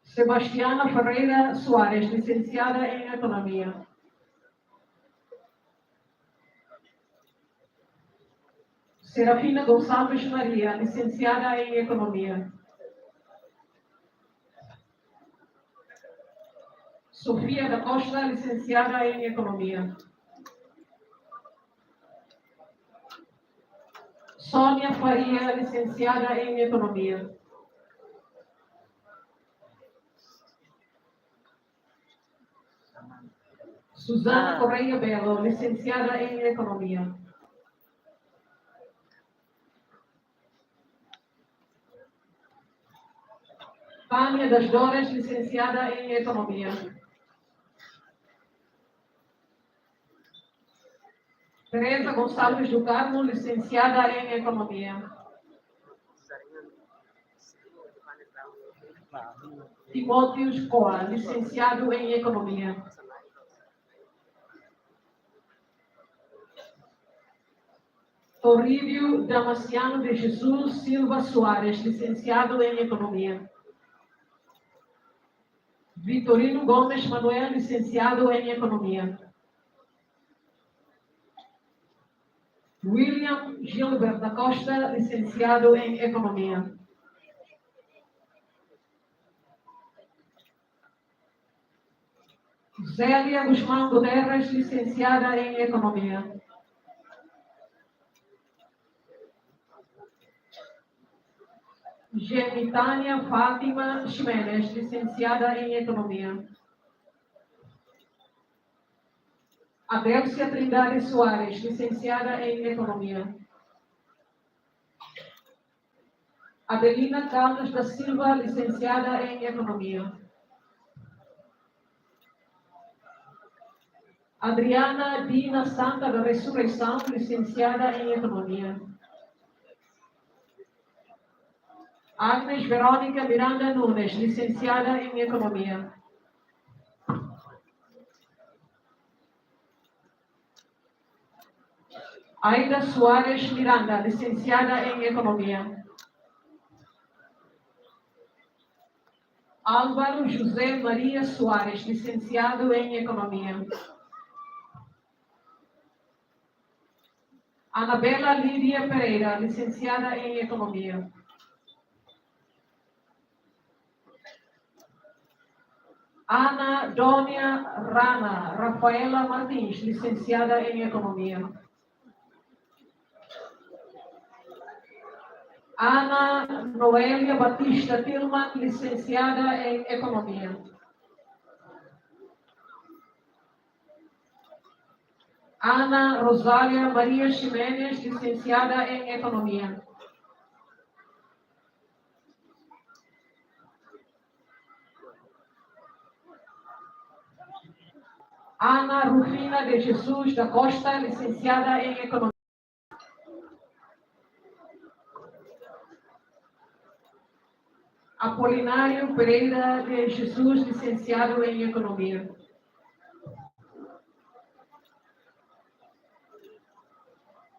Sebastiana Ferreira Soares, licenciada em Economia. Serafina Gonçalves Maria, licenciada em Economia. Sofia da Costa, licenciada em Economia. Sônia Faria, licenciada em Economia. Susana Correia Belo, licenciada em Economia. Tânia das Dores, licenciada em Economia. Teresa Gonçalves do Carmo, licenciada em Economia. Timóteos Coa, licenciado em Economia. Torríbio Damasciano de Jesus Silva Soares, licenciado em Economia. Vitorino Gomes Manuel, licenciado em Economia. William Gilbert da Costa, licenciado em Economia. Zélia Guzmão Guterres, licenciada em Economia. Gemitânia Fátima Ximenes, licenciada em Economia. Adélcia Trindade Soares, licenciada em Economia. Adelina Caldas da Silva, licenciada em Economia. Adriana Dina Santa da Ressurreição, licenciada em Economia. Agnes Verônica Miranda Nunes, licenciada em Economia. Aida Soares Miranda, licenciada em Economia. Álvaro José Maria Soares, licenciado em Economia. Anabela Lídia Pereira, licenciada em Economia. Ana Dônia Rana Rafaela Martins, licenciada em Economia. Ana Noélia Batista Tillman, licenciada em Economia. Ana Rosália Maria Ximenes, licenciada em Economia. Ana Rufina de Jesus da Costa, licenciada em Economia. Apolinário Pereira de Jesus, licenciado em Economia.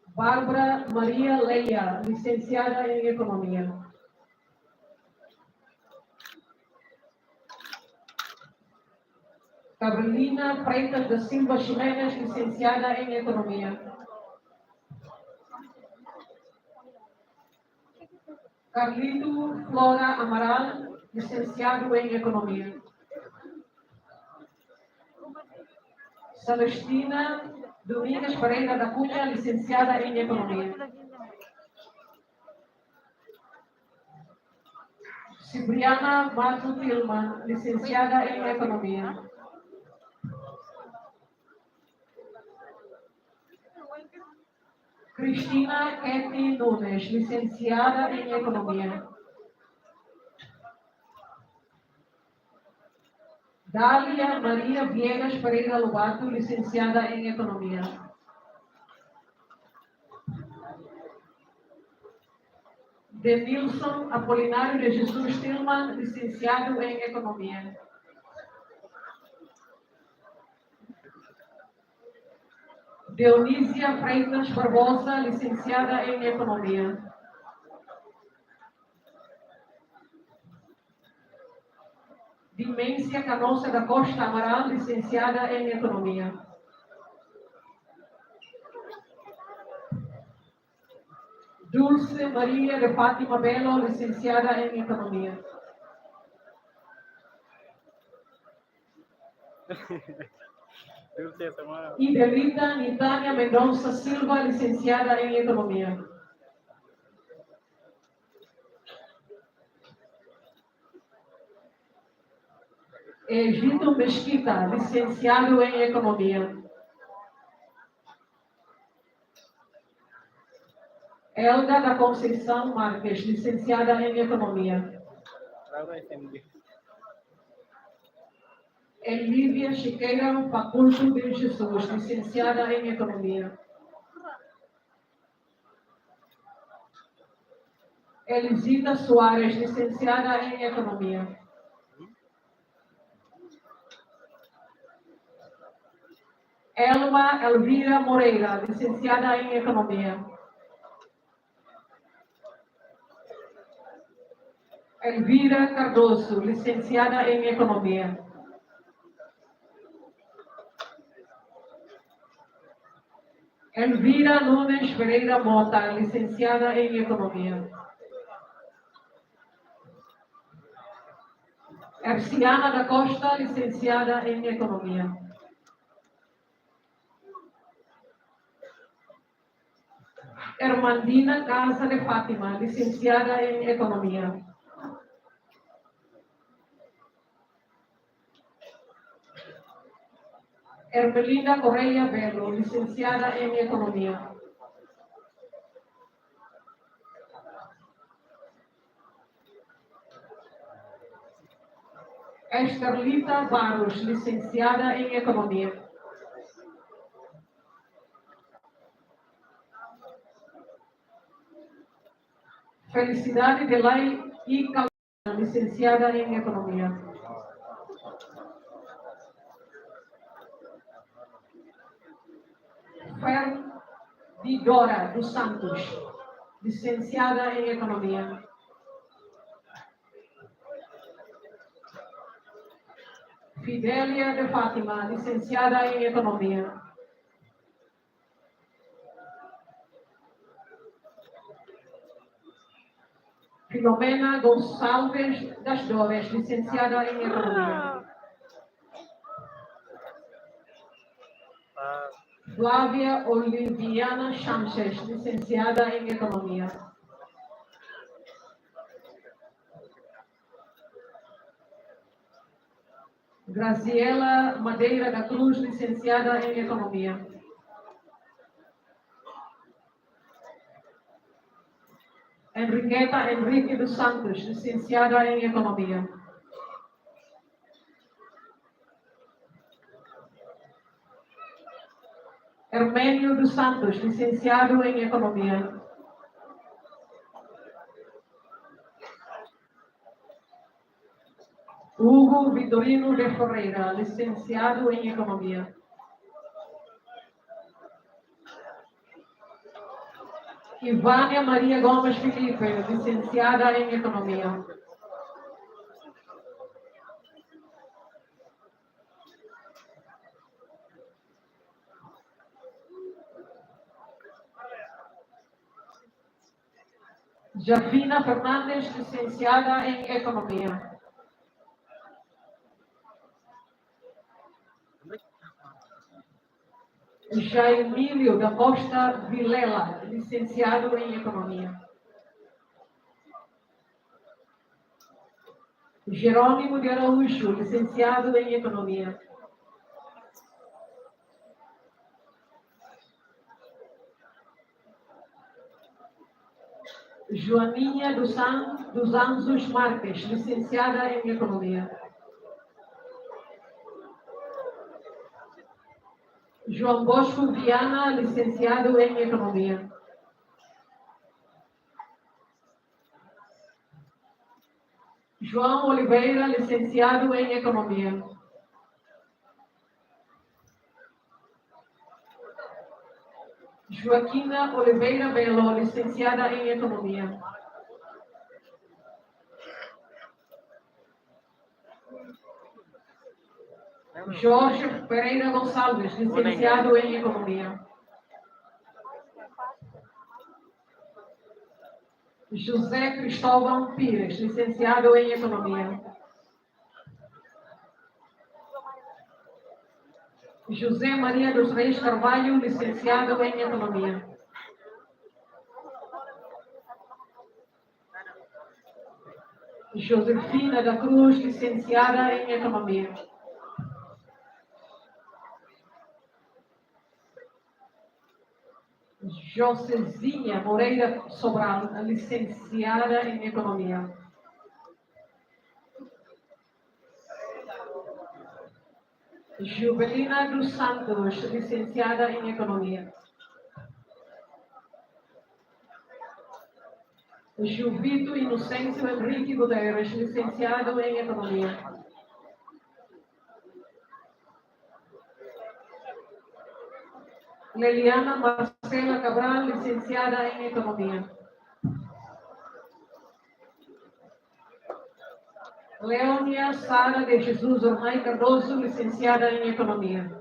Bárbara Maria Leia, licenciada em Economia. Gabrielina Freitas da Silva Ximenes, licenciada em Economia. Carlito Flora Amaral, licenciado em Economia. Celestina Domingues Pereira da Cunha, licenciada em Economia. Cipriana Mato Tillman, licenciada em Economia. Cristina Ketty Nunes, licenciada em Economia. Dália Maria Viegas Pereira Lobato, licenciada em Economia. Denilson Apolinário de Jesus Tillman, licenciado em Economia. Dionísia Freitas Barbosa, licenciada em Economia. Dimência Canossa da Costa Amaral, licenciada em Economia. Dulce Maria de Fátima Belo, licenciada em Economia. Idelita Nitania Mendonça Silva, licenciada em Economia. Egito Mesquita, licenciado em Economia. Elda da Conceição Marques, licenciada em Economia. Elívia Chiqueira Faculto de Jesus, licenciada em Economia. Elisita Soares, licenciada em Economia. Elma Elvira Moreira, licenciada em Economia. Elvira Cardoso, licenciada em Economia. Elvira Nunes Pereira Mota, licenciada em Economia. Erciana da Costa, licenciada em Economia. Hermandina Casa de Fátima, licenciada em Economia. Hermelinda Correia Belo, licenciada em Economia. Esterlita Barros, licenciada em Economia. Felicidade Delay e Caldeira, licenciada em Economia. Fer de Dora dos Santos, licenciada em Economia. Fidélia de Fátima, licenciada em Economia. Filomena Gonçalves das Dores, licenciada em Economia. Flávia Oliviana Chanches, licenciada em Economia. Graziela Madeira da Cruz, licenciada em Economia. Enriqueta Henrique dos Santos, licenciada em Economia. Hermênio dos Santos, licenciado em Economia. Hugo Vitorino de Ferreira, licenciado em Economia. Ivânia Maria Gomes Filipe, licenciada em Economia. Jafina Fernandes, licenciada em Economia. Jaimílio da Costa Vilela, licenciado em Economia. Jerônimo de Araújo, licenciado em Economia. Joaninha dos Anjos Marques, licenciada em Economia. João Bosco Viana, licenciado em Economia. João Oliveira, licenciado em Economia. Joaquina Oliveira Belo, licenciada em Economia. Jorge Pereira Gonçalves, licenciado em Economia. José Cristóvão Pires, licenciado em Economia. José Maria dos Reis Carvalho, licenciado em Economia. Josefina da Cruz, licenciada em Economia. Josezinha Moreira Sobral, licenciada em Economia. Juvelina dos Santos, licenciada em Economia. Juvito Inocêncio Henrique Gutierrez, licenciado em Economia. Leliana Marcela Cabral, licenciada em Economia. Leonia Sara de Jesus Ormai Cardoso, licenciada em Economia.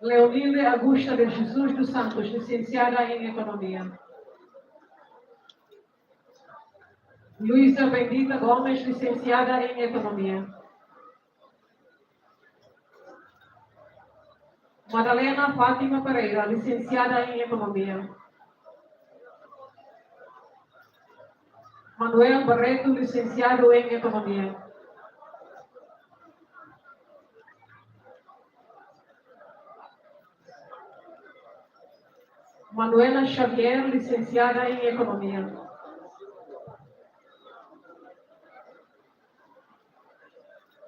Leonilde Augusta de Jesus dos Santos, licenciada em Economia. Luísa Bendita Gomes, licenciada em Economia. Madalena Fátima Pereira, licenciada em Economia. Manuel Barreto, licenciado em Economia. Manuela Xavier, licenciada em Economia.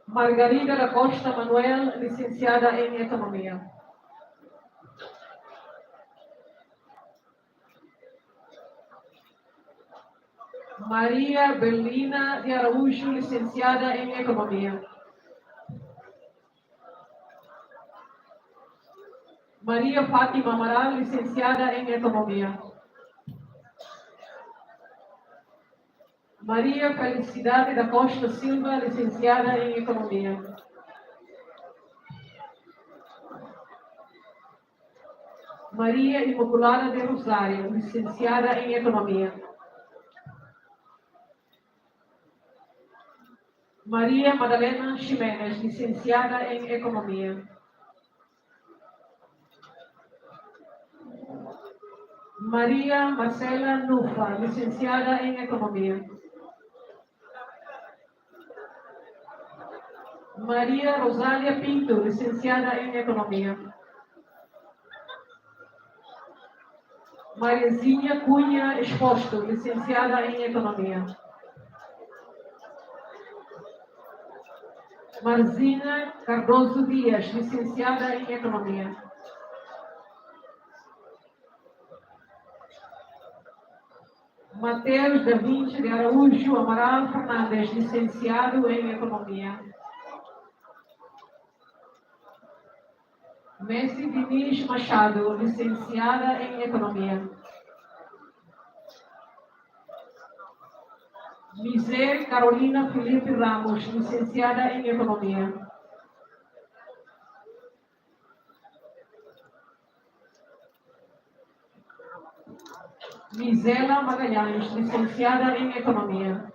Margarida da Costa Manuel, licenciada em Economia. Maria Belina de Araújo, licenciada em Economia. Maria Fátima Amaral, licenciada em Economia. Maria Felicidade da Costa Silva, licenciada em Economia. Maria Imaculada de Rosário, licenciada em Economia. Maria Madalena Ximenes, licenciada em Economia. Maria Marcela Nufa, licenciada em Economia. Maria Rosália Pinto, licenciada em Economia. Mariazinha Cunha Exposto, licenciada em Economia. Marzina Cardoso Dias, licenciada em Economia. Mateus da Vinci de Araújo Amaral Fernandes, licenciado em Economia. Messi Diniz Machado, licenciada em Economia. Miser Carolina Felipe Ramos, licenciada em Economia. Misela Magalhães, licenciada em Economia.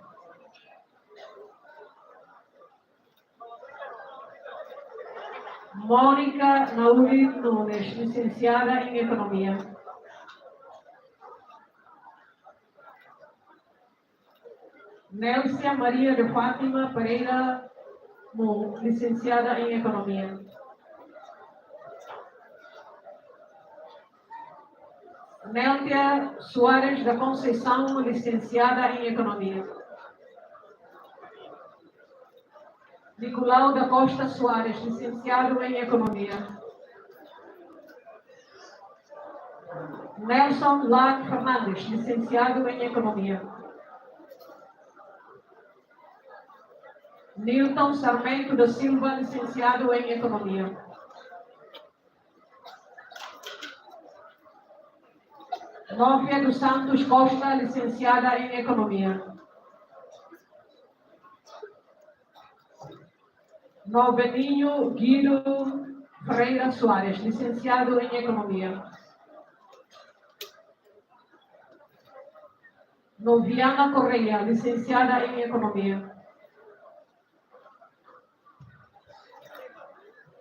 Mônica Nauri Nunes, licenciada em Economia. Nélcia Maria de Fátima Pereira Moon, licenciada em Economia. Nélia Soares da Conceição, licenciada em Economia. Nicolau da Costa Soares, licenciado em Economia. Nelson Lac Fernandes, licenciado em Economia. Nilton Sarmento da Silva, licenciado em Economia. Nóvia dos Santos Costa, licenciada em Economia. Novelinho Guido Ferreira Soares, licenciado em Economia. Noviana Correia, licenciada em Economia.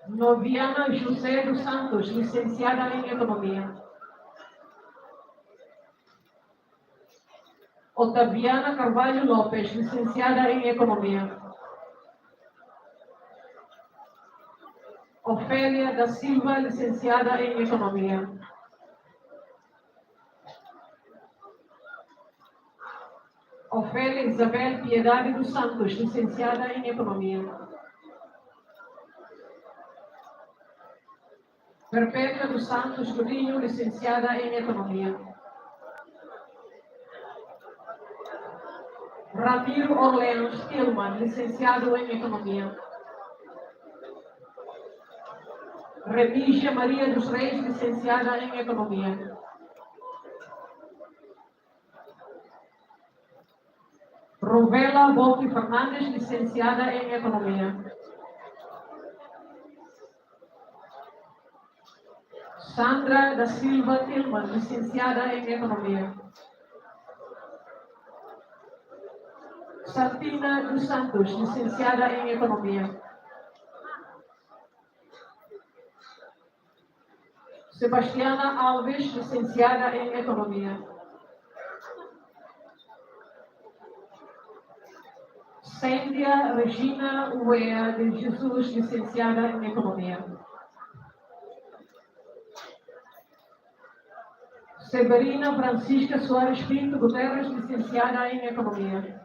Noviana José dos Santos, licenciada em Economia. Otaviana Carvalho Lopes, licenciada em Economia. Ofélia da Silva, licenciada em Economia. Ofélia Isabel Piedade dos Santos, licenciada em Economia. Perpétua dos Santos Godinho, licenciada em Economia. Ramiro Orleans Tillman, licenciado em Economia. Remígia Maria dos Reis, licenciada em Economia. Rovela Volpe Fernandes, licenciada em Economia. Sandra da Silva Tillman, licenciada em Economia. Santina dos Santos, licenciada em Economia. Sebastiana Alves, licenciada em Economia. Cíndia Regina Uea de Jesus, licenciada em Economia. Severina Francisca Soares Pinto Guterres, licenciada em Economia.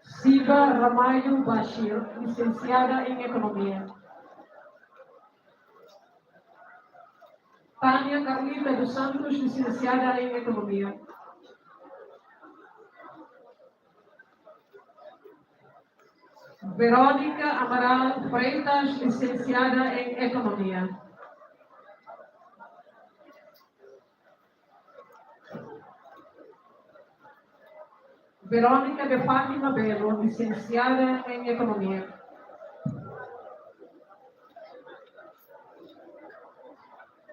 Siba Ramalho Bashir, licenciada em Economia. Tânia Carlita dos Santos, licenciada em Economia. Verônica Amaral Freitas, licenciada em Economia. Verônica de Fátima Belo, licenciada em Economia.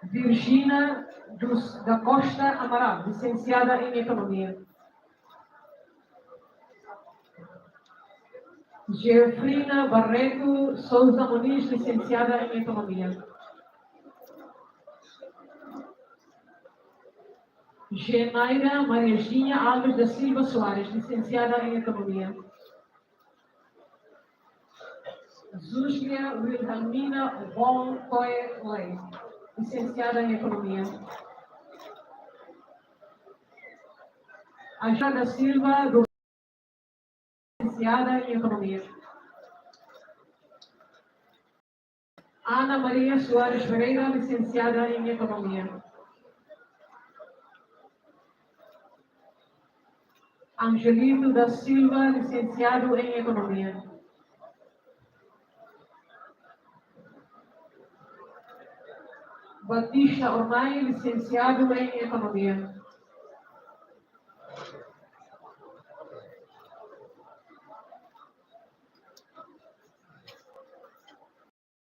Virgínia da Costa Amaral, licenciada em Economia. Geofrina Barreto Souza Muniz, licenciada em Economia. Genaira Mariazinha Alves da Silva Soares, licenciada em Economia. Zuzlia Wilhelmina von Toy-Ley, licenciada em Economia. Aja da Silva, licenciada em Economia. Ana Maria Soares Pereira, licenciada em Economia. Angelino da Silva, licenciado em Economia. Batista Ornai, licenciado em Economia.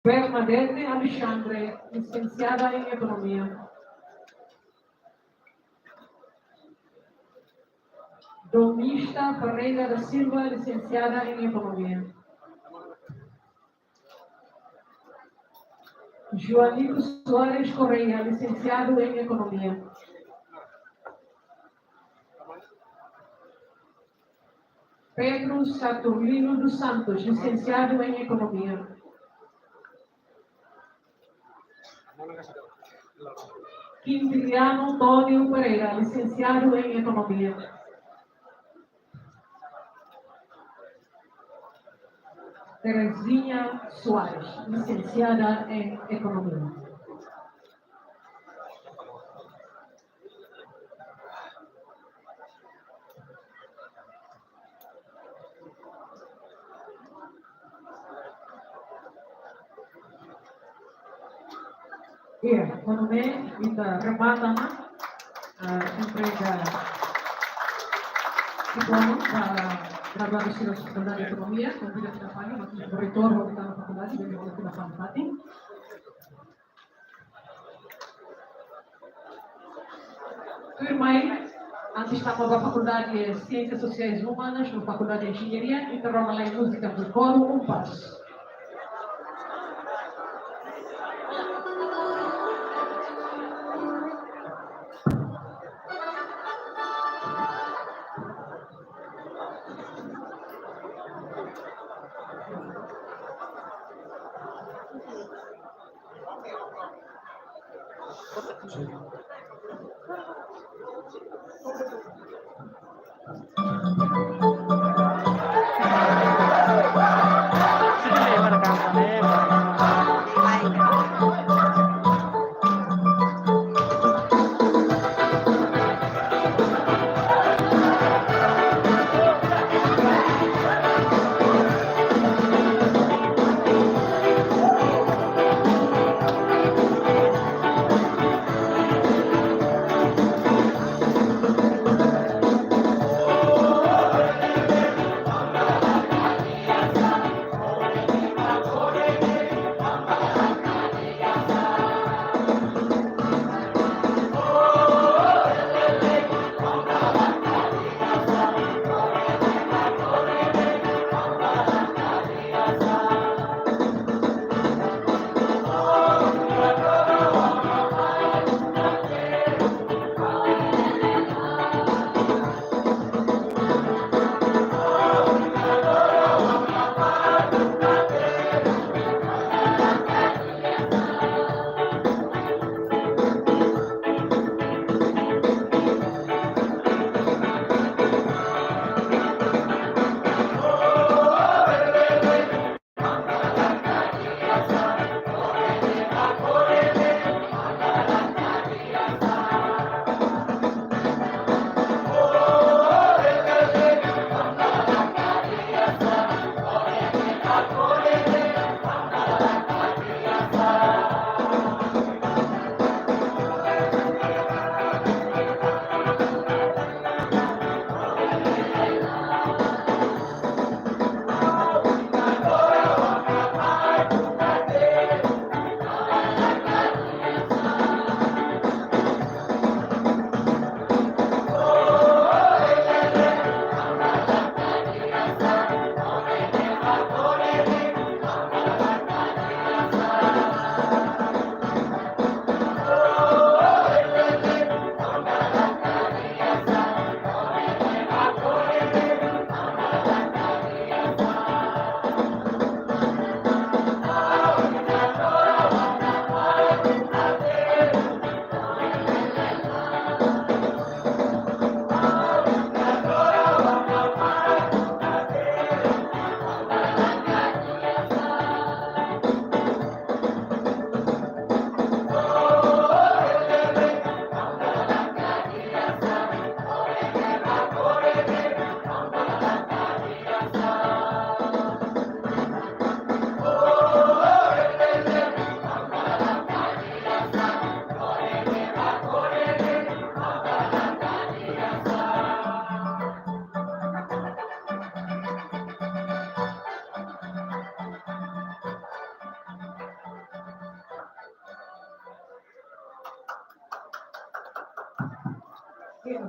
Bernadette Alexandre, licenciada em Economia. Domista Ferreira da Silva, licenciada em Economia. Joanito Soares Correia, licenciado em Economia. Pedro Saturnino dos Santos, licenciado em Economia. Quintiliano Antônio Pereira, licenciado em Economia. Terezinha Soares, licenciada em Economia. Iya, Economia kita remata empresa diploma para graduados da Faculdade de Economia, com vida de trabalho, mas o reitor vai estar na faculdade, vai estar na faculdade. Turmai, Antes estava na Faculdade de Ciências Sociais e Humanas, na Faculdade de Engenharia, e trabalhava lá em música do coro, um passo.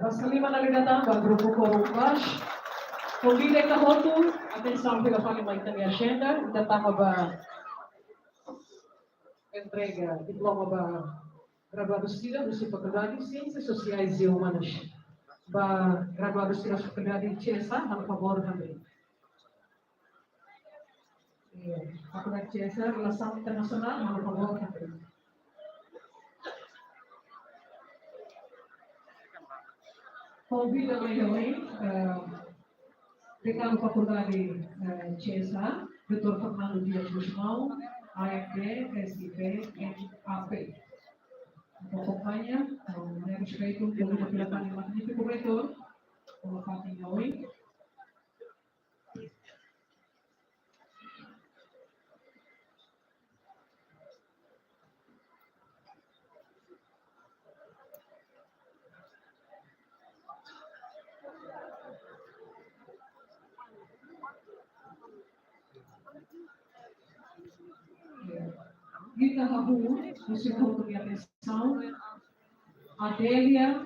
Basta lima na rin natin, ang grupo ko Rukash. Kung bilay ka hoto, atenção pela palimaitan ni agenda, itatama ba entrega, diploma ba graduado sila do Faculdade de Ciências Sociais e Humanas. Ba graduado sila sa Faculdade de CIESA, ang favor também. Faculdade de CIESA, Relação Internacional, ang favor também. Convido também decano Faculdade CIESA, Dr. Fernando Dias Guzmão, AFD, SIP, MAP. Acompanha o respeito pelo magnífico reitor, o Fatinho Oi. Rita Rabu, no segundo de atenção, Adélia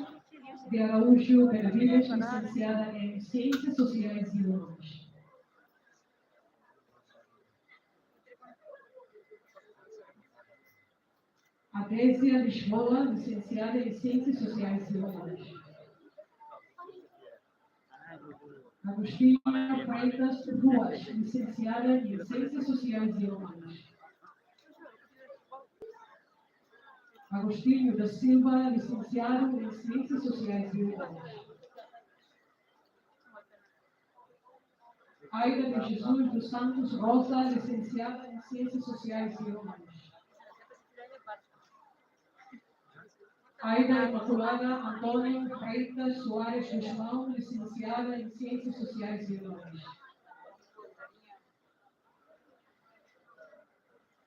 de Araújo Benavides, licenciada em Ciências Sociais e Humanas. Adésia Lisboa, licenciada em Ciências Sociais e Humanas. Agostinho Freitas Ruas, licenciada em Ciências Sociais e Humanas. Agostinho da Silva, licenciado em Ciências Sociais e Humanas. Aida de Jesus dos Santos Rosa, licenciada em Ciências Sociais e Humanas. Aida Imaculada Antônio Freitas Soares Guzmão, licenciada em Ciências Sociais e Humanas.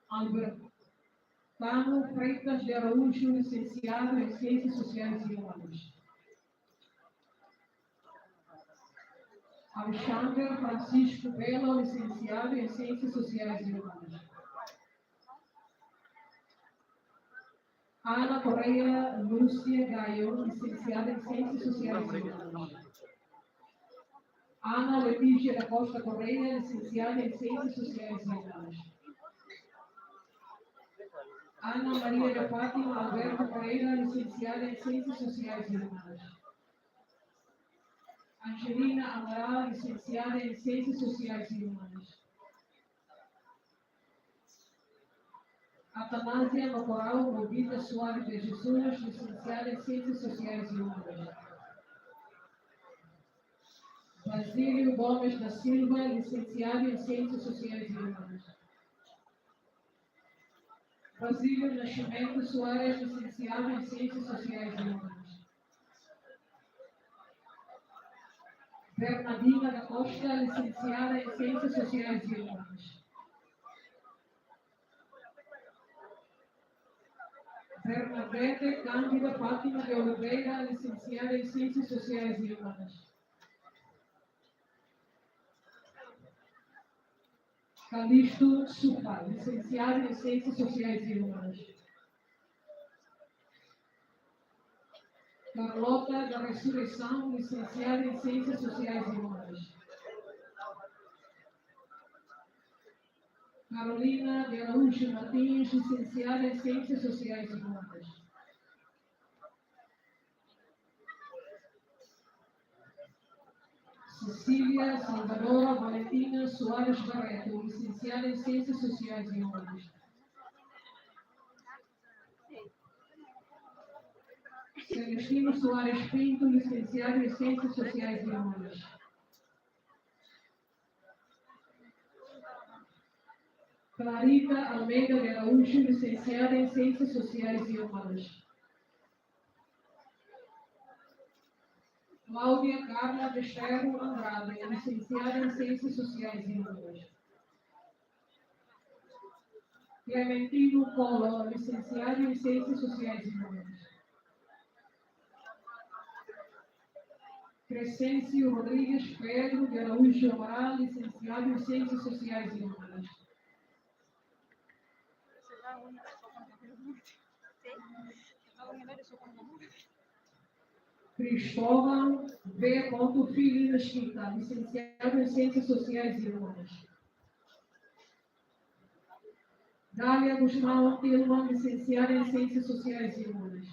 Albertano Freitas de Araújo, licenciado em Ciências Sociais e Humanas. Alexandre Francisco Belo, licenciado em Ciências Sociais e Humanas. Ana Correia Lúcia Gaio, licenciada em Ciências Sociais e Humanas. Ana Letícia da Costa Correia, licenciada em Ciências Sociais e Humanas. Ana Maria de Fátima Alberto Pereira, licenciada em Ciências Sociais e Humanas. Angelina Amaral, licenciada em Ciências Sociais e Humanas. Atanásia Macoral Movita Soares de Jesus, licenciada em Ciências Sociais e Humanas. Basílio Gomes da Silva, licenciado em Ciências Sociais e Humanas. Basílio Nascimento Soares, licenciado em Ciências Sociais e Humanas. Bernardina da Costa, licenciada em Ciências Sociais e Humanas. Bernadette Cândida Fátima de Oliveira, licenciada em Ciências Sociais e Humanas. Calixto Supa, licenciada em Ciências Sociais e Humanas. Carlota da Ressurreição, licenciada em Ciências Sociais e Humanas. Carolina de Araújo Martins, licenciada em Ciências Sociais e Humanas. Cecília Salvadora Valentina Soares Barreto, licenciada em Ciências Sociais e Humanas. Celestino Soares Pinto, licenciado em Ciências Sociais e Humanas. Clarita Almeida de Araújo, licenciada em Ciências Sociais e Humanas. Cláudia Carla Becerro Andrade, licenciada em Ciências Sociais e Humanas. Clementino Collor, licenciado em Ciências Sociais e Humanas. Crescêncio Rodrigues Pedro de Araújo Amaral, licenciado em Ciências Sociais e Humanas. Cristóvão V. Filho Mesquita, licenciado em Ciências Sociais e Humanas. Dália Guzmão Tilman, licenciada em Ciências Sociais e Humanas.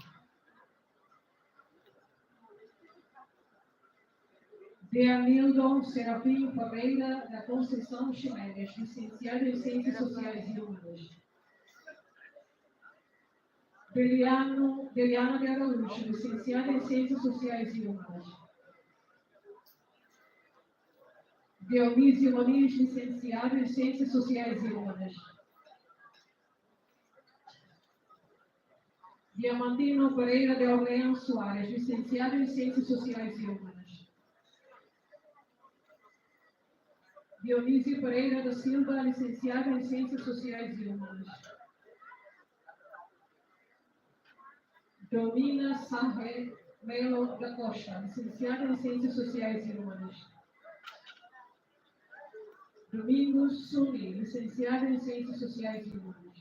Deanildon Serafim Ferreira da Conceição Ximenes, licenciado em Ciências Sociais e Humanas. Beliana de Araújo, licenciada em Ciências Sociais e Humanas. Dionísio Muniz, licenciado em Ciências Sociais e Humanas. Diamantino Pereira de Orleão Soares, licenciado em Ciências Sociais e Humanas. Dionísio Pereira da Silva, licenciado em Ciências Sociais e Humanas. Domina Sarre Melo da Costa, licenciada em Ciências Sociais e Humanas. Domingos Suni, licenciado em Ciências Sociais e Humanas.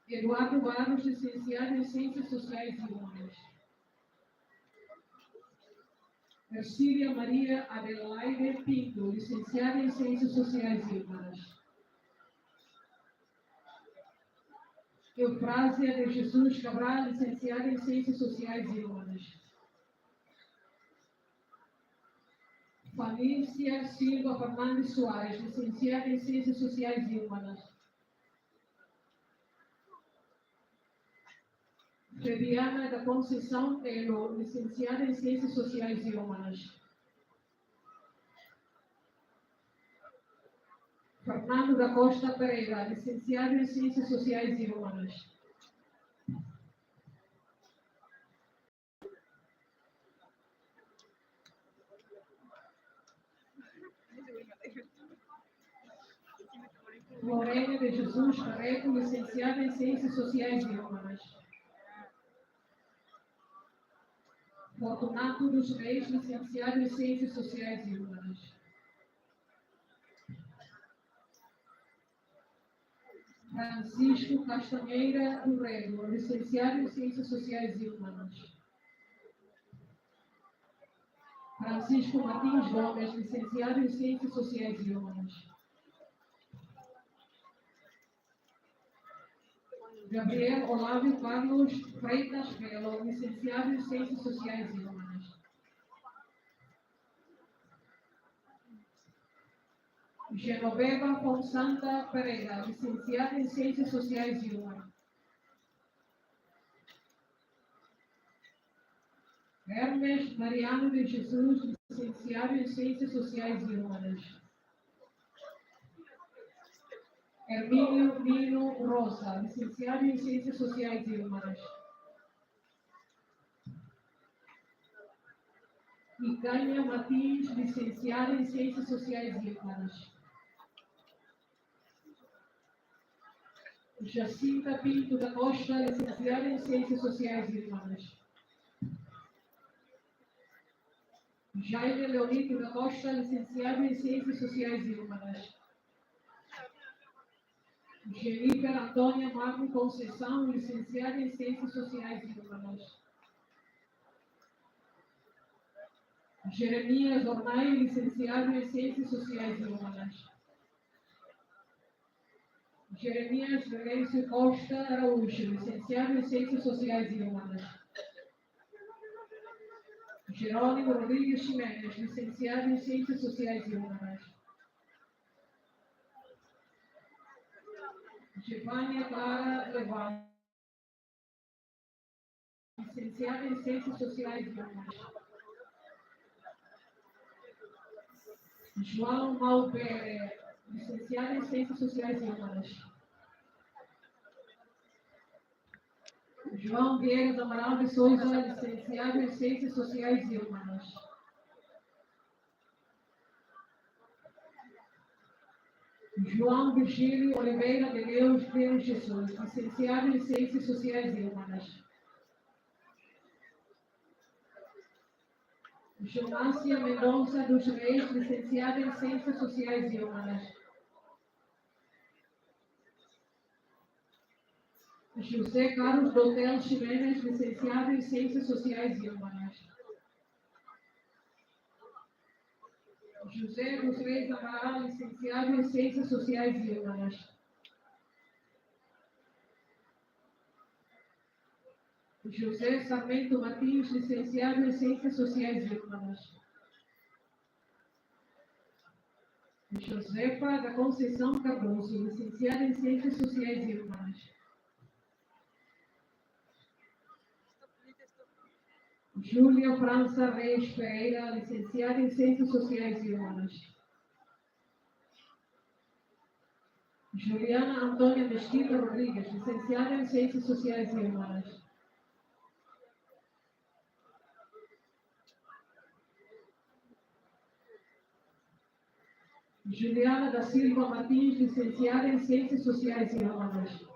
Eduardo Barros, licenciado em Ciências Sociais e Humanas. Ercília Maria Adelaide Pinto, licenciada em Ciências Sociais e Humanas. Eufrásia de Jesus Cabral, licenciada em Ciências Sociais e Humanas. Falícia Silva Fernandes Soares, licenciada em Ciências Sociais e Humanas. Fabiana da Conceição Telo, licenciada em Ciências Sociais e Humanas. Fernando da Costa Pereira, licenciado em Ciências Sociais e Humanas. Lorena de Jesus Carreto, licenciada em Ciências Sociais e Humanas. Fortunato dos Reis, licenciado em Ciências Sociais e Humanas. Francisco Castanheira do Rego, licenciado em Ciências Sociais e Humanas. Francisco Martins Gomes, licenciado em Ciências Sociais e Humanas. Gabriel Olávio Carlos Freitas Melo, licenciado em Ciências Sociais e Humanas. Genoveva Fonsanta Pereira, licenciada em Ciências Sociais e Humanas. Hermes Mariano de Jesus, licenciado em Ciências Sociais e Humanas. Hermínio Nino Rosa, licenciado em Ciências Sociais e Humanas. Icânia Martins, licenciada em Ciências Sociais e Humanas. Jacinta Pinto da Costa, licenciada em Ciências Sociais e Humanas. Jaime Leonito da Costa, licenciado em Ciências Sociais e Humanas. Jennifer Antônia Marco Conceição, licenciada em Ciências Sociais e Humanas. Jeremias Ornai, licenciado em Ciências Sociais e Humanas. Jeremias Venâncio Costa Araújo, licenciado em Ciências Sociais e Humanas. Jerônimo Rodrigues Ximenes, licenciado em Ciências Sociais e Humanas. Giovânia Clara Levante, licenciada em Ciências Sociais e Humanas. João Malpere, licenciado em Ciências Sociais e Humanas. João Vieira Amaral de Souza, licenciado em Ciências Sociais e Humanas. João Virgílio Oliveira de Deus Jesus, licenciado em Ciências Sociais e Humanas. Jonácia Mendonça dos Reis, licenciada em Ciências Sociais e Humanas. José Carlos Dotel Ximenes, licenciado em Ciências Sociais e Humanas. José dos Reis Amaral, licenciado em Ciências Sociais e Humanas. José Sarmento Martins, licenciado em Ciências Sociais e Humanas. Josefa da Conceição Cardoso, licenciada em Ciências Sociais e Humanas. Júlia França Reis Pereira, licenciada em Ciências Sociais e Humanas. Juliana Antônia Mesquita Rodrigues, licenciada em Ciências Sociais e Humanas. Juliana da Silva Martins, licenciada em Ciências Sociais e Humanas.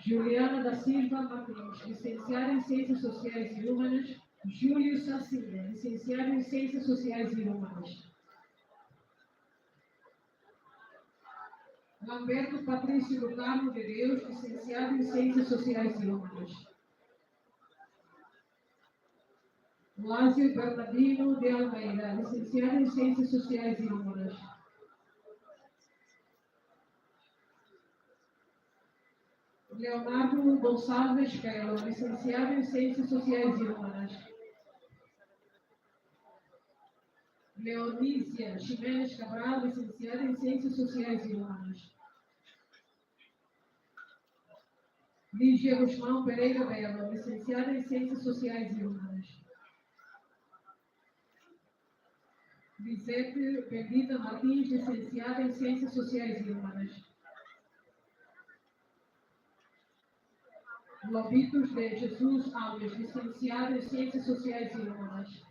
Juliana da Silva Martins, licenciada em Ciências Sociais e Humanas. Júlio Sacinha, licenciado em Ciências Sociais e Humanas. Lamberto Patrício do Carmo de Deus, licenciado em Ciências Sociais e Humanas. Lázio Bernardino de Almeida, licenciado em Ciências Sociais e Humanas. Leonardo Gonçalves Pelo, licenciado em Ciências Sociais e Humanas. Leonícia Ximenes Cabral, licenciada em Ciências Sociais e Humanas. Lígia Guzmão Pereira Belo, licenciada em Ciências Sociais e Humanas. Lisete Bendita Martins, licenciada em Ciências Sociais e Humanas. Lobitos de Jesus Alves, licenciado em Ciências Sociais e Humanas.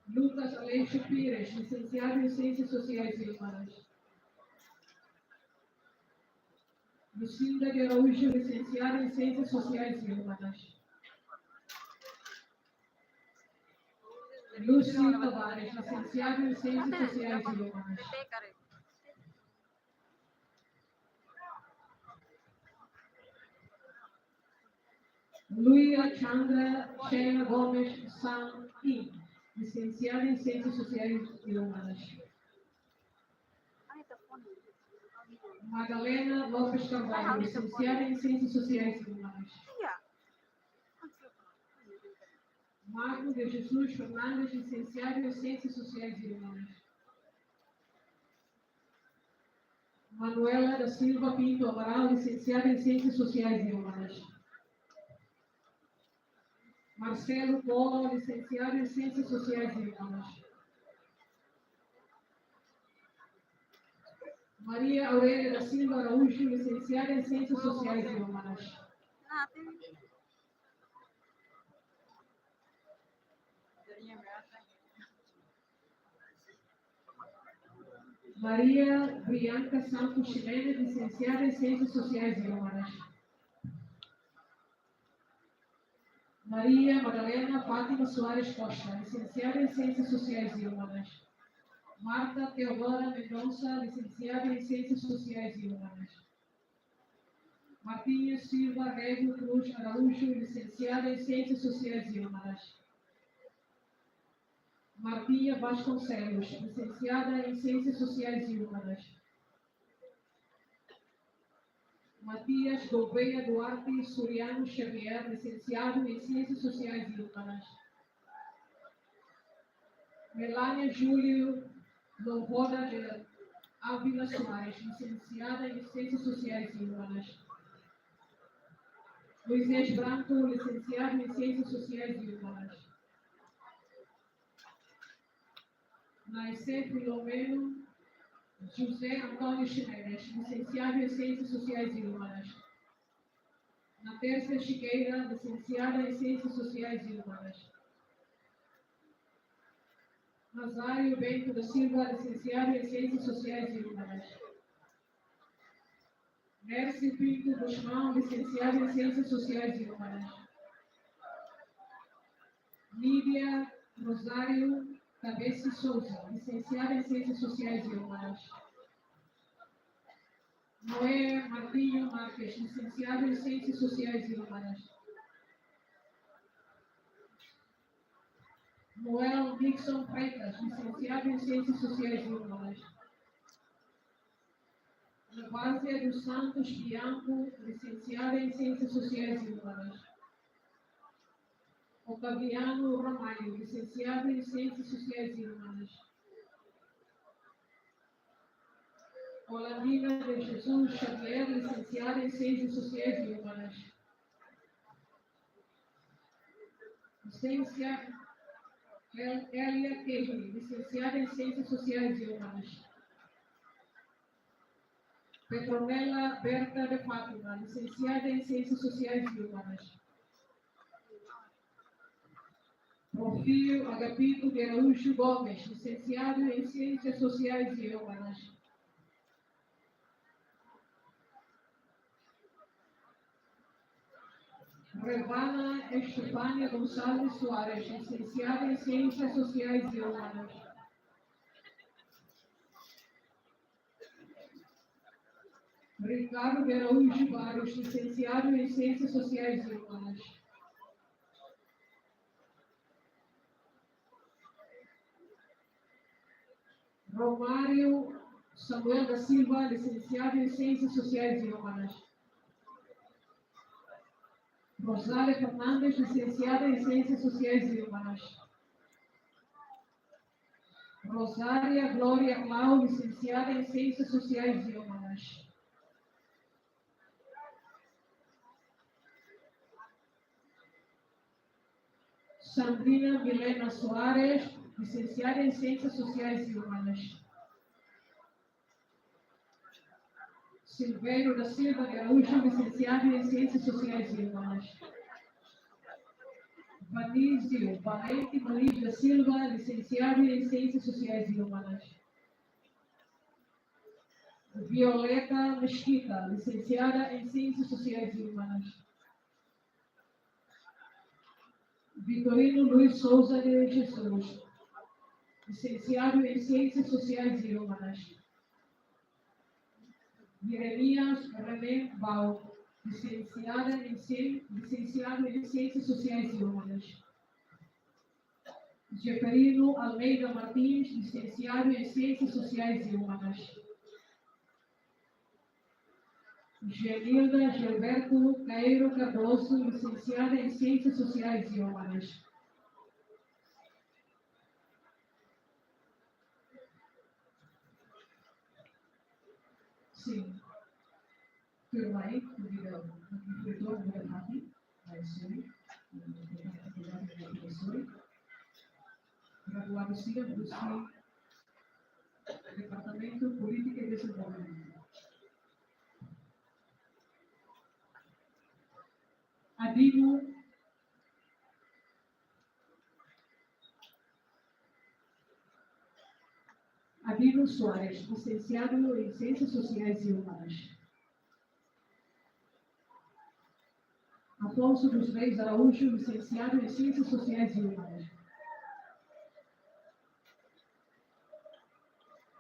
Lucas Aleixo Pires, licenciado em Ciências Sociais e Humanas. Lucinda de Araújo, licenciada em Ciências Sociais e Humanas. Lúcio Tavares, licenciado em Ciências Sociais e Humanas. Luia Chandra Sheila Gomes Santi, licenciada em Ciências Sociais e Humanas. Madalena Lopes Carvalho, licenciada em Ciências Sociais e Humanas. Marco de Jesus Fernandes, licenciado em Ciências Sociais e Humanas. Manuela da Silva Pinto Amaral, licenciada em Ciências Sociais e Humanas. Marcelo Polo, licenciado em Ciências Sociais e Humanas. Maria Aurélia da Silva Araújo, licenciada em Ciências Sociais e Humanas. Maria Bianca Santos Ximenes, licenciada em Ciências Sociais e Humanas. Maria Madalena Fátima Soares Costa, licenciada em Ciências Sociais e Humanas. Marta Teodora Mendonça, licenciada em Ciências Sociais e Humanas. Martinha Silva Rego Cruz Araújo, licenciada em Ciências Sociais e Humanas. Martinha Vasconcelos, licenciada em Ciências Sociais e Humanas. Matias Gouveia Duarte Suriano Xavier, licenciado em Ciências Sociais e Humanas. Melania Júlio Lovoda de Ávila Soares, licenciada em Ciências Sociais e Humanas. Moisés Branco, licenciado em Ciências Sociais e Humanas. Naicé Filomeno José Antônio Ximenes, licenciado em Ciências Sociais e Humanas. Natércia Chiqueira, licenciada em Ciências Sociais e Humanas. Nazário Bento da Silva, licenciado em Ciências Sociais e Humanas. Mércio Pinto Guzmão, licenciado em Ciências Sociais e Humanas. Lídia Rosário Cabeça Souza, licenciada em Ciências Sociais e Humanas. Noé Martinho Marques, licenciado em Ciências Sociais e Humanas. Noel Nixon Freitas, licenciado em Ciências Sociais e Humanas. Levácia dos Santos Bianco, licenciada em Ciências Sociais e Humanas. Otaviano Ramalho, licenciado em Ciências Sociais e Humanas. Olandina de Jesus Xavier, licenciada em Ciências Sociais e Humanas. Vicência Elia Queijo, licenciada em Ciências Sociais e Humanas. Petronella Berta de Fátima, licenciada em Ciências Sociais e Humanas. Profio Agapito de Araújo Gomes, licenciado em Ciências Sociais e Humanas. Revana Estefânia Gonçalves Soares, licenciada em Ciências Sociais e Humanas. Ricardo de Araújo Barros, licenciado em Ciências Sociais e Humanas. Romário Samuel da Silva, licenciado em Ciências Sociais e Humanas. Rosália Fernandes, licenciada em Ciências Sociais e Humanas. Rosária Glória Clau, licenciada em Ciências Sociais e Humanas. Sandrina Milena Soares, licenciada em Ciências Sociais e Humanas. Silveiro da Silva de Araújo, licenciado em Ciências Sociais e Humanas. Vanísio Valente Muniz da Silva, licenciado em Ciências Sociais e Humanas. Violeta Mesquita, licenciada em Ciências Sociais e Humanas. Vitorino Luiz Souza de Jesus, licenciado em Ciências Sociais e Humanas. Jeremias René Bal, licenciado em Ciências Sociais e Humanas. Jeferino Almeida Martins, licenciado em Ciências Sociais e Humanas. Genilda Gilberto Caeiro Cardoso, licenciada em Ciências Sociais e Humanas. Sim. Tudo bem, devido ao refletor do debate, vai ser, graduado SIGA, busque Departamento Política e Desenvolvimento. Adino Soares, licenciado em Ciências Sociais e Humanas. Afonso dos Reis Araújo, licenciado em Ciências Sociais e Humanas.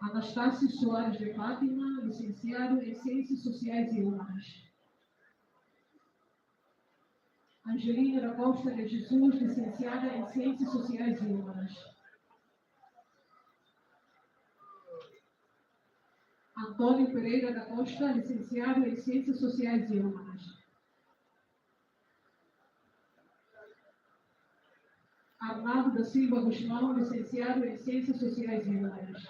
Anastácio Soares de Fátima, licenciado em Ciências Sociais e Humanas. Angelina da Costa de Jesus, licenciada em Ciências Sociais e Humanas. Antônio Pereira da Costa, licenciado em Ciências Sociais e Humanas. Arnaldo da Silva Guzmão, licenciado em Ciências Sociais e Humanas.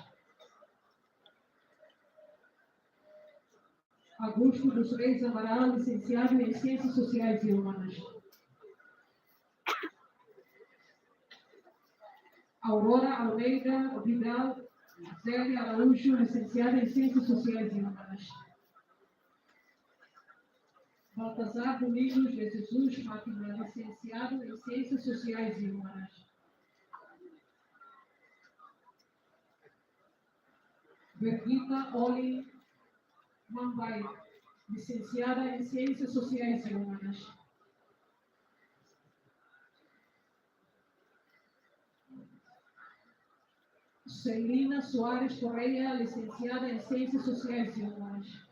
Augusto dos Reis Amaral, licenciado em Ciências Sociais e Humanas. Aurora Almeida Vidal Zélia Araújo, licenciada em Ciências Sociais e Humanas. Baltazar Domingos de Jesus Fátima, licenciado em Ciências Sociais e Humanas. Vergita Oli Mambai, licenciada em Ciências Sociais e Humanas. Celina Soares Correia, licenciada em Ciências Sociais e Humanas.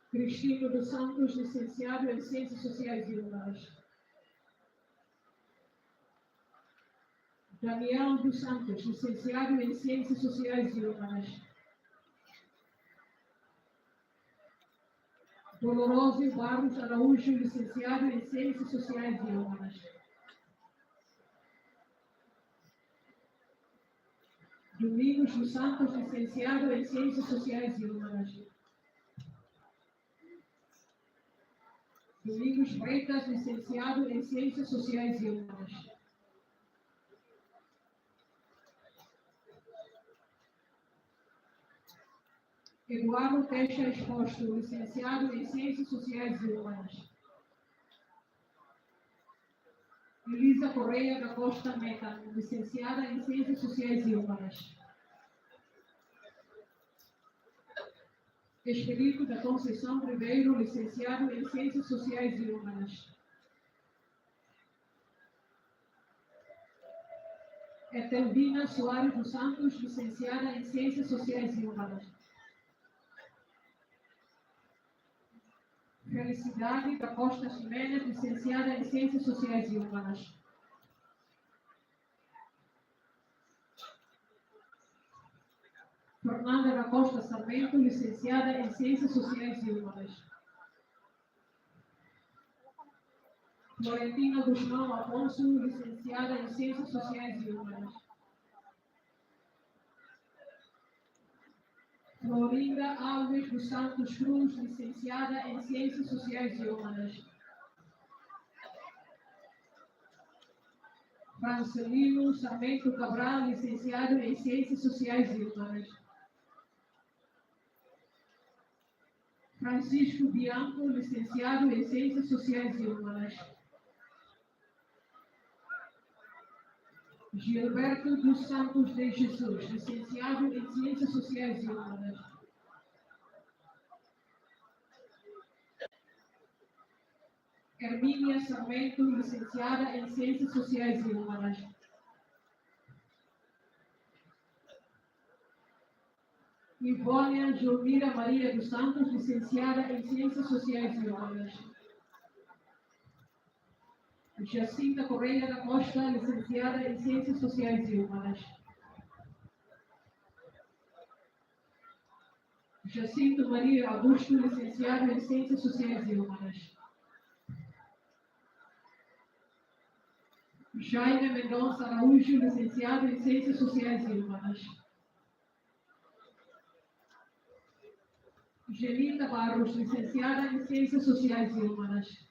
Cristino dos Santos, licenciado em Ciências Sociais e Humanas. Daniel dos Santos, licenciado em Ciências Sociais e Humanas. Doloroso Barros Araújo, licenciado em Ciências Sociais e Humanas. Domingos dos Santos, licenciado em Ciências Sociais e Humanas. Domingos Freitas, licenciado em Ciências Sociais e Humanas. Eduardo Teixeira Exposto, licenciado em Ciências Sociais e Humanas. Elisa Correia da Costa Meta, licenciada em Ciências Sociais e Humanas. Expedito da Conceição Ribeiro, licenciado em Ciências Sociais e Humanas. Etelvina Soares dos Santos, licenciada em Ciências Sociais e Humanas. Felicidade da Costa Ximenes, licenciada em Ciências Sociais e Humanas. Fernanda da Costa Sarmento, licenciada em Ciências Sociais e Humanas. Florentina Guzmão Afonso, licenciada em Ciências Sociais e Humanas. Florinda Alves dos Santos Cruz, licenciada em Ciências Sociais e Humanas. Francelino Sarmento Cabral, licenciado em Ciências Sociais e Humanas. Francisco Bianco, licenciado em Ciências Sociais e Humanas. Gilberto dos Santos de Jesus, licenciado em Ciências Sociais e Humanas. Hermínia Sarmento, licenciada em Ciências Sociais e Humanas. Ivônia Jovira Maria dos Santos, licenciada em Ciências Sociais e Humanas. Jacinta Correia da Costa, licenciada em Ciências Sociais e Humanas. Jacinto Maria Augusto, licenciado em Ciências Sociais e Humanas. Jaime Mendonça Araújo, licenciado em Ciências Sociais e Humanas. Gelinda Barros, licenciada em Ciências Sociais e Humanas.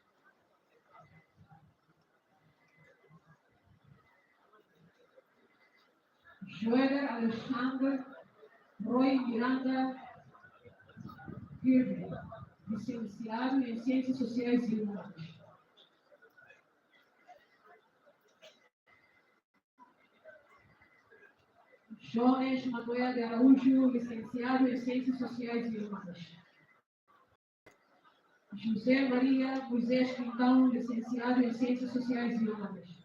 Joeder Alexandre Roy Miranda Kirby, licenciado em Ciências Sociais e Humanas. Jones Manuel de Araújo, licenciado em Ciências Sociais e Humanas. José Maria Moisés Quintão, licenciado em Ciências Sociais e Humanas.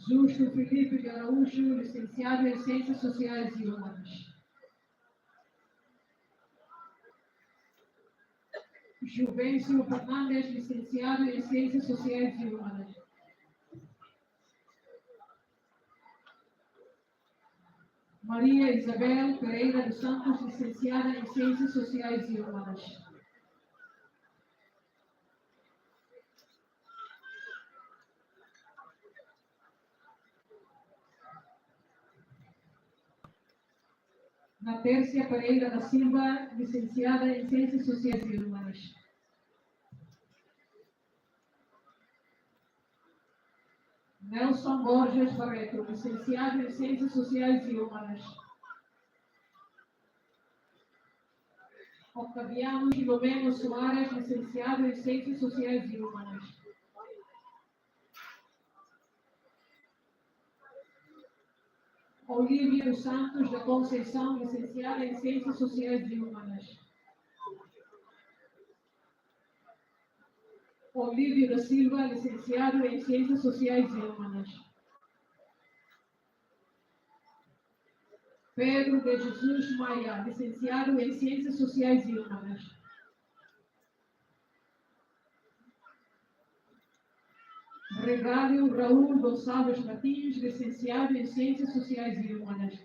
Justo Felipe de Araújo, licenciado em Ciências Sociais e Humanas. Juvencio Fernandes, licenciado em Ciências Sociais e Humanas. Maria Isabel Pereira dos Santos, licenciada em Ciências Sociais e Humanas. Natércia Pereira da Silva, licenciada em Ciências Sociais e Humanas. Nelson Borges Barreto, licenciado em Ciências Sociais e Humanas. Octaviano Filomeno Soares, licenciado em Ciências Sociais e Humanas. Olívia dos Santos da Conceição, licenciada em Ciências Sociais e Humanas. Olívio da Silva, licenciado em Ciências Sociais e Humanas. Pedro de Jesus Maia, licenciado em Ciências Sociais e Humanas. Regalio Raul Gonçalves Martins, licenciado em Ciências Sociais e Humanas.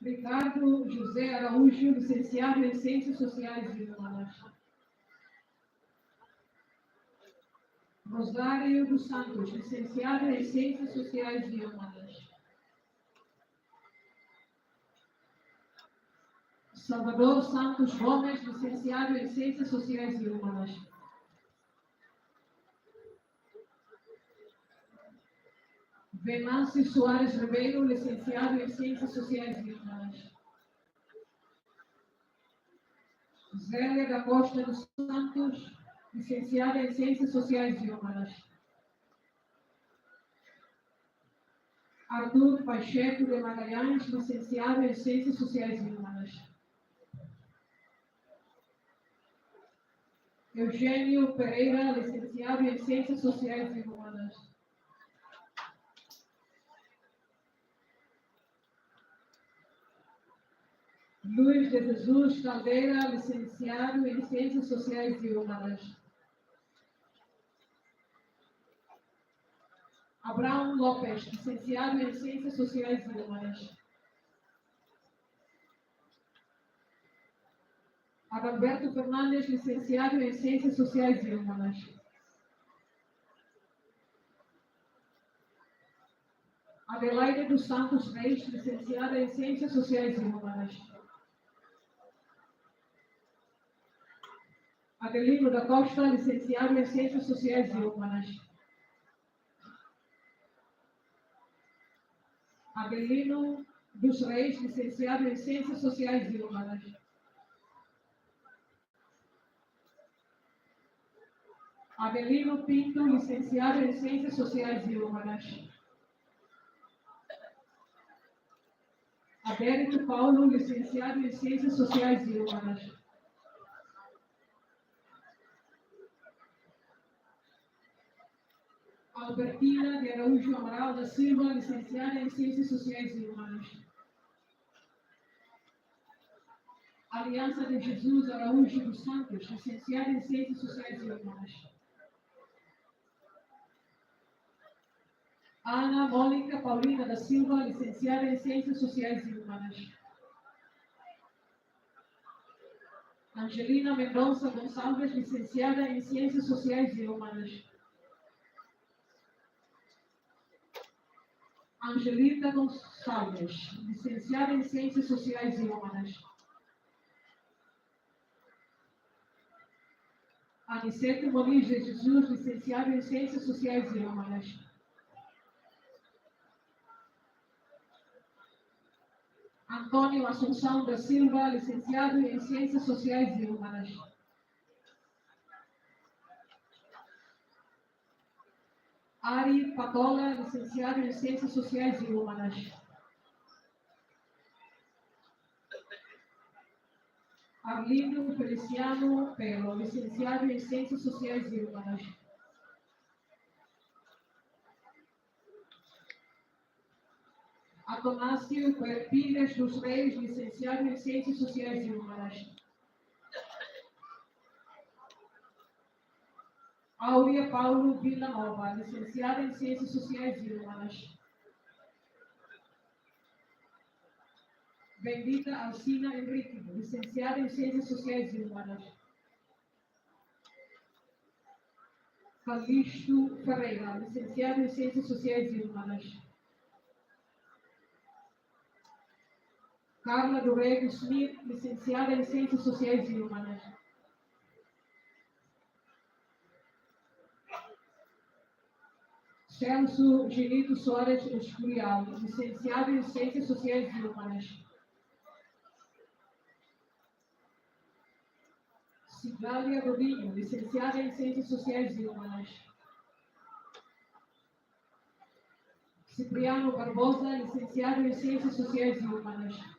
Ricardo José Araújo, licenciado em Ciências Sociais e Humanas. Rosário dos Santos, licenciado em Ciências Sociais e Humanas. Salvador Santos Gomes, licenciado em Ciências Sociais e Humanas. Venâncio Soares Ribeiro, licenciado em Ciências Sociais e Humanas. Zélia da Costa dos Santos, licenciada em Ciências Sociais e Humanas. Arthur Pacheco de Magalhães, licenciado em Ciências Sociais e Humanas. Eugênio Pereira, licenciado em Ciências Sociais e Humanas. Luiz de Jesus Caldeira, licenciado em Ciências Sociais e Humanas. Abraão Lopes, licenciado em Ciências Sociais e Humanas. Adalberto Fernandes, licenciado em Ciências Sociais e Humanas. Adelaide dos Santos Reis, licenciada em Ciências Sociais e Humanas. Adelino da Costa, licenciado em Ciências Sociais e Humanas. Adelino dos Reis, licenciado em Ciências Sociais e Humanas. Adelino Pinto, licenciado em Ciências Sociais e Humanas. Adérito Paulo, licenciado em Ciências Sociais e Humanas. Albertina de Araújo Amaral da Silva, licenciada em Ciências Sociais e Humanas. Aliança de Jesus Araújo dos Santos, licenciada em Ciências Sociais e Humanas. Ana Mônica Paulina da Silva, licenciada em Ciências Sociais e Humanas. Angelina Mendonça Gonçalves, licenciada em Ciências Sociais e Humanas. Angelita Gonçalves, licenciada em Ciências Sociais e Humanas. Anicete Moniz de Jesus, licenciada em Ciências Sociais e Humanas. Antônio Assunção da Silva, licenciado em Ciências Sociais e Humanas. Ari Patola, licenciado em Ciências Sociais e Humanas. Arlindo Feliciano Pelo, licenciado em Ciências Sociais e Humanas. Atonásio Pires dos Reis, licenciado em Ciências Sociais e Humanas. Áurea Paulo Vila Nova, licenciada em Ciências Sociais e Humanas. Bendita Alcina Henrique, licenciada em Ciências Sociais e Humanas. Calixto Ferreira, licenciado em Ciências Sociais e Humanas. Carla Dorrego Smith, licenciada em Ciências Sociais e Humanas. Celso Genito Soares Escurial, licenciado em Ciências Sociais e Humanas. Cidália Rodinho, licenciada em Ciências Sociais e Humanas. Cipriano Barbosa, licenciado em Ciências Sociais e Humanas.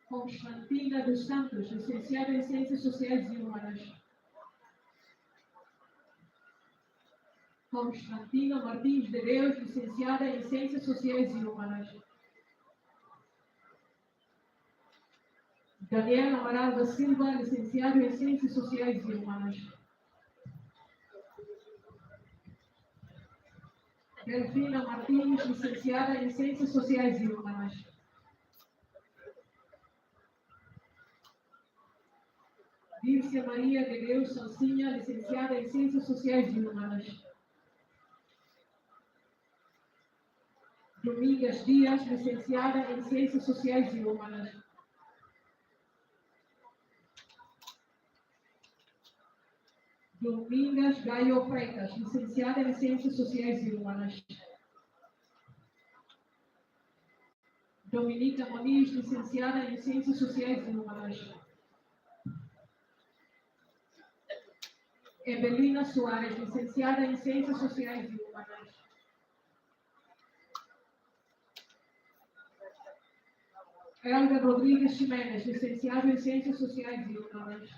Constantina dos Santos, licenciada em Ciências Sociais e Humanas. Constantina Martins de Deus, licenciada em Ciências Sociais e Humanas. Daniel Amaral da Silva, licenciado em Ciências Sociais e Humanas. Delfina Martins, licenciada em Ciências Sociais e Humanas. Dírcia Maria de Deus Salsinha, licenciada em Ciências Sociais e Humanas. Domingas Dias, licenciada em Ciências Sociais e Humanas. Domingas Gaio Freitas, licenciada em Ciências Sociais e Humanas. Dominica Moniz, licenciada em Ciências Sociais e Humanas. Evelina Soares, licenciada em Ciências Sociais e Humanas. Helder Rodrigues Ximenes, licenciado em Ciências Sociais e Humanas.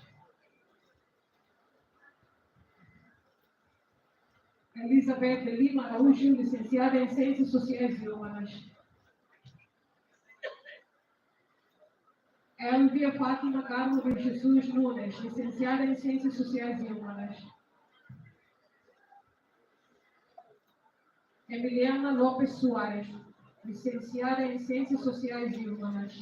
Elizabeth de Lima Araújo, licenciada em Ciências Sociais e Humanas. Elvia Fátima Carmo de Jesus Nunes, licenciada em Ciências Sociais e Humanas. Emiliana Lopes Soares, licenciada em Ciências Sociais e Humanas.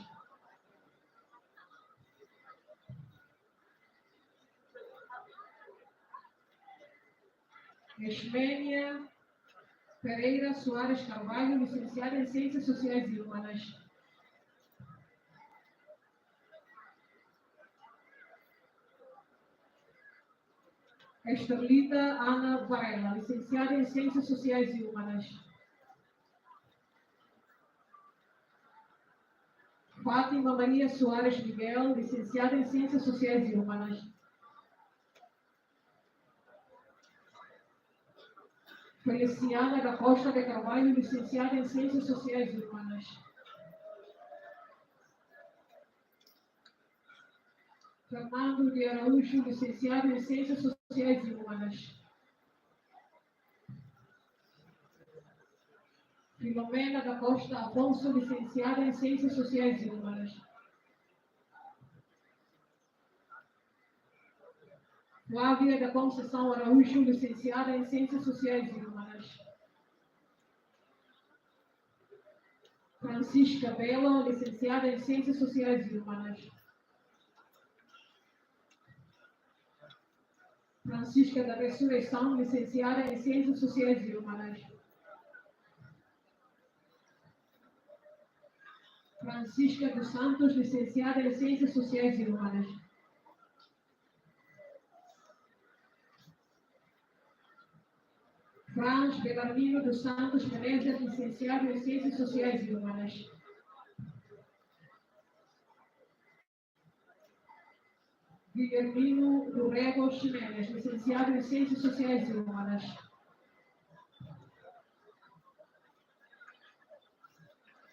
Esmênia Pereira Soares Carvalho, licenciada em Ciências Sociais e Humanas. Esterlita Ana Varela, licenciada em Ciências Sociais e Humanas. Fátima Maria Soares Miguel, licenciada em Ciências Sociais e Humanas. Feliciana da Costa de Carvalho, licenciada em Ciências Sociais e Humanas. Fernando de Araújo, licenciado em Ciências Sociais e Humanas. Filomena da Costa Afonso, licenciada em Ciências Sociais e Humanas. Flávia da Conceição Araújo, licenciada em Ciências Sociais e Humanas. Francisca Belo, licenciada em Ciências Sociais e Humanas. Francisca da Ressurreição, licenciada em Ciências Sociais e Humanas. Francisca dos Santos, licenciada em Ciências Sociais e Humanas. Franz Belarmino dos Santos Menezes, licenciado em Ciências Sociais e Humanas. Guilhermino do Rego Ximenes, licenciado em Ciências Sociais e Humanas.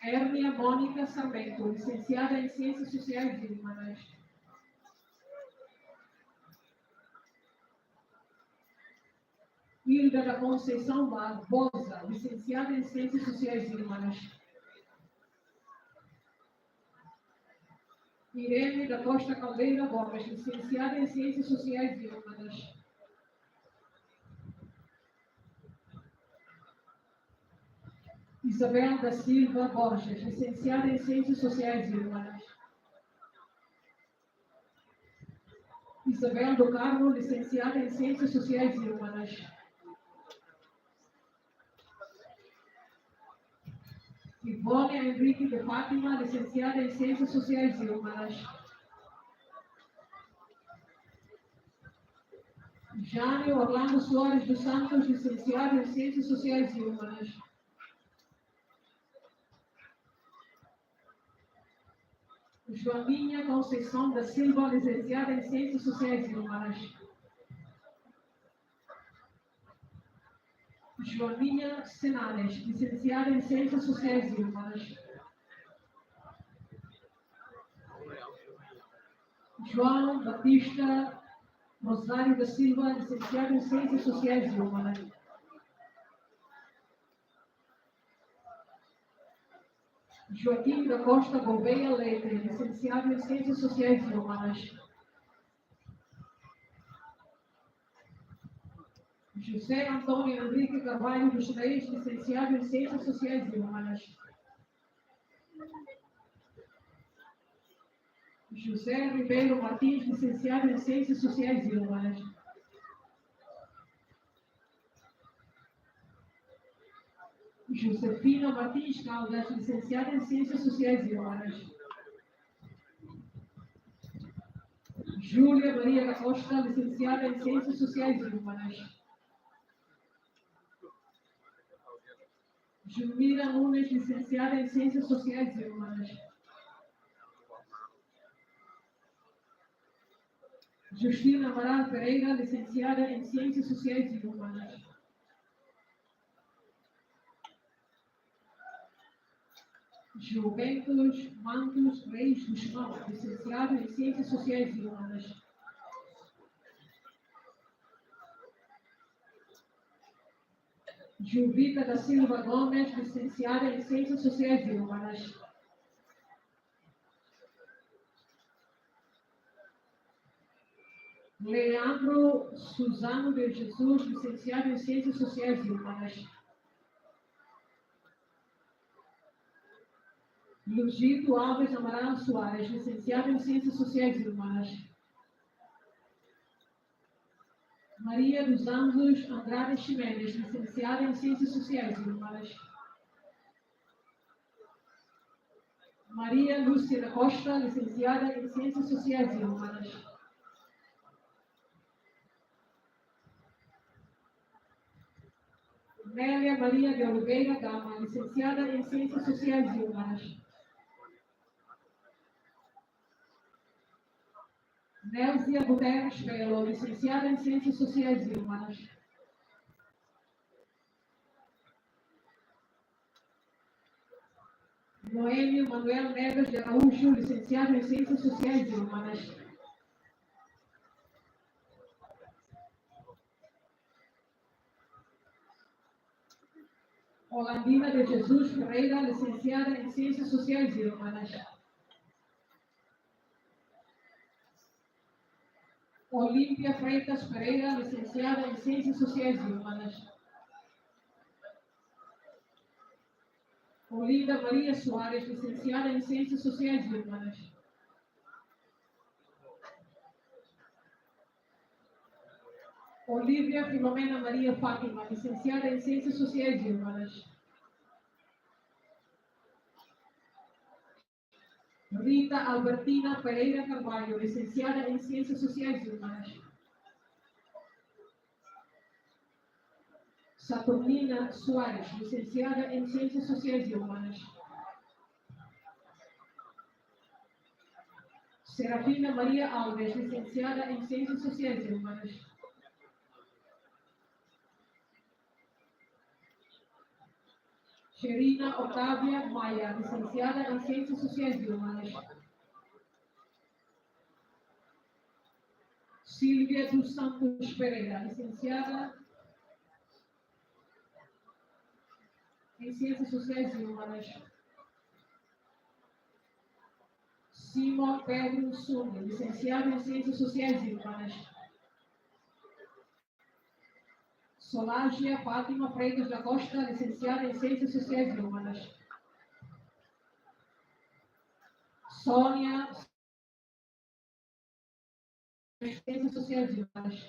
Hérmia Mônica Sarmento, licenciada em Ciências Sociais e Humanas. Hilda da Conceição Barbosa, licenciada em Ciências Sociais e Humanas. Irene da Costa Caldeira Gomes, licenciada em Ciências Sociais e Humanas. Isabel da Silva Borges, licenciada em Ciências Sociais e Humanas. Isabel do Carmo, licenciada em Ciências Sociais e Humanas. Ivone Henrique de Fátima, licenciada em Ciências Sociais e Humanas. Jânio Orlando Soares dos Santos, licenciado em Ciências Sociais e Humanas. Joaninha Conceição da Silva, licenciada em Ciências Sociais e Humanas. Joaninha Senanes, licenciada em Ciências Sociais e Humanas. João Batista Rosário da Silva, licenciado em Ciências Sociais e Humanas. Joaquim da Costa Gouveia Leite, licenciado em Ciências Sociais e Humanas. José Antônio Henrique Carvalho dos Reis, licenciado em Ciências Sociais e Humanas. José Ribeiro Martins, licenciado em Ciências Sociais e Humanas. Josefina Martins Caldas, licenciada em Ciências Sociais e Humanas. Júlia Maria da Costa, licenciada em Ciências Sociais e Humanas. Julmira Nunes, licenciada em Ciências Sociais e Humanas. Justina Amaral Pereira, licenciada em Ciências Sociais e Humanas. Juventus Mantos Reis Guzmão, licenciado em Ciências Sociais e Humanas. Juvita da Silva Gomes, licenciada em Ciências Sociais e Humanas. Leandro Suzano de Jesus, licenciado em Ciências Sociais e Humanas. Lugito Alves Amaral Soares, licenciado em Ciências Sociais e Humanas. Maria dos Anjos Andrade Ximenes, licenciada em Ciências Sociais e Humanas. Maria Lúcia da Costa, licenciada em Ciências Sociais e Humanas. Nélia Maria de Oliveira Gama, licenciada em Ciências Sociais e Humanas. Néuzia Guterres Belo, licenciada em Ciências Sociais e Humanas. Noêmio Manuel Neves de Araújo, licenciado em Ciências Sociais e Humanas. Holandina de Jesus Ferreira, licenciada em Ciências Sociais e Humanas. Olímpia Freitas Pereira, licenciada em Ciências Sociais e Humanas. Olinda Maria Soares, licenciada em Ciências Sociais e Humanas. Olívia Filomena Maria Fátima, licenciada em Ciências Sociais e Humanas. Rita Albertina Pereira Carvalho, licenciada em Ciências Sociais e Humanas. Saturnina Soares, licenciada em Ciências Sociais e Humanas. Serafina Maria Alves, licenciada em Ciências Sociais e Humanas. Sherina Otávia Maia, licenciada em Ciências Sociais e Humanas. Silvia dos Santos Pereira, licenciada em Ciências Sociais e Humanas. Simon Pedro Suni, licenciado em Ciências Sociais e Humanas. Solágia Fátima Freitas da Costa, licenciada em Ciências Sociais e Humanas. Sônia, Ciências Sociais e Humanas.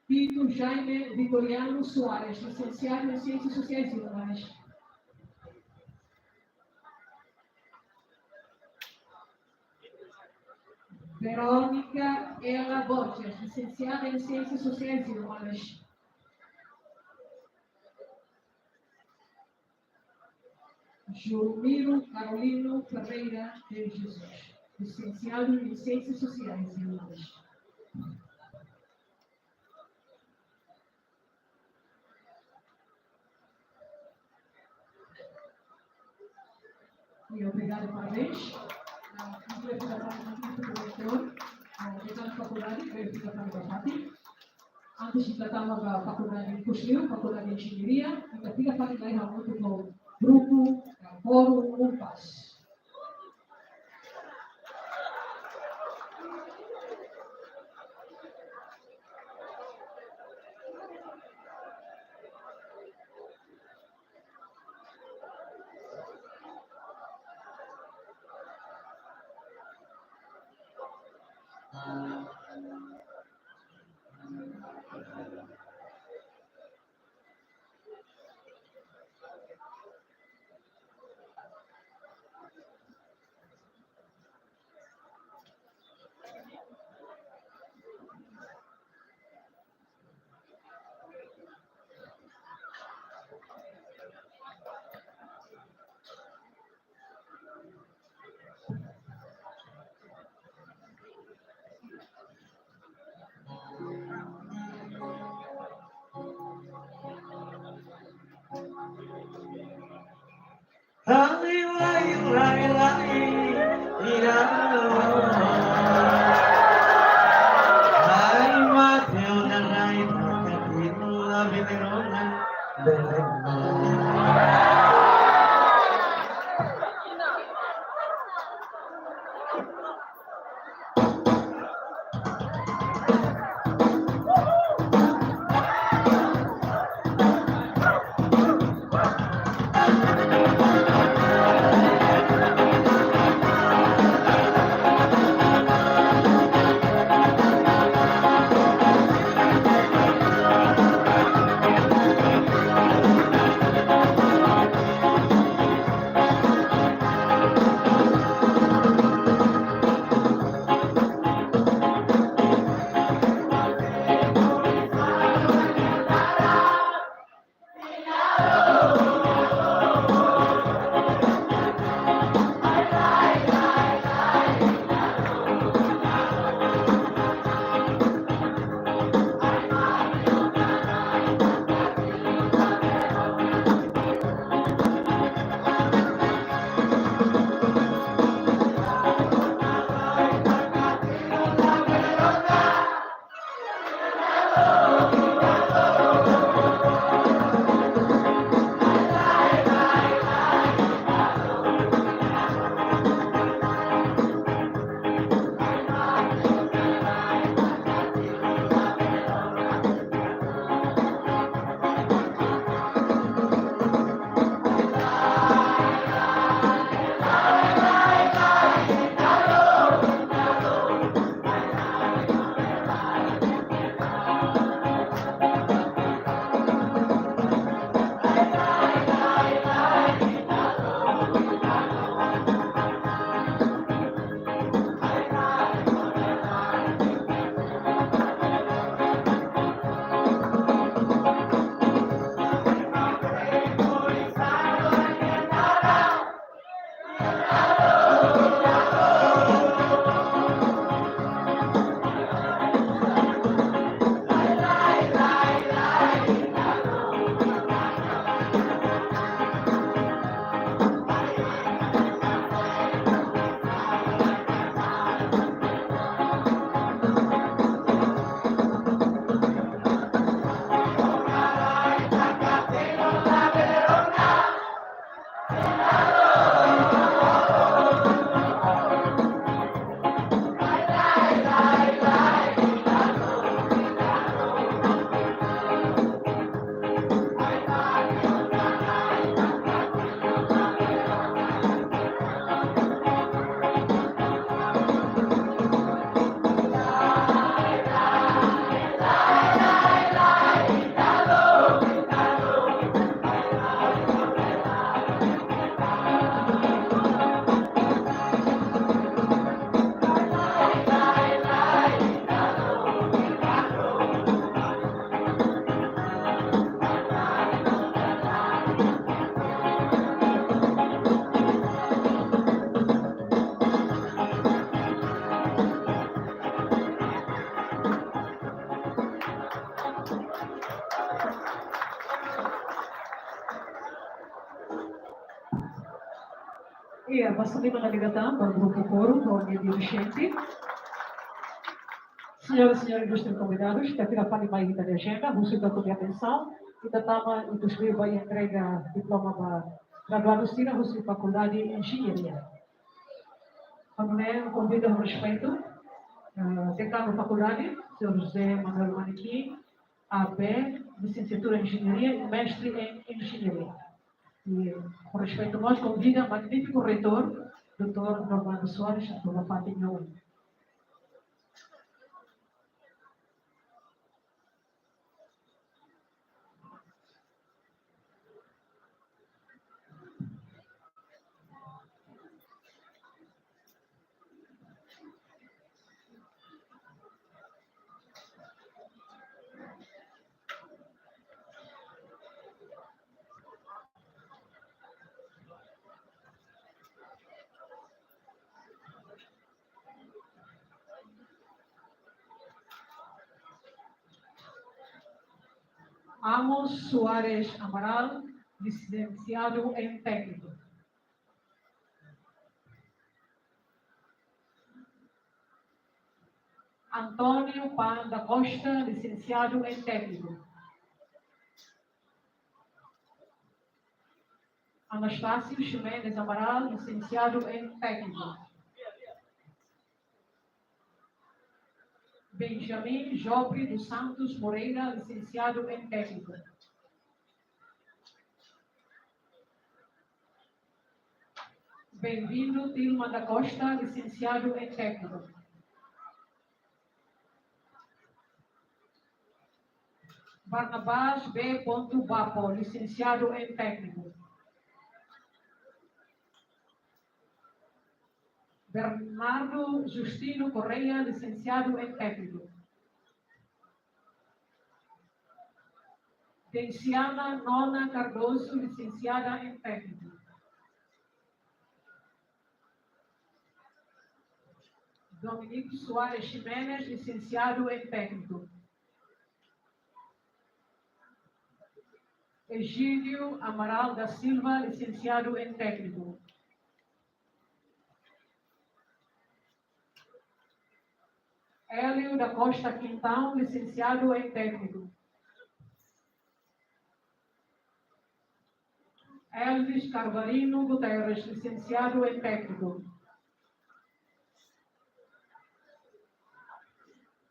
Tito Jaime Vitoriano Soares, licenciado em Ciências Sociais e Humanas. Verônica Ela Borges, licenciada em Ciências Sociais e Humanas. Jumiro Carolino Ferreira de Jesus, licenciado em Ciências Sociais e Humanas. E obrigado, parabéns. Kita fakultadi verificação da FATI. Antes de tratar a faculdade de Custódio, faculdade de Engenharia, kita tiga kali lagi untuk no grupo, fórum, UPAS. Iya, bastante navigação para o Grupo Coro, para o meio dirigente. Senhoras e senhores ilustres convidados, terceira parte mais da agenda, você da sua atenção, e da tama e dos meus vai entrega diploma para graduados na você faculdade de engenharia. Agora, convido ao respeito, decano da faculdade, senhor José Manuel Maniqui, AB, licenciatura em engenharia e mestre em engenharia. E, com respeito a nós, convida o magnífico reitor, Dr. Normando Soares, pela parte não. Amos Soares Amaral, licenciado em técnico. Antônio Pan da Costa, licenciado em técnico. Anastácio Ximenes Amaral, licenciado em técnico. Benjamin Jobre dos Santos Moreira, licenciado em técnico. Bem-vindo Tilma da Costa, licenciado em técnico. Barnabás B. Bapo, licenciado em técnico. Bernardo Justino Correia, licenciado em técnico. Denciana Nona Cardoso, licenciada em técnico. Dominique Soares Ximenes, licenciado em técnico. Egídio Amaral da Silva, licenciado em técnico. Hélio da Costa Quintão, licenciado em técnico. Elvis Carvalino Guterres, licenciado em técnico.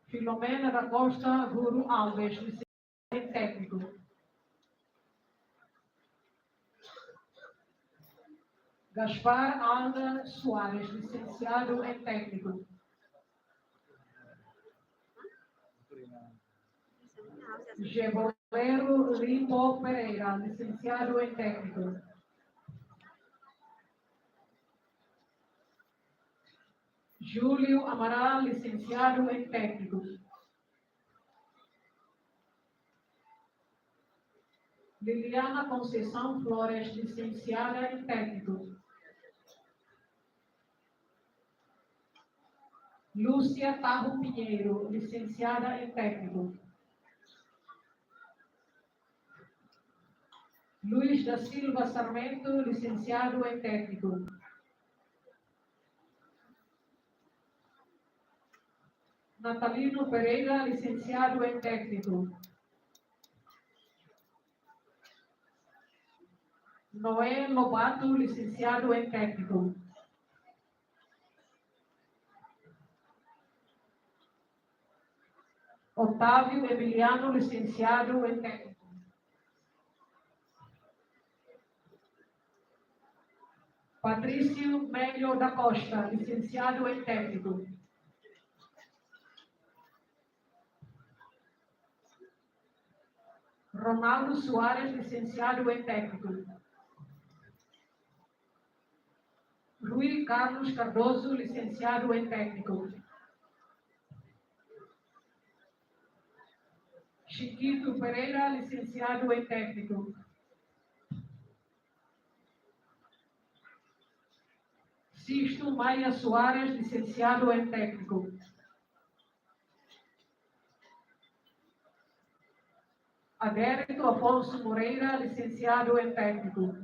Filomena da Costa Guru Alves, licenciado em técnico. Gaspar Alda Soares, licenciado em técnico. Gebolero Limbo Pereira, licenciado em técnico. Júlio Amaral, licenciado em técnico. Liliana Conceição Flores, licenciada em técnico. Lúcia Tarro Pinheiro, licenciada em técnico. Luiz da Silva Sarmento, licenciado em técnico. Natalino Pereira, licenciado em técnico. Noé Lobato, licenciado em técnico. Otávio Emiliano, licenciado em técnico. Patrício Mélio da Costa, licenciado em técnico. Ronaldo Soares, licenciado em técnico. Rui Carlos Cardoso, licenciado em técnico. Chiquito Pereira, licenciado em técnico. Sisto Maia Soares, licenciado em técnico. Adérito Afonso Moreira, licenciado em técnico.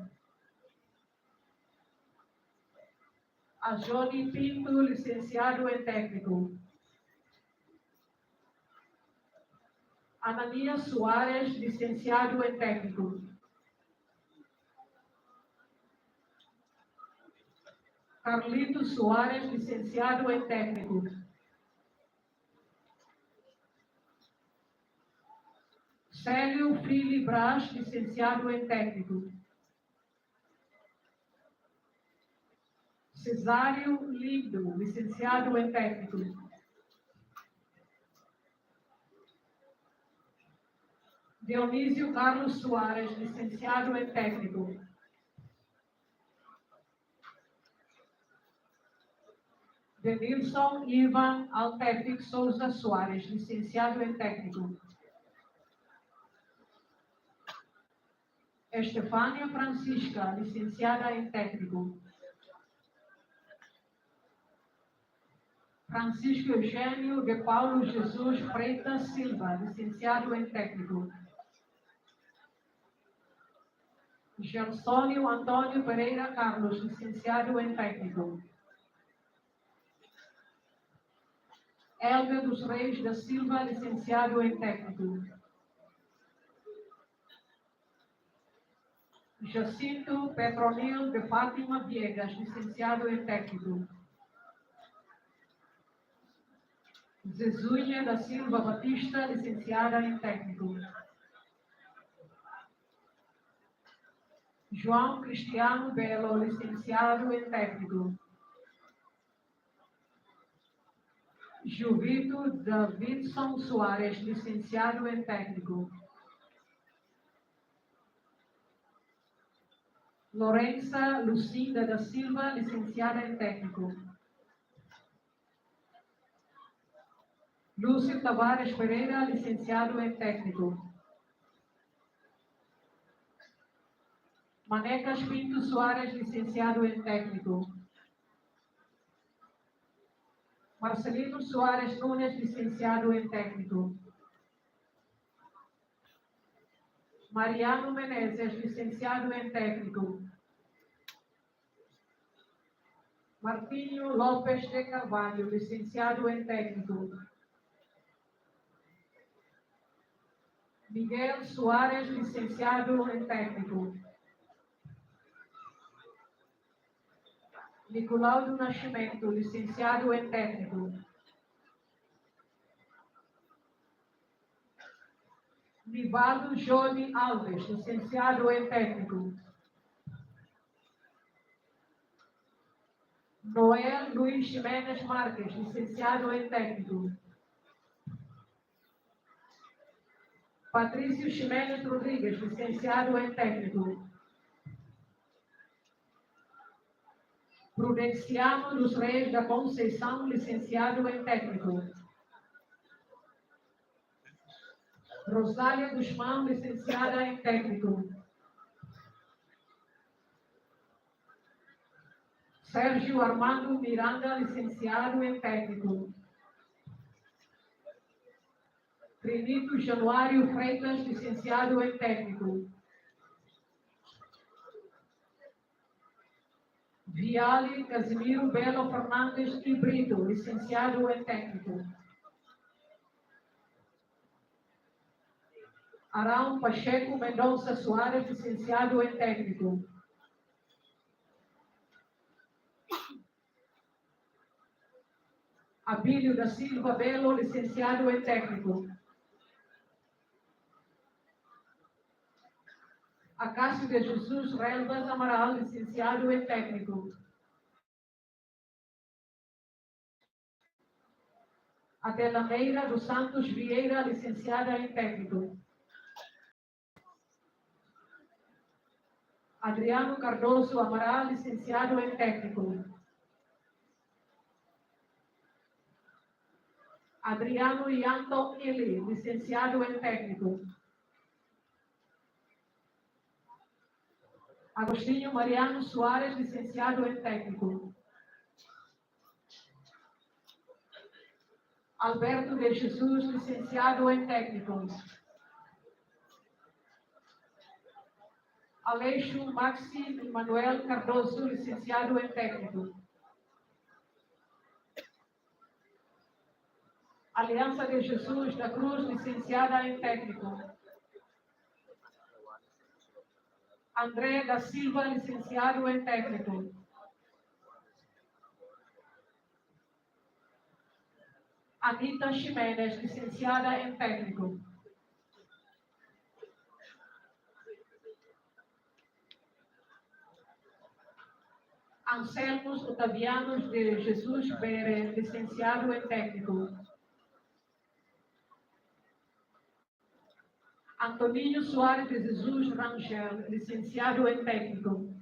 Ajone Pinto, licenciado em técnico. Ananias Soares, licenciado em técnico. Carlito Soares, licenciado em técnico. Célio Fili Brás, licenciado em técnico. Cesário Lindo, licenciado em técnico. Dionísio Carlos Soares, licenciado em técnico. Denilson Ivan Altefic Souza Soares, licenciado em técnico. Estefânia Francisca, licenciada em técnico. Francisco Eugênio de Paulo Jesus Freitas Silva, licenciado em técnico. Gersônio Antônio Pereira Carlos, licenciado em técnico. Helga dos Reis da Silva, licenciado em técnico. Jacinto Petronil de Fátima Viegas, licenciado em técnico. Zezuia da Silva Batista, licenciada em técnico. João Cristiano Belo, licenciado em técnico. Juvito Davidson Soares, licenciado em técnico. Lorenza Lucinda da Silva, licenciada em técnico. Lúcio Tavares Pereira, licenciado em técnico. Manecas Pinto Soares, licenciado em técnico. Marcelino Soares Nunes, licenciado em técnico. Mariano Menezes, licenciado em técnico. Martinho Lopes de Carvalho, licenciado em técnico. Miguel Soares, licenciado em técnico. Nicolau do Nascimento, licenciado em técnico. Nivaldo Johnny Alves, licenciado em técnico. Noel Luiz Jimenez Marques, licenciado em técnico. Patrício Jimenez Rodrigues, licenciado em técnico. Prudenciano dos Reis da Conceição, licenciado em técnico. Rosália Guzmão, licenciada em técnico. Sérgio Armando Miranda, licenciado em técnico. Trinito Januário Freitas, licenciado em técnico. Viale Casimiro Belo Fernandes e Brito, licenciado em técnico. Arão Pacheco Mendonça Soares, licenciado em técnico. Abílio da Silva Belo, licenciado em técnico. Acácio de Jesus Relvas Amaral, licenciado em técnico. Adelameira dos Santos Vieira, licenciada em técnico. Adriano Cardoso Amaral, licenciado em técnico. Adriano Ianto Ili, licenciado em técnico. Agostinho Mariano Soares, licenciado em técnico. Alberto de Jesus, licenciado em técnico. Aleixo Maxi Manuel Cardoso, licenciado em técnico. Aliança de Jesus da Cruz, licenciada em técnico. André da Silva, licenciado em técnico. Anita Ximenes, licenciada em técnico. Anselmo Otavianos de Jesus Bere, licenciado em técnico. Antoninho Soares de Jesus Rangel, licenciado em técnico.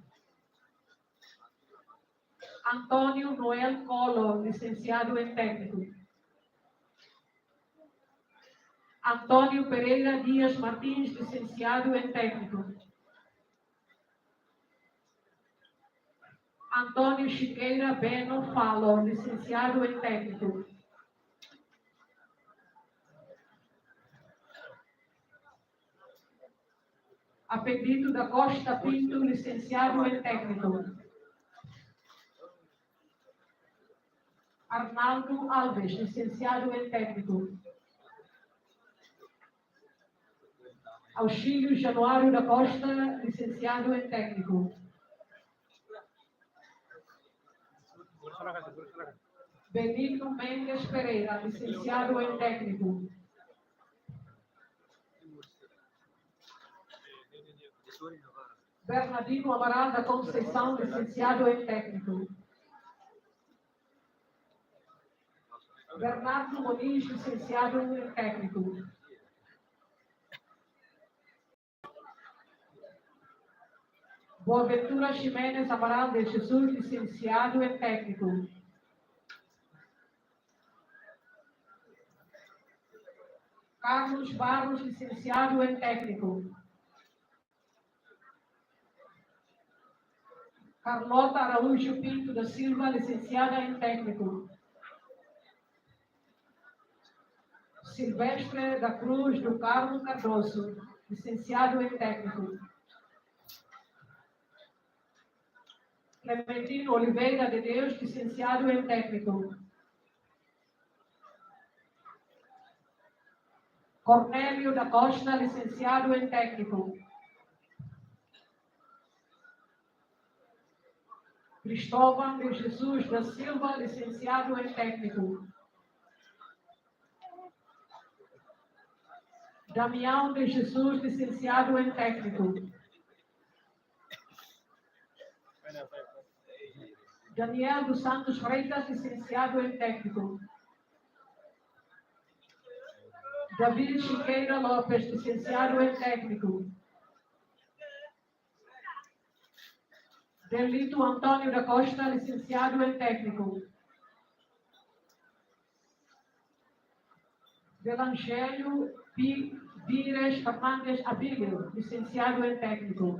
Antônio Noel Colo, licenciado em técnico. Antônio Pereira Dias Martins, licenciado em técnico. Antônio Chiqueira Beno Falo, licenciado em técnico. A pedido da Costa Pinto, licenciado em técnico. Arnaldo Alves, licenciado em técnico. Auxílio Januário da Costa, licenciado em técnico. Benigno Mendes Pereira, licenciado em técnico. Bernardino Amaral da Conceição, licenciado em técnico. Bernardo Moniz, licenciado em técnico. Boaventura Ximenes Amaral de Jesus, licenciado em técnico. Carlos Barros, licenciado em técnico. Carlota Araújo Pinto da Silva, licenciada em técnico. Silvestre da Cruz do Carmo Cardoso, licenciado em técnico. Clementino Oliveira de Deus, licenciado em técnico. Cornélio da Costa, licenciado em técnico. Cristóvão de Jesus da Silva, licenciado em técnico. Damião de Jesus, licenciado em técnico. Daniel dos Santos Freitas, licenciado em técnico. David Chiqueira Lopes, licenciado em técnico. Delito Antônio da Costa, licenciado em técnico. Delangélio Pires Fernandes Abílio, licenciado em técnico.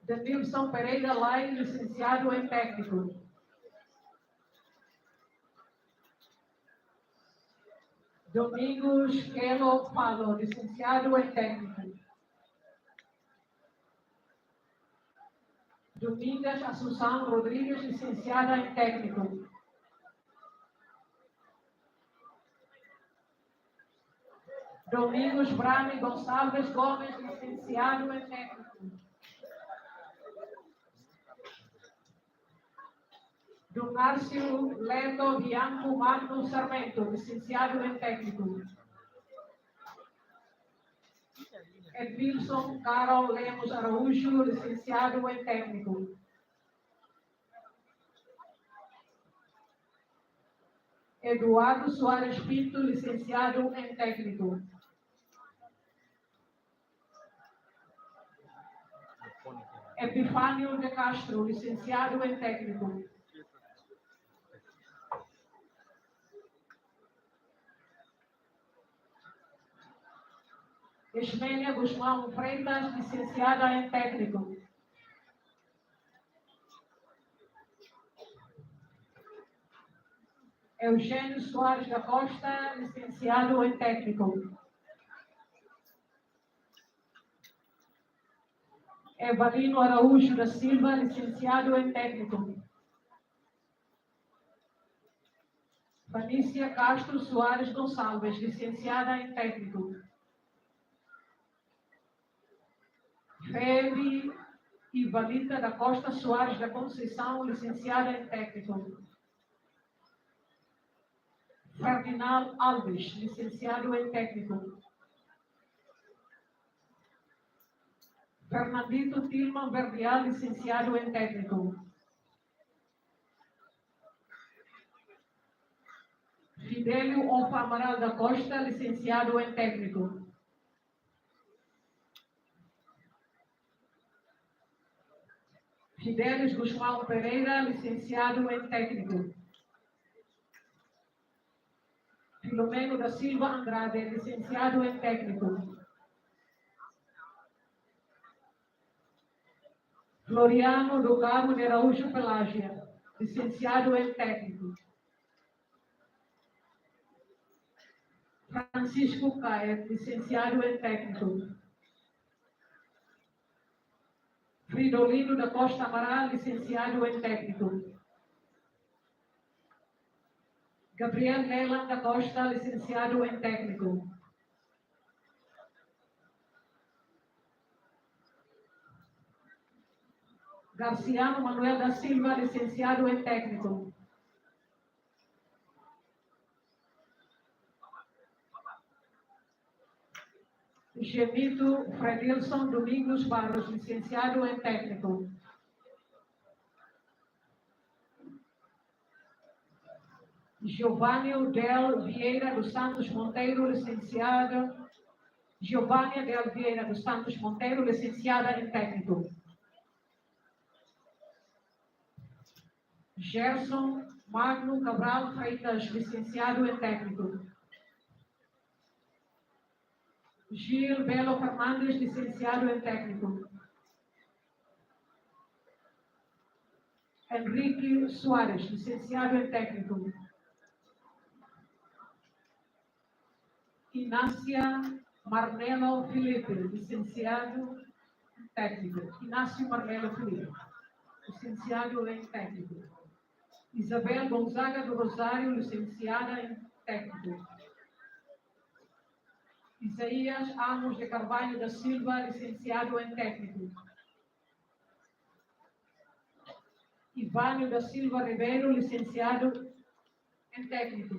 Denilson Pereira Lai, licenciado em técnico. Domingos Kelo Falo, licenciado em técnico. Domingas Assunção Rodrigues, licenciada em técnico. Domingos Brame Gonçalves Gomes, licenciado em técnico. Do Márcio Leto Bianco Magno Sarmento, licenciado em técnico. Edmilson Carol Lemos Araújo, licenciado em técnico. Eduardo Soares Pinto, licenciado em técnico. Epifânio de Castro, licenciado em técnico. Esmélia Guzmão Freitas, licenciada em técnico. Eugênio Soares da Costa, licenciado em técnico. Evalino Araújo da Silva, licenciado em técnico. Vanícia Castro Soares Gonçalves, licenciada em técnico. Febe Ivalita da Costa Soares da Conceição, licenciada em técnico. Ferdinand Alves, licenciado em técnico. Fernandito Tilman Verdial, licenciado em técnico. Fidélio Onfa Amaral da Costa, licenciado em técnico. Fidélis Guzmão Pereira, licenciado em técnico. Filomeno da Silva Andrade, licenciado em técnico. Floriano do Carmo de Araújo Pelágia, licenciado em técnico. Francisco Caet, licenciado em técnico. Fridolino da Costa Amaral, licenciado em técnico. Gabriel Nelan da Costa, licenciado em técnico. Garciano Manuel da Silva, licenciado em técnico. Gemito Fredilson Domingos Barros, licenciado em técnico. Giovanni Del Vieira dos Santos Monteiro, licenciado. Giovanni Del Vieira dos Santos Monteiro, licenciada em técnico. Gerson Magno Cabral Freitas, licenciado em técnico. Gil Belo Fernandes, licenciado em técnico. Henrique Soares, licenciado em técnico. Inácia Marnelo Felipe, licenciado em técnico. Inácio Marnelo Felipe, licenciado em técnico. Isabel Gonzaga do Rosário, licenciada em técnico. Isaías Amos de Carvalho da Silva, licenciado em técnico. Ivânio da Silva Ribeiro, licenciado em técnico.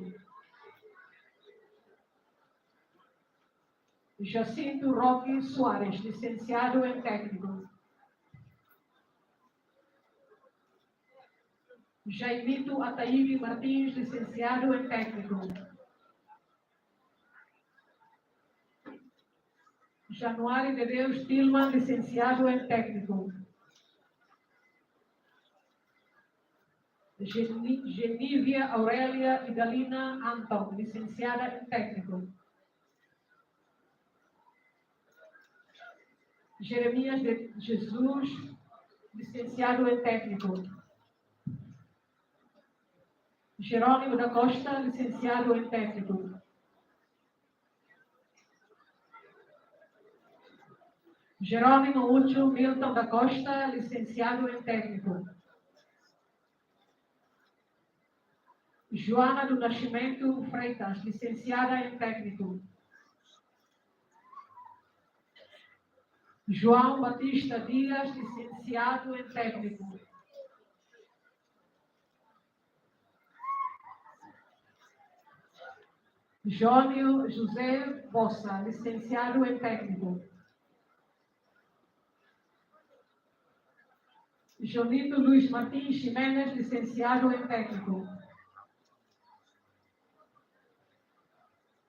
Jacinto Roque Soares, licenciado em técnico. Jaimito Ataíde Martins, licenciado em técnico. Januário de Deus Tilman, licenciado em técnico. Genívia Aurélia Idalina Anton, licenciada em técnico. Jeremias de Jesus, licenciado em técnico. Jerônimo da Costa, licenciado em técnico. Jerônimo Útil Milton da Costa, licenciado em técnico. Joana do Nascimento Freitas, licenciada em técnico. João Batista Dias, licenciado em técnico. Jônio José Bossa, licenciado em técnico. Jonito Luiz Martins Ximenes, licenciado em técnico.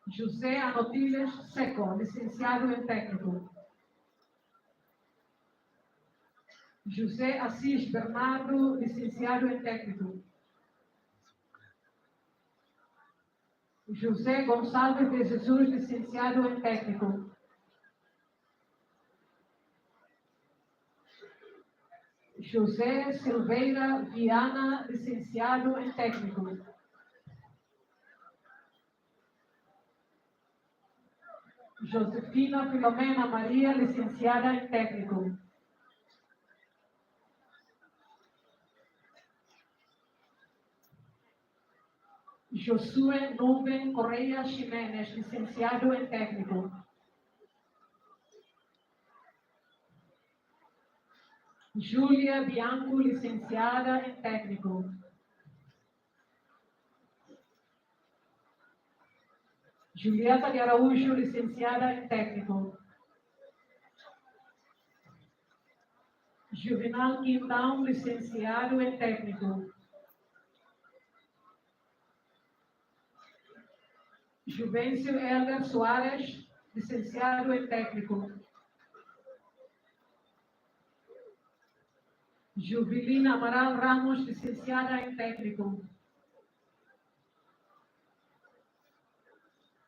José Anotiles Seco, licenciado em técnico. José Assis Bernardo, licenciado em técnico. José Gonçalves de Jesus, licenciado em técnico. José Silveira Viana, licenciado em técnico. Josefina Filomena Maria, licenciada em técnico. Josué Nuben Correia Ximenes, licenciado em técnico. Júlia Bianco, licenciada em técnico. Julieta de Araújo, licenciada em técnico. Juvenal Quintão, licenciado em técnico. Juvencio Helder Soares, licenciado em técnico. Jubilina Amaral Ramos, licenciada em técnico.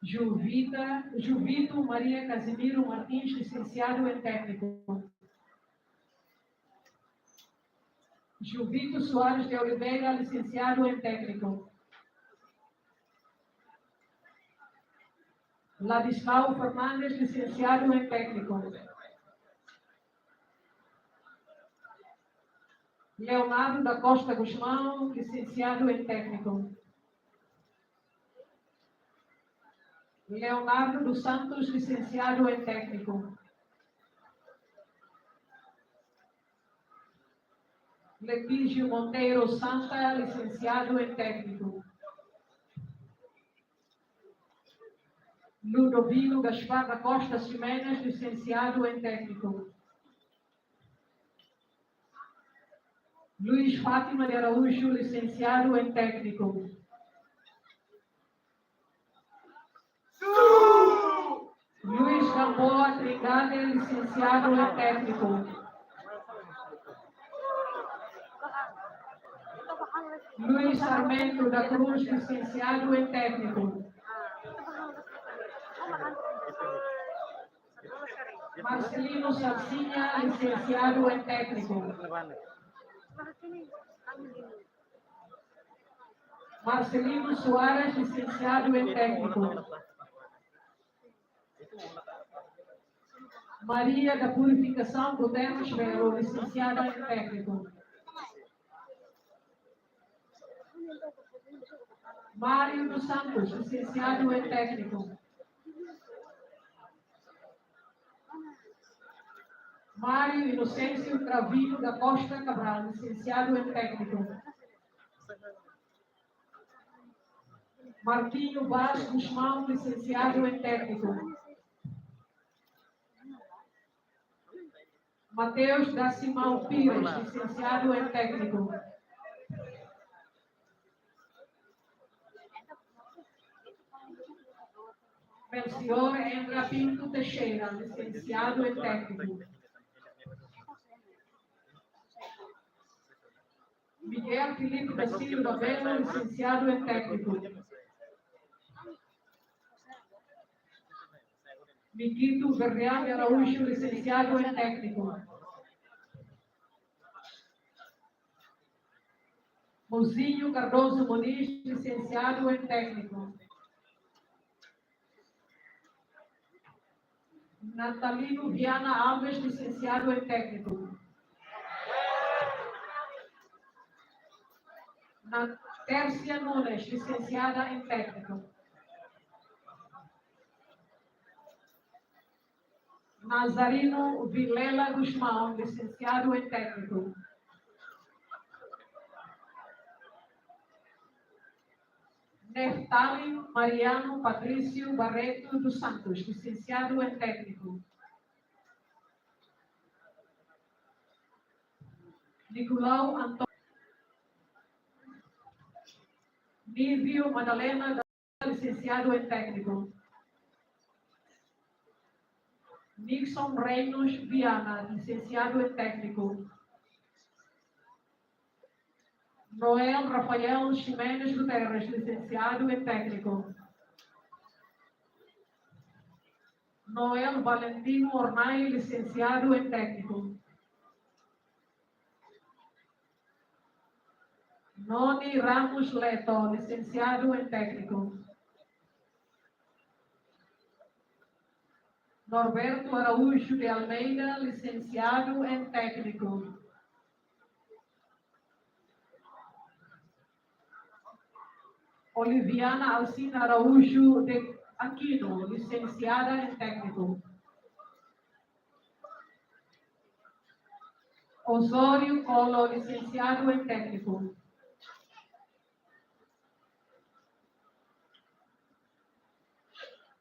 Juvito Maria Casimiro Martins, licenciado em técnico. Juvito Soares de Oliveira, licenciado em técnico. Ladislau Fernandes, licenciado em técnico. Leonardo da Costa Guzmão, licenciado em técnico. Leonardo dos Santos, licenciado em técnico. Letígio Monteiro Santa, licenciado em técnico. Ludovino Gaspar da Costa Ximenes, licenciado em técnico. Luiz Fátima de Araújo, licenciado em técnico. Luiz Gamboa Trindade, licenciado em técnico. Luiz Sarmento da Cruz, licenciado em técnico. Marcelino Salsinha, licenciado em técnico. Marcelino Soares, licenciado em técnico. Maria da Purificação Podemos Velo, licenciada em técnico. Mário dos Santos, licenciado em técnico. Mário Inocêncio Cravino da Costa Cabral, licenciado em técnico. Marquinho Vaz Guzmão, licenciado em técnico. Mateus da Simão Pires, licenciado em técnico. Melcior Endra Pinto Teixeira, licenciado em técnico. Miguel Felipe da Silva Belo, licenciado em técnico. Miquito Verreal de Araújo, licenciado em técnico. Mozinho Cardoso Muniz, licenciado em técnico. Natalino Viana Alves, licenciado em técnico. Tércia Nunes, licenciada em técnico. Nazarino Vilela Guzmão, licenciado em técnico. Neftali Mariano Patrício Barreto dos Santos, licenciado em técnico. Nicolau Antônio. Nívio Madalena, licenciado em técnico. Nixon Reinos Viana, licenciado em técnico. Noel Rafael Ximenes Guterres, licenciado em técnico. Noel Valentino Ornai, licenciado em técnico. Noni Ramos Leto, licenciado em técnico. Norberto Araújo de Almeida, licenciado em técnico. Oliviana Alcina Araújo de Aquino, licenciada em técnico. Osório Colo, licenciado em técnico.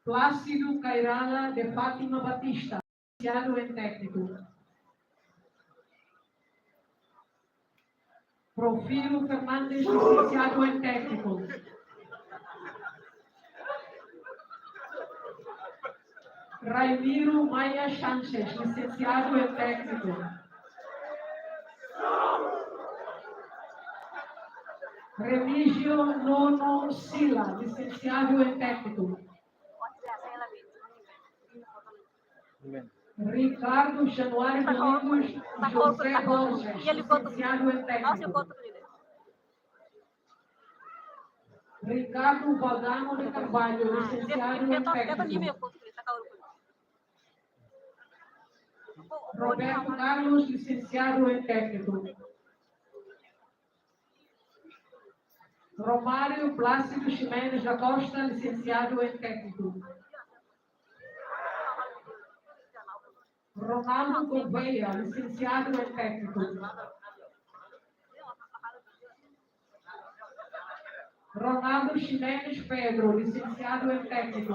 Plácido Cairala de Fátima Batista, licenciado em técnico. Profiro Fernandes, licenciado em técnico. Raimiro Maia Sánchez, licenciado em técnico. Remígio Nono Sila, licenciado em técnico. Ricardo Januário Domingos José Borges, licenciado em técnico. Ricardo Valdano de Carvalho, licenciado em técnico. Roberto Carlos, licenciado em técnico. Romário Plácido Ximenes da Costa, licenciado em técnico. Ronaldo Gouveia, licenciado em técnico. Ronaldo Ximenes Pedro, licenciado em técnico.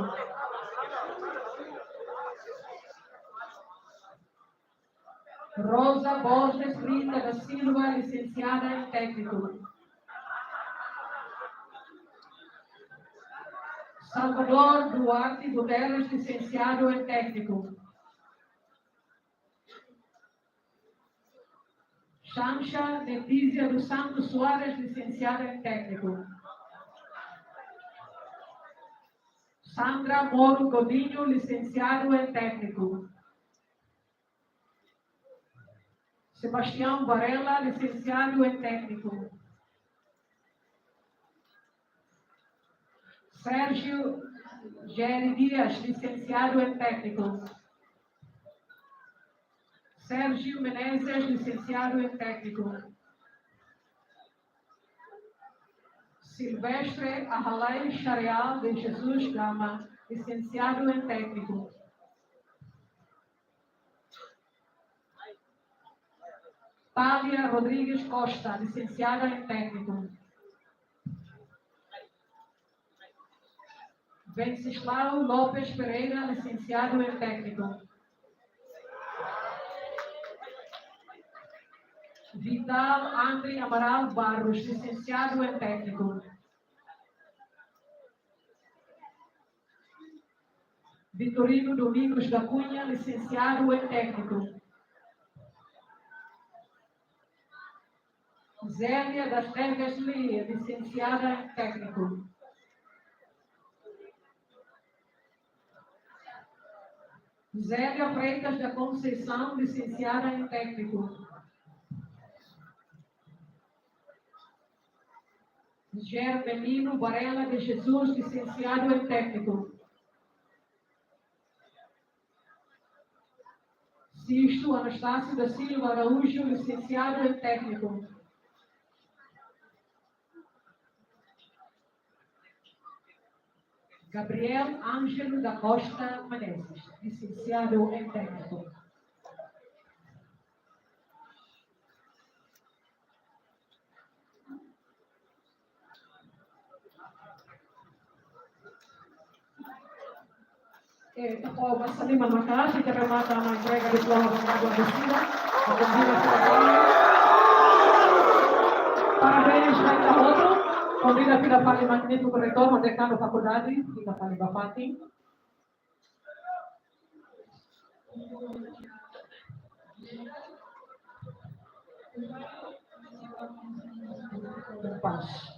Rosa Borges Rita da Silva, licenciada em técnico. Salvador Duarte Guterres, licenciado em técnico. Xancha Letícia dos Santos Soares, licenciada em técnico. Sandra Moro Godinho, licenciado em técnico. Sebastião Varela, licenciado em técnico. Sérgio Géry Dias, licenciado em técnico. Sérgio Menezes, licenciado em técnico. Silvestre Ahalay Chareal de Jesus Gama, licenciado em técnico. Tália Rodrigues Costa, licenciada em técnico. Venceslau Lopes Pereira, licenciado em técnico. Vital André Amaral Barros, licenciado em técnico. Vitorino Domingos da Cunha, licenciado em técnico. Zélia das Neves Lia, licenciada em técnico. Zélia Freitas da Conceição, licenciada em técnico. Germelino Varela de Jesus, licenciado em técnico. Sisto Anastácio da Silva Araújo, licenciado em técnico. Gabriel Ângelo da Costa Menezes, licenciado em técnico. Ako Marcelino Mamacá, que remata na entrega de diploma da agradecida. Parabéns, Raita Roto. Convida pela Pali Magnífico Corretor, o decano da faculdade, e da Pali Bafati. Paz.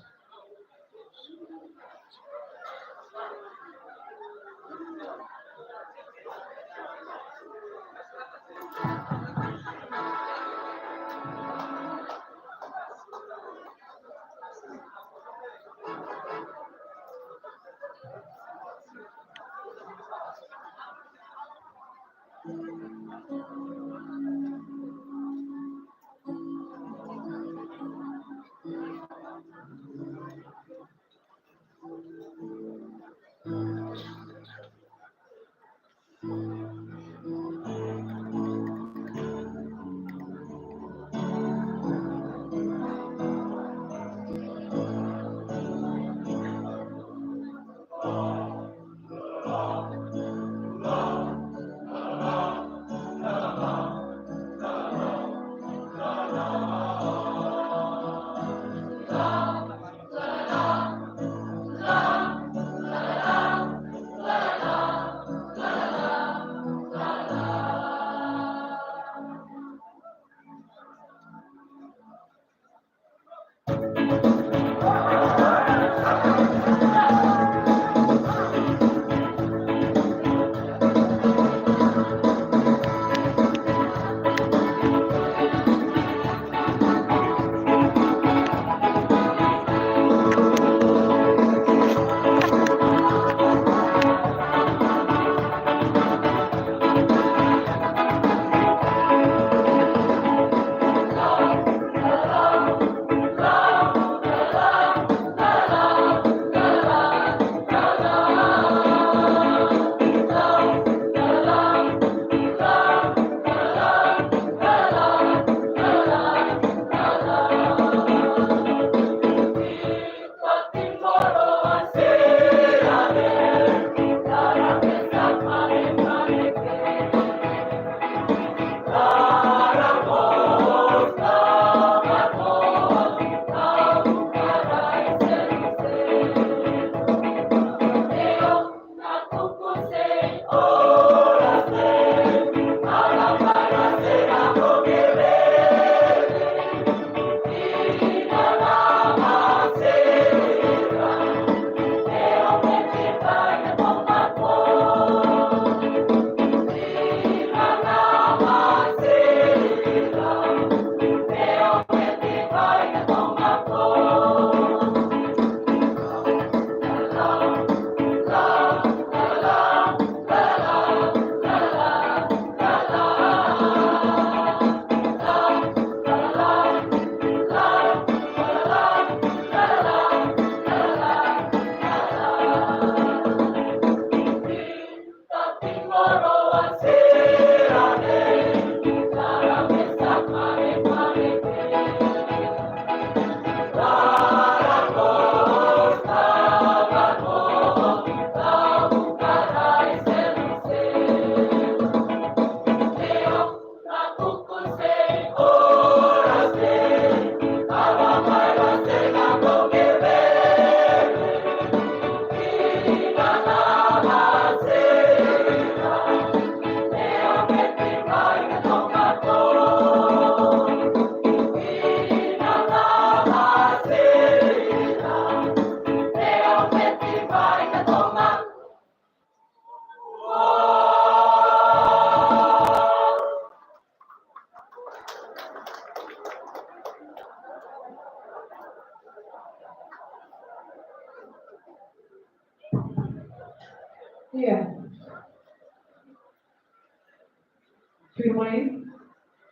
Firmei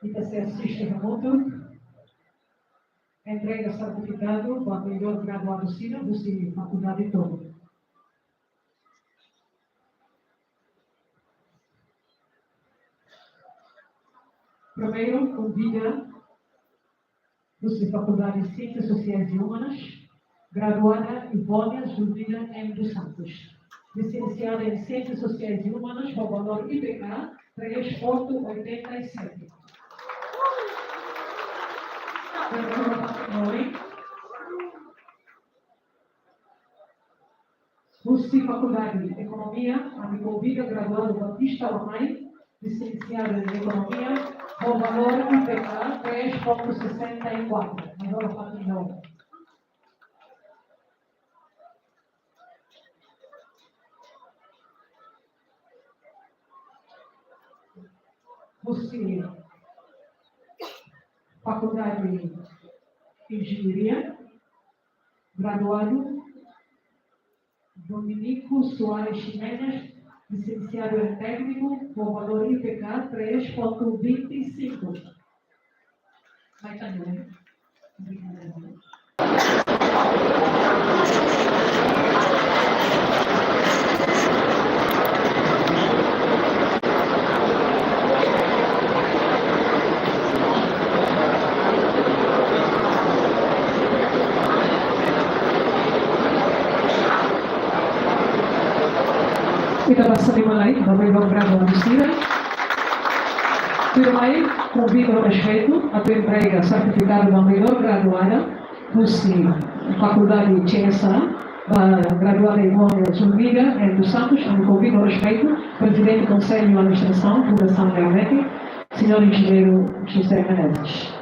e passei a assistir remoto. Entrega certificado para o melhor graduado Sina do CIE, Faculdade Togo. Primeiro, convida da Faculdade de Ciências Sociais e Humanas, graduada Ivônia Judina M. dos Santos. Licenciada em Ciências Sociais e Humanas, com valor IPK 3,87. Curso Faculdade de Economia, a me convida graduado Batista Ormai, licenciada em Economia, com valor IPK 3,64. Melhor patrimônio. Curso Faculdade de Engenharia, graduado Dominico Soares Ximenes, licenciado em técnico, com valor IPK 3,25. Vai também. Kita passando em Malay, vamos lograr a Lucira. Firmei, convido ao respeito a tua entrega certificado da melhor graduada do CIE, Faculdade de Ciência, graduada em Ivônia Zumbiga, em dos Santos, me convido ao respeito, Presidente do Conselho de Administração, Fundação Leonete, Senhor Engenheiro José Menezes.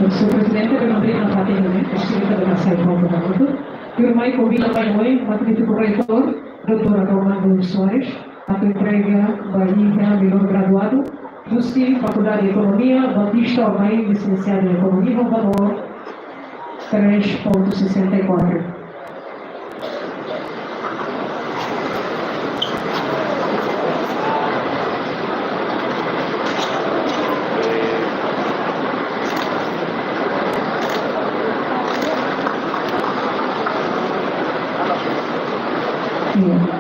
Senhor Presidente, eu não tenho nada a dizer, presidente da Assembleia Legislativa. Firmei convite para o magnífico reitor, Dr. Romano Soares, a tua entrega da INCA melhor graduado, do CIE, Faculdade de Economia, Batista Ormai, licenciado em Economia, com valor 3,64.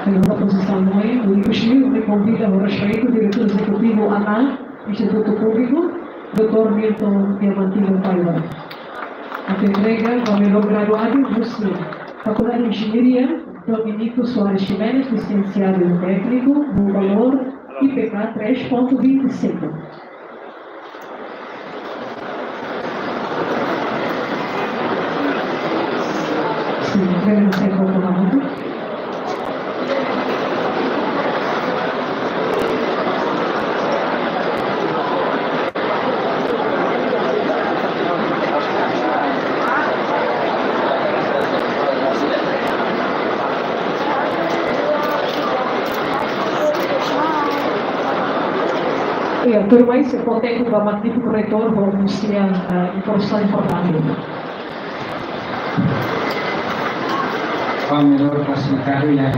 Em uma posição no meio, o Ibushio me convida ao respeito, diretor executivo ANA, Instituto Público, Dr. Milton Diamantino Paiva. A tua entrega ao melhor graduado do CIE, Faculdade de Engenharia, Dominico Soares Ximenes, licenciado em técnico, no valor IPK 3,25. Sim, devemos ser controlados. Turma se potete da magnifico reitor como sia informação importante. Kami menurut klasifikasi yang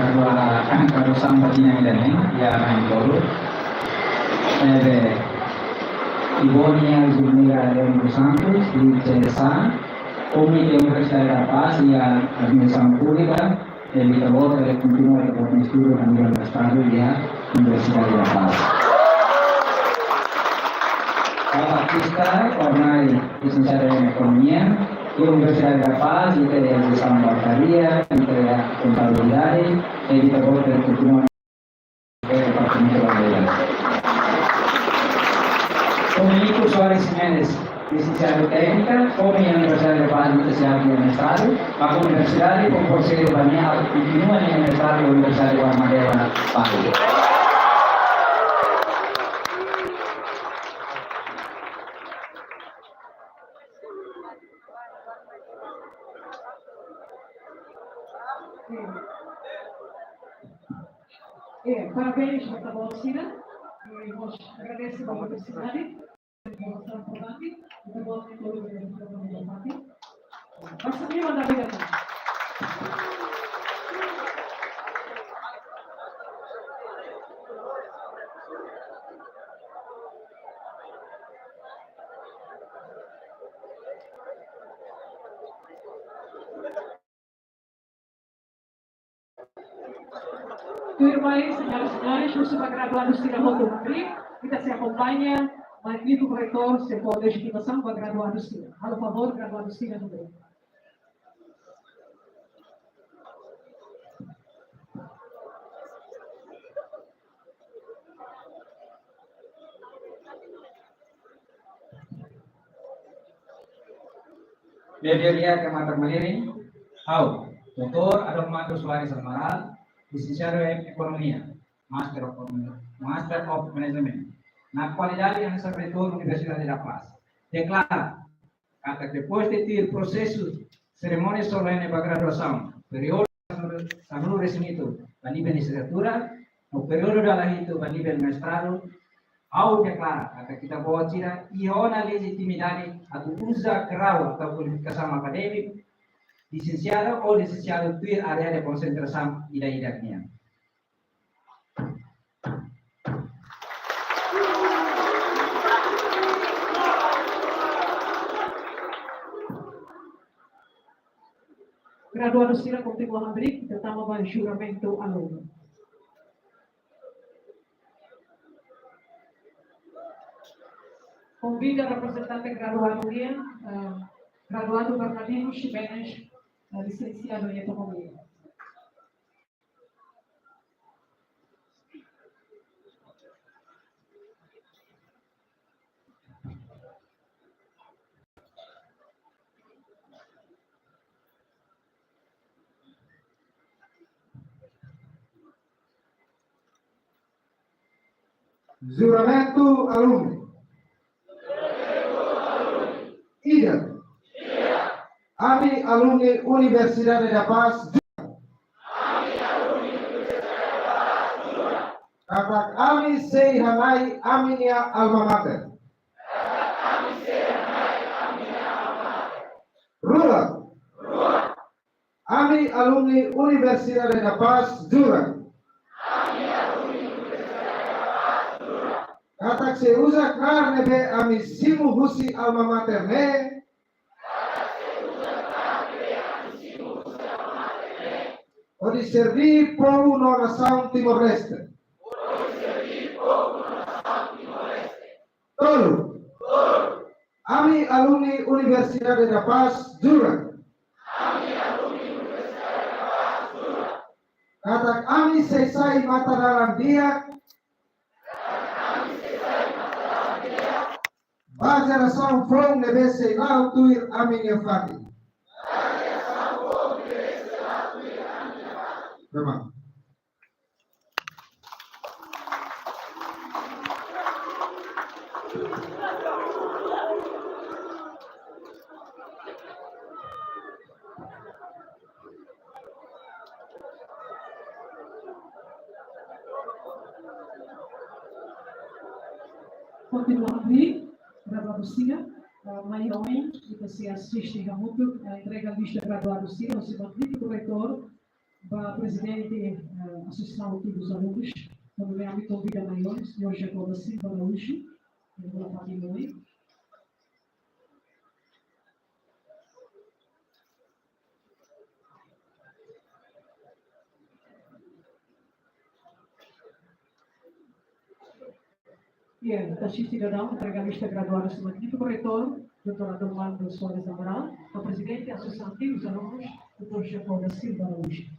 kalau sampai yang lain ya main dulu. Ivônia Zumbiga dos Santos di CSA, Umi Universidade da Paz e a Administração Pública, ele acabou de continuar com o estudo a nível do Estado e a Universidade da Paz. Batista Ormai, licenciado en Economía, y Universidad de La Paz, y de Administración Bancaria, y de Contabilidad, y de Deporte de Cultura del Departamento de la Ley. Dominico Soares Jiménez, licenciado en Técnica, como en la Universidad de La Paz, licenciado en Administrado, bajo Universidad y con Consejo de Bañado, continúa en la Universidad de la Universidad de Guatemala, Padre. Parabéns, Dr. Cira. Nós agradecemos a universidade pela demonstração importante e também a todo o debate. Basta me mandar ver. Irmãs, senhoras e senhores, eu sou graduado do Cira Rodo Madrid e se acompanha magnífico reitor, setor de legitimação, graduado do Cira. Por favor, graduado do Cira Madrid. Bienvenida que mata Mariani. Doutor Adomado Soares Amaral, licenciado em Economia, Master of Management. Na qualidade de reitor da Universidade da Paz. Declara que depois de ter processo cerimônia solene para graduação, período de recinito a nível de licenciatura, no período de alahito a nível de mestrado, ao declara que kita pode tirar e a legitimidade a usa grau atau qualificação acadêmica licenciado ou licenciado ter área de concentração e da hierarquia. Graduado Cira continua Madrid, tentamos o juramento aluno. Convido a representante graduado graduado Bernardino Ximenes, licenciado em Economia. Juramento alumni. Ida. Ami alumni Universidade da Paz. Katak ami sei hanai aminia alma mater. Rula. Ami alumni Universidade da Paz. Jura. Katak se usa carne be ami simu husi alma mater ne. O di servir povo na nação Timor-Leste. Tolo. Ami alumni Universidade da Paz, jura. Katak ami selesai mata dalam dia. Base nação from nebese lau tuir ami ngefati. Memang. Continua Madrid, graduado Cira, mãe homem, e você assiste a muito, entrega a lista graduado Cira, você magnífico reitor, para presidente da Associação dos Alunos, também a muito vida maior, senhor Jacob Silva Araújo, da família. E assiste cidadão, entrega a lista graduada do magnífico reitor, Dr. Adomado Soares Amaral, para presidente da Associação dos Alunos, Dr. Jacob Silva Araújo.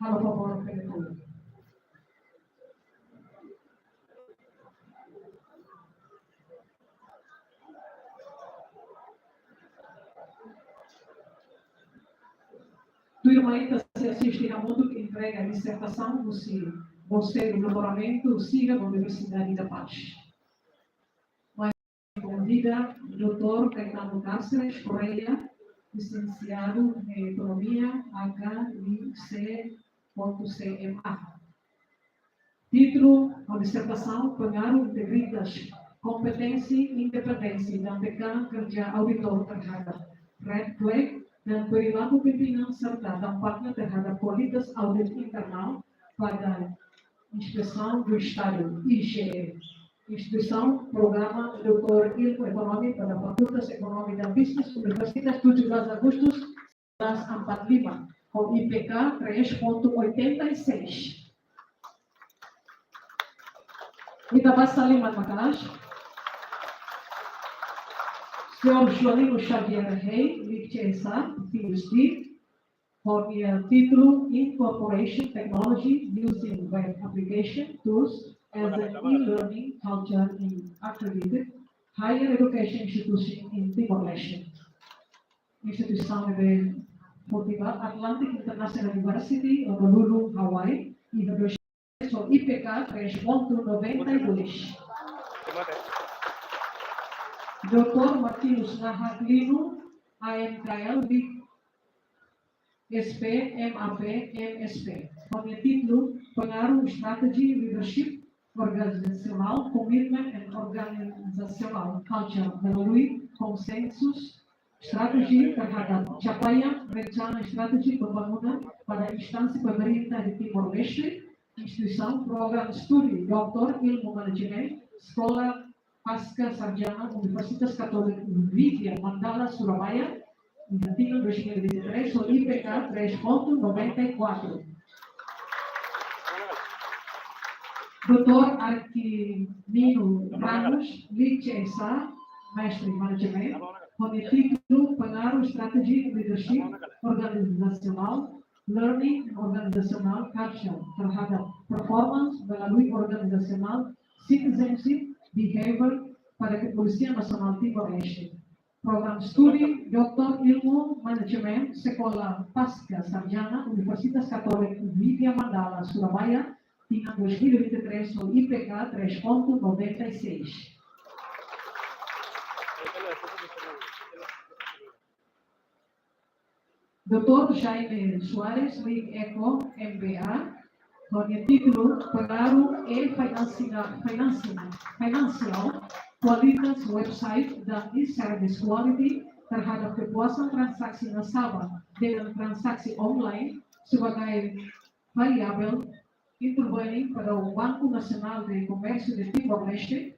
Por favor, Turma se assiste a mundo que entrega a dissertação do você do doutoramento siga da Universidade da Paz. Mas convida o Dr. Caetano Cáceres Correia, licenciado em Economia, HIC.CMA. Título da dissertação: Pengaruh Integritas, Kompetenssi, Independensi, dan Tekan Kerja Auditor terhadap Red Flag dan perilaku pimpinan serta dampaknya terhadap kualitas audit internal pada Instituição do Estado, IGE. Instituição Programa Doutor Ilmu Ekonomi pada Fakultas Ekonomi dan Bisnis Universitas 17 Agustus 1945 com IPK 3.86. Kita passa Liman Makalas. Senhor Joalino Xavier Rey, licenciado, PhD, com título Incorporation Technology Using Web Application Tools as an E-Learning Culture in Accredited Higher Education Institution in Timor-Leste. Instituição de Portugal, Atlantic International University, Honolulu, Hawaii, e da IPK 3.92. Dr. Martinus Nahaglino, AMKL, SP, MAP, MSP. Com o título Pengaruh Strategy, Leadership, Organizacional, Commitment and Organizational Culture, melalui konsensus strategi terhadap capaian rencana strategi pembangunan pada instansi pemerintah di Timor-Leste. Instituição Program Studi Doktor Ilmu Manajemen Sekolah Pasca Sarjana Universitas Katolik Widya Mandala Surabaya Infantil 2023 o IPK 3.94. Dr. Arquimino Ramos, licenciado, mestre em Management, com o título Pengaruh Strategy, Leadership, Organizacional, Learning and Organizational Culture terhadap performance melalui organizasional, citizenship, behavior pada Kepolisian Nasional Timor-Leste. Program Studi Doktor Ilmu Manajemen Sekolah Pasca Sarjana Universitas Katolik Widya Mandala Surabaya tahun 2023 o IPK 3.96. Dr. Jaime Soares, Lig Eco, MBA, com o título Pengaruh Financial Qualitas Website dan E-Service Quality terhadap kepuasan transaksi nasabah dengan transaksi online sebagai variabel intervening pada Banco Nacional de Comércio de Timor-Leste,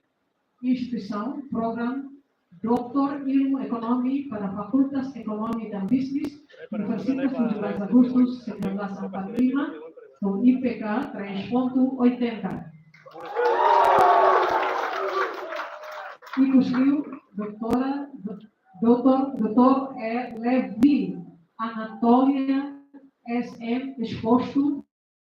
instituição, program Doktor Ilmu Ekonomi pada Fakultas Ekonomi dan Bisnis Universitas 17 Agustus 1945 com IPK 3.80. Inclusive, Dr. Levi Anatolia SM Exposto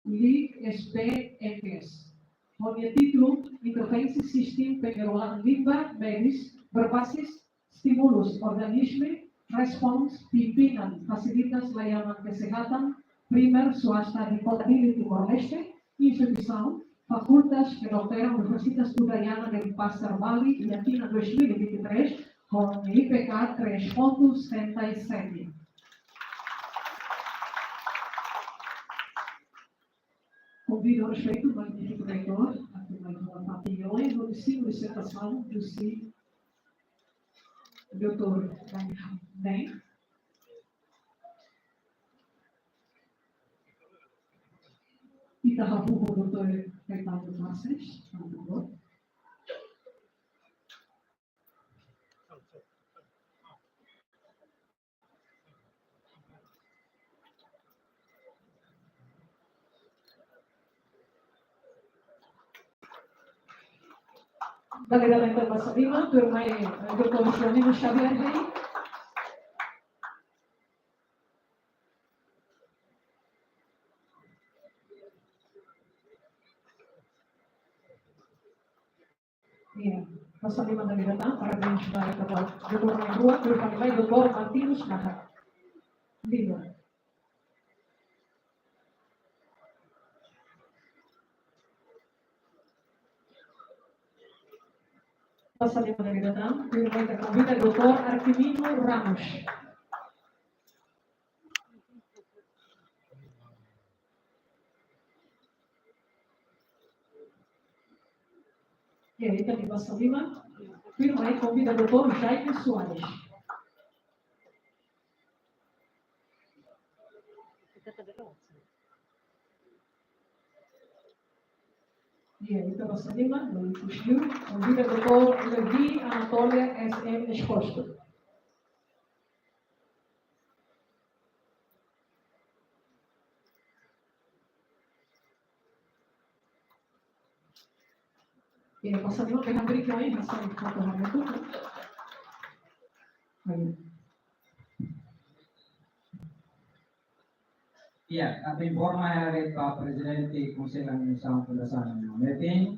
Lig SPMS. Com o título Interface System Pengelolaan Limbah Medis berbasis stimulus organisme, respons pimpinan fasilitas layanan kesehatan primer swasta di Kota Dili Timor-Leste, instituição Fakultas Kedokteran Universitas Udayana del Pasar Bali, Yatina 2023, com IPK 3.77. Convido ao respeito do magnífico reitor, a que mais uma partilha, além do ensino de dissertação do Dr. Bem, e tahabu o Dr. Caetano Cáceres, por favor. Delegada Intermassa Lima, turma Dr. Joalino Xavier Rey. Iya, Masa Lima Delegada, parabéns para o Dr. Rua, turma Dr. Martinus Nahat. Lima. Pasal 5 dari datang, kita convida Dr. Arquimino Ramos. Ya, kita di pasal 5, firma e convida Dr. Jaime Soares. Ya, kita pasal 5, dari Fusiu, convida Dr. Levi Anatolia SM Escosto. Ya, pasal 5 kami berikan ini pasal satu hari itu. Iya, kami informare Pak Presidente Conselho Administrativo Federação meeting,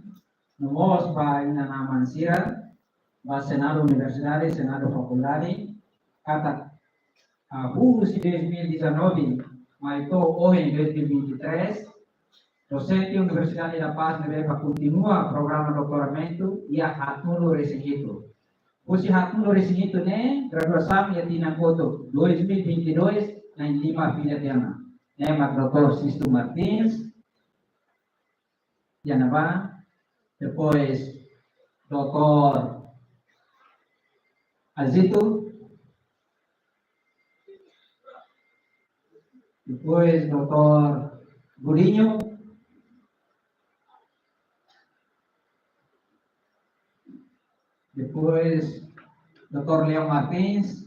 nomos pa inanaman sira, ba Senado Universidade, Senado Faculdade, kata Agosto de 2019, mas hoje em 2023, docente Universidade da Paz deve continuar programa de doutoramento e a hatmulo resigito. Pusi hatmulo resigito ne, graduação e atina foto 2022 na 5 filha tiana. Nema Dr. Sisto Martins, Yanaba, depois Dr. Azito, depois Dr. Gurinho, depois Dr. Leão Martins,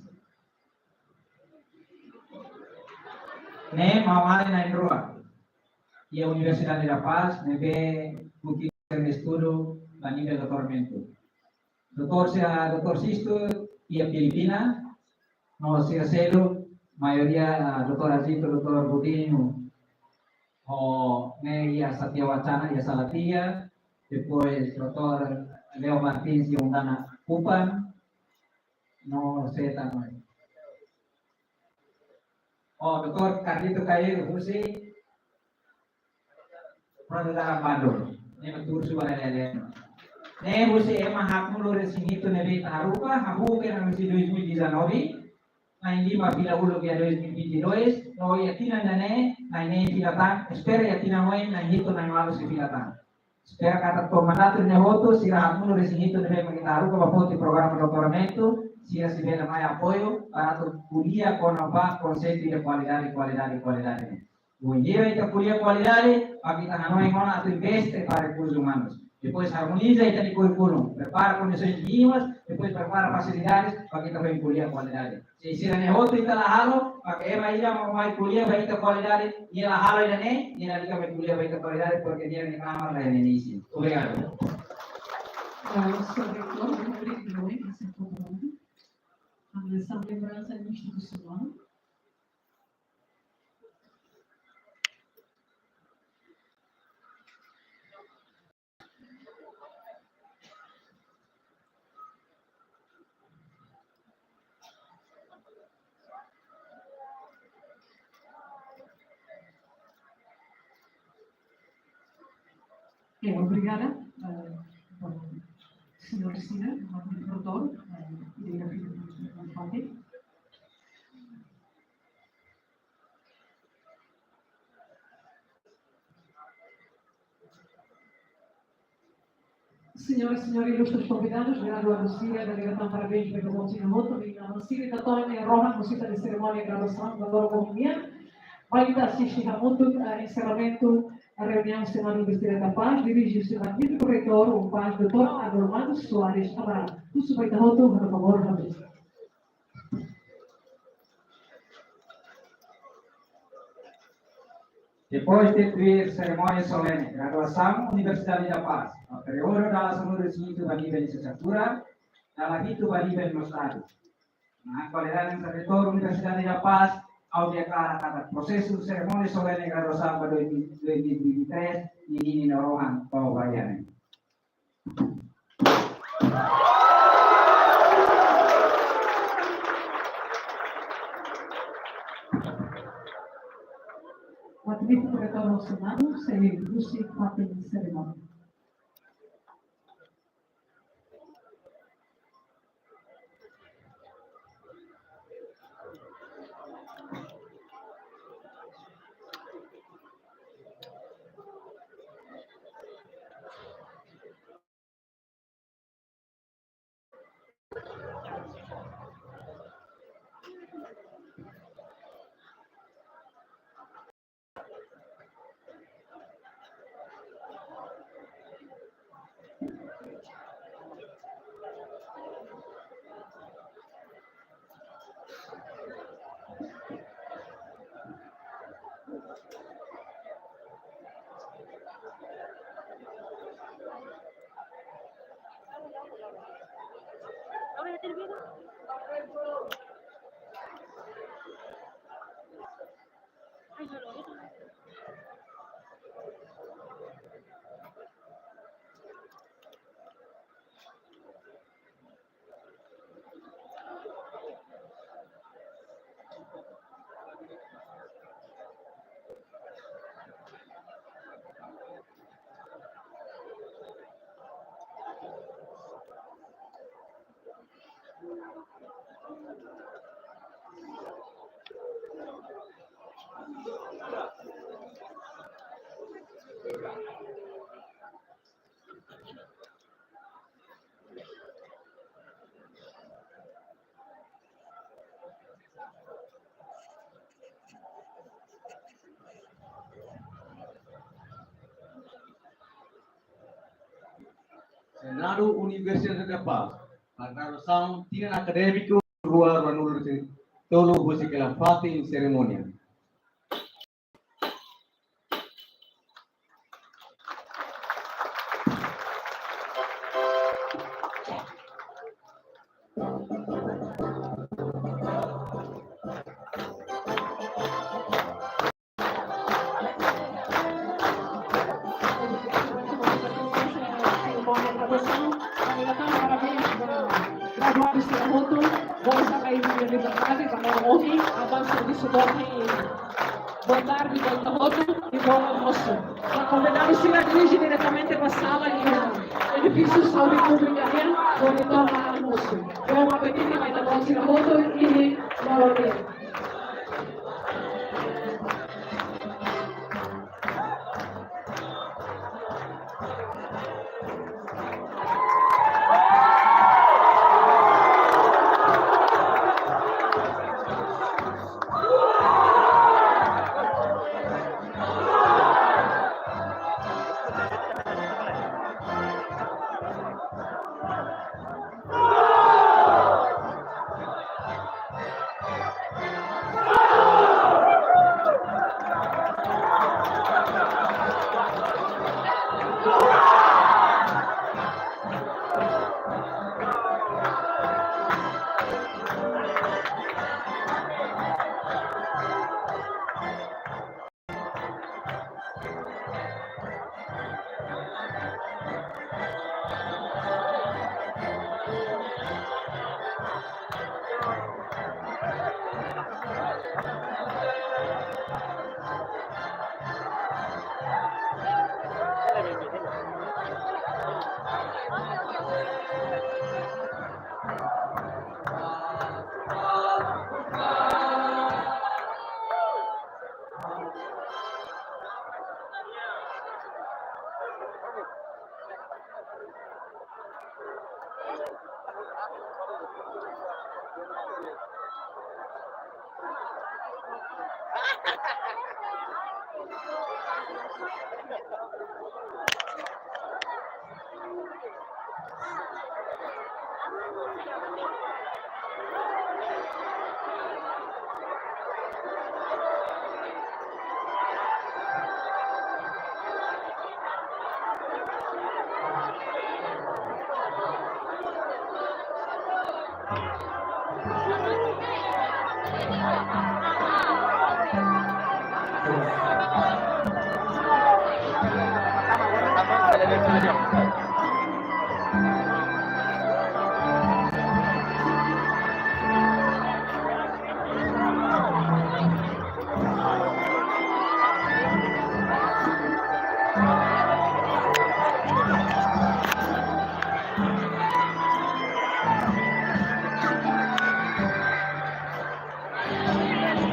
ne mamãe na Indroa, e a Universidade da Paz, ne vê porque de estudo a nível de doutoramento. Dr. Sisto e a Filipina, nós cedo, maioria Dr. Azito, Dr. Budinho, o ne ia Satyawacana e a Salatia, depois Dr. Leo Martins e Undana Kupan, no sei também. Oh, Dr. Carlito Cairo, Husi, Pradara Bandung, ini betul suara lele. Ne Husi emang hak mulu resinito nebe tarupa, habu ke na Husi 2019, na hindi mapila ulo kaya 2022, no yatina na ne, na ini pilatan, espera yatina moy na hito na ngalo si pilatan. Espera kata mandato ne voto, sira hak mulu resinito nebe magitarupa, maputi programa de doutoramento, sira si bela mai apoio para tu kuliah com apa conceito de qualidade. O engenheiro da kuliah qualidade, para kita hanoi ngona tu investe para recursos humanos. Depois harmoniza e tadi curriculum, prepara condições mínimas, depois prepara facilidades para kita vai kuliah qualidade. Se sira ne outro ita lahalo, para que ema ila mai kuliah vai ita qualidade, ia lahalo ila ne, ia lika vai kuliah vai ita qualidade porque dia ni kamar la início. Obrigado. Essa lembrança institucional. Obrigada, senhor Cida, doutor, e a filha do Fábio. Senhoras e senhores ilustres convidados, graduados da delegação parabéns pelo Montinho Moto, e a Cida da Tônia Roja, musita de cerimônia de graduação da Dora Bohemia, vai assistir a muito encerramento a reunião do Senado Universidade da Paz, dirige-se ao magnífico reitor, o Paz, Dr. Adormado Soares Amaral. Tudo vai dar outro, por favor, Ramiro. Depois de ter cerimônia solene, graduação Universidade da Paz, a priori da Assembleia Recinto da nível de licenciatura, da Rito da nível de Estado. Na qualidade de reitor Universidade da Paz, ao declarar cada processo de cerimônia solene de graduação para 2023 e ini na Rohan, Pau Baiane. O magnífico reitor do Senado, Sérgio Luci, parte de cerimônia. Senado Universidade da Paz, a graduação tinha acadêmico Rua Ranul Tolo Husikela Fati em cerimônia. Graduados de Rahoto, vamos à Liberdade, para o homem, avanço de suporte, boa tarde, boa Rahoto e bom almoço. Para convidar-se a dirigir diretamente para a sala e edifício Saúde Pública, onde toma almoço. Bom apetite, vai dar bom de Rahoto e bom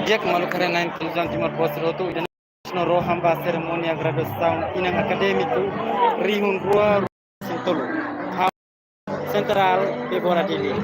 Dia kemalu karena intelijen timur poster itu dan noro hamba seremonia graduação inang akademiku rihun rua sintolo central de Boradili.